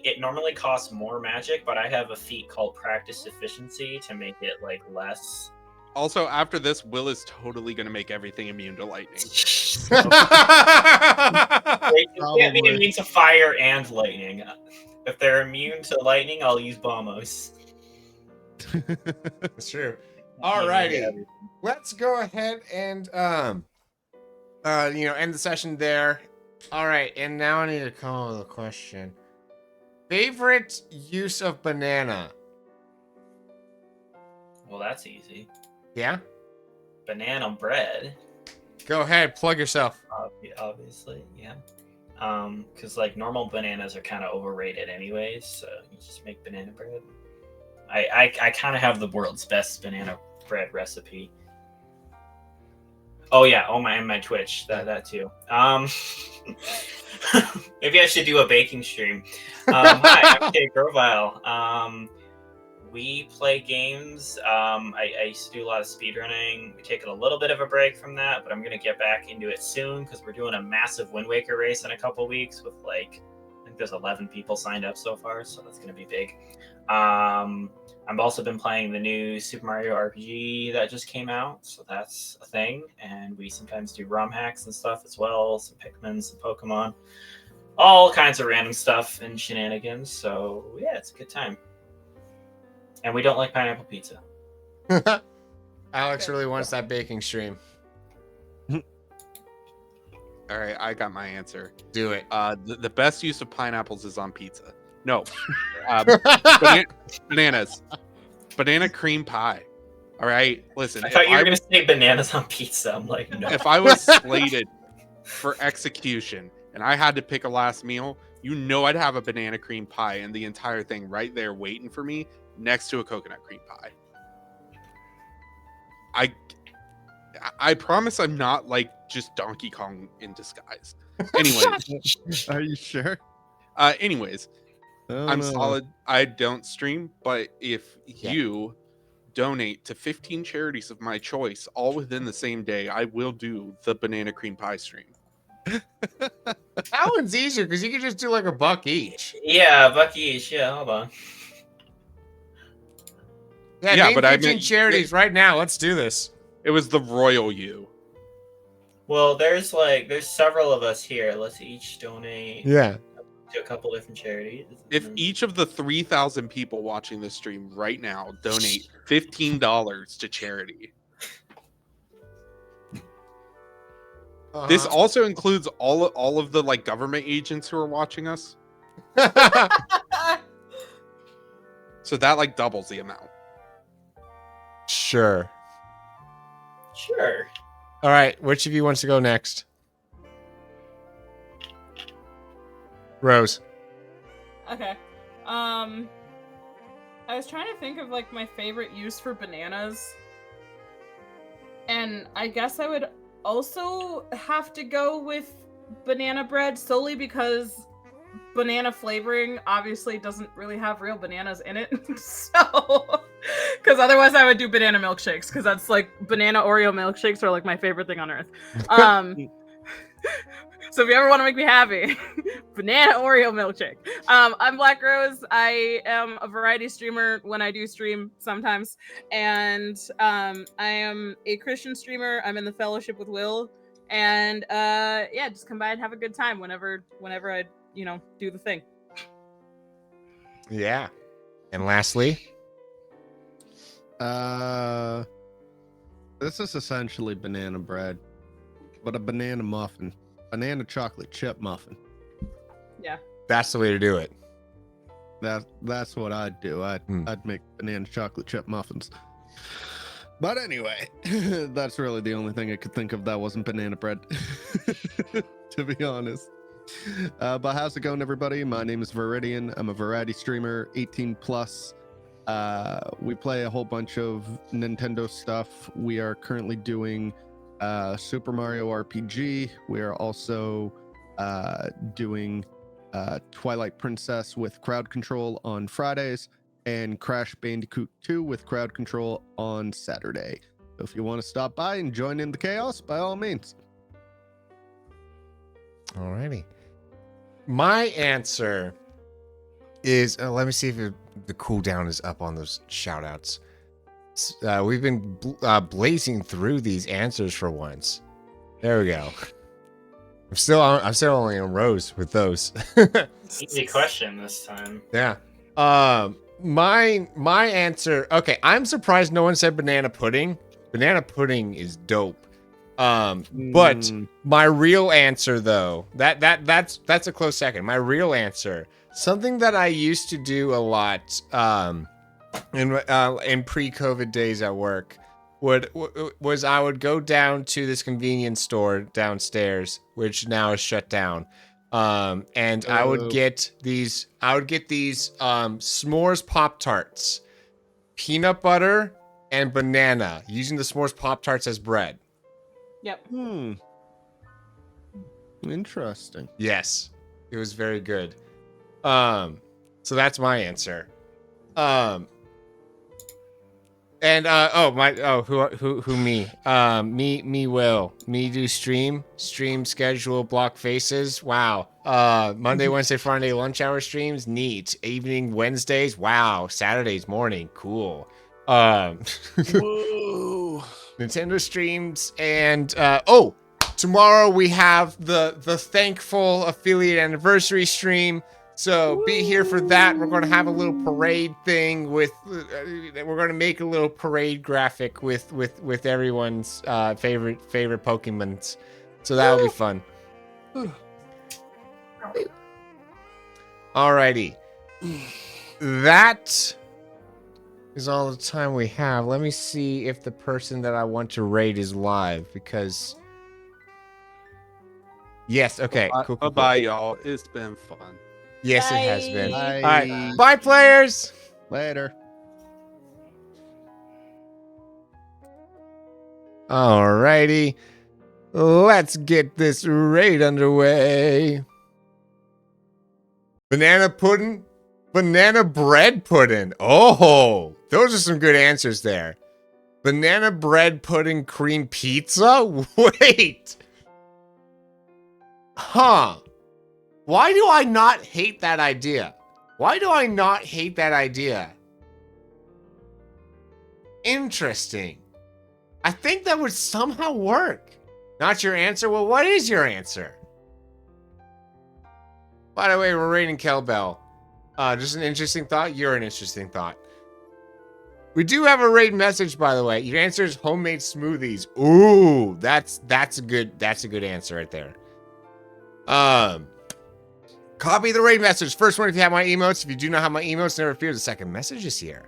it normally costs more magic, but I have a feat called practice efficiency to make it like less.
Also, after this, Will is totally going to make everything immune to lightning.
They can't be
Probably.
immune to fire and lightning. If they're immune to lightning, I'll use Bombos.
That's true. Alrighty. Let's go ahead and end the session there. All right, and now I need to come up with a question. Favorite use of banana?
Well, that's easy.
Yeah?
Banana bread.
Go ahead, plug yourself.
Obviously, yeah. Because like normal bananas are kind of overrated anyways, so you just make banana bread. I kind of have the world's best banana bread recipe. Oh yeah, my Twitch that too. Maybe I should do a baking stream. Hi, I'm Kate Grovile. We play games. I used to do a lot of speedrunning. We're taking a little bit of a break from that, but I'm going to get back into it soon because we're doing a massive Wind Waker race in a couple weeks with I think there's 11 people signed up so far, so that's going to be big. I've also been playing the new Super Mario RPG that just came out, so that's a thing. And we sometimes do ROM hacks and stuff as well, some Pikmin, some Pokemon, all kinds of random stuff and shenanigans. So yeah, it's a good time. And we don't like pineapple pizza.
Alex really wants that baking stream.
All right, I got my answer.
Do it.
The best use of pineapples is on pizza. No. Bananas. Banana cream pie. All right, listen.
I thought you were going to say bananas on pizza. I'm like, no.
If I was slated for execution and I had to pick a last meal, I'd have a banana cream pie and the entire thing right there waiting for me next to a coconut cream pie. I promise I'm not like just Donkey Kong in disguise. Anyway.
Are you sure?
Anyways,
Oh,
I'm
no.
solid. I don't stream, but if you donate to 15 charities of my choice all within the same day, I will do the banana cream pie stream.
That one's easier because you can just do like $1 each.
Yeah, $1 each. Yeah, hold on.
Yeah,
Yeah,
name
but I
15
meant-
charities right now. Let's do this.
It was the royal you.
Well, there's several of us here. Let's each donate
Yeah.
to a couple different charities.
If each of the 3,000 people watching this stream right now donate $15 to charity, this also includes all of the like government agents who are watching us. So that like doubles the amount.
Sure.
Sure.
All right. Which of you wants to go next? Rose.
Okay. I was trying to think of like my favorite use for bananas. And I guess I would also have to go with banana bread solely because banana flavoring obviously doesn't really have real bananas in it. So, because otherwise I would do banana milkshakes because that's like banana Oreo milkshakes are like my favorite thing on earth. So if you ever want to make me happy, banana Oreo milkshake. I'm Black Rose. I am a variety streamer when I do stream sometimes, and I am a Christian streamer. I'm in the Fellowship with Will, and yeah, just come by and have a good time whenever I do the thing.
Yeah. And lastly,
this is essentially banana bread, but a banana muffin, banana chocolate chip muffin.
Yeah.
that's the way to do it.
That's what I'd do. I'd make banana chocolate chip muffins. But anyway, that's really the only thing I could think of that wasn't banana bread, to be honest. But how's it going, everybody? My name is Viridian. I'm a variety streamer, 18 plus. We play a whole bunch of Nintendo stuff. We are currently doing Super Mario RPG. We are also doing Twilight Princess with crowd control on Fridays, and Crash Bandicoot 2 with crowd control on Saturday. So if you want to stop by and join in the chaos, by all means.
Alrighty. My answer is, let me see if the cooldown is up on those shout outs. We've been blazing through these answers for once. There we go. I'm still only on Rose with those.
Easy question this time.
Yeah. My answer. Okay, I'm surprised no one said banana pudding. Banana pudding is dope. But my real answer, though, that's a close second. My real answer, something that I used to do a lot in pre-COVID days at work, was I would go down to this convenience store downstairs, which now is shut down. And I would get these s'mores Pop-Tarts, peanut butter and banana, using the s'mores Pop-Tarts as bread.
Yep.
Interesting.
Yes, it was very good. So that's my answer. Who me? Me will. Me do stream schedule, block faces. Wow. Monday, Wednesday, Friday lunch hour streams, neat. Evening Wednesdays, wow. Saturdays morning, cool.
Whoa.
Nintendo streams, and tomorrow we have the thankful affiliate anniversary stream. So be here for that. We're going to have a little parade thing with. We're going to make a little parade graphic with everyone's favorite Pokemons. So that'll be fun. Alrighty, that is all the time we have. Let me see if the person that I want to raid is live, because yes, okay, cool.
Bye, y'all. It's been fun.
Yes,
Bye.
it has been.
Bye.
All right, bye, players.
Later.
Alrighty, let's get this raid underway. Banana pudding, banana bread pudding. Oh, those are some good answers there. Banana bread pudding cream pizza? Wait. Huh. Why do I not hate that idea? Why do I not hate that idea? Interesting. I think that would somehow work. Not your answer? Well, what is your answer? By the way, we're rating Kelbell. Just an interesting thought. You're an interesting thought. We do have a raid message, by the way. Your answer is homemade smoothies. Ooh, that's a good answer right there. Copy the raid message. First one if you have my emotes. If you do not have my emotes, never fear, the second message is here.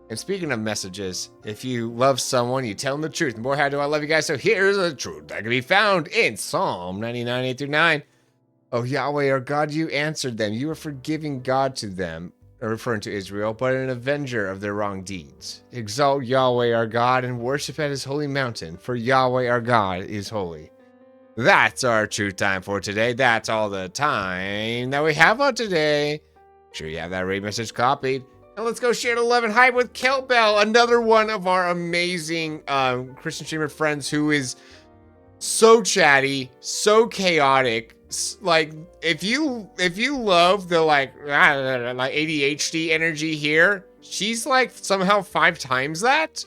And speaking of messages, if you love someone, you tell them the truth. And boy, how do I love you guys. So here's the truth that can be found in Psalm 99, 8-9. Oh, Yahweh, our God, you answered them. You are forgiving God to them, referring to Israel, but an avenger of their wrong deeds. Exalt Yahweh, our God, and worship at his holy mountain, for Yahweh, our God, is holy. That's our truth time for today. That's all the time that we have on today. Make sure you have that raid message copied. And let's go share the love and hype with Kelbell, another one of our amazing Christian streamer friends who is So chatty, so chaotic. Like if you love the like ADHD energy here, she's like somehow 5 times that.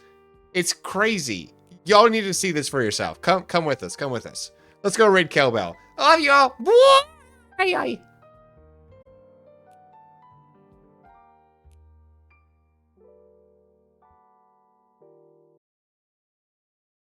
It's crazy. Y'all need to see this for yourself. Come with us. Come with us. Let's go raid Kelbell. I love y'all. Aye, aye.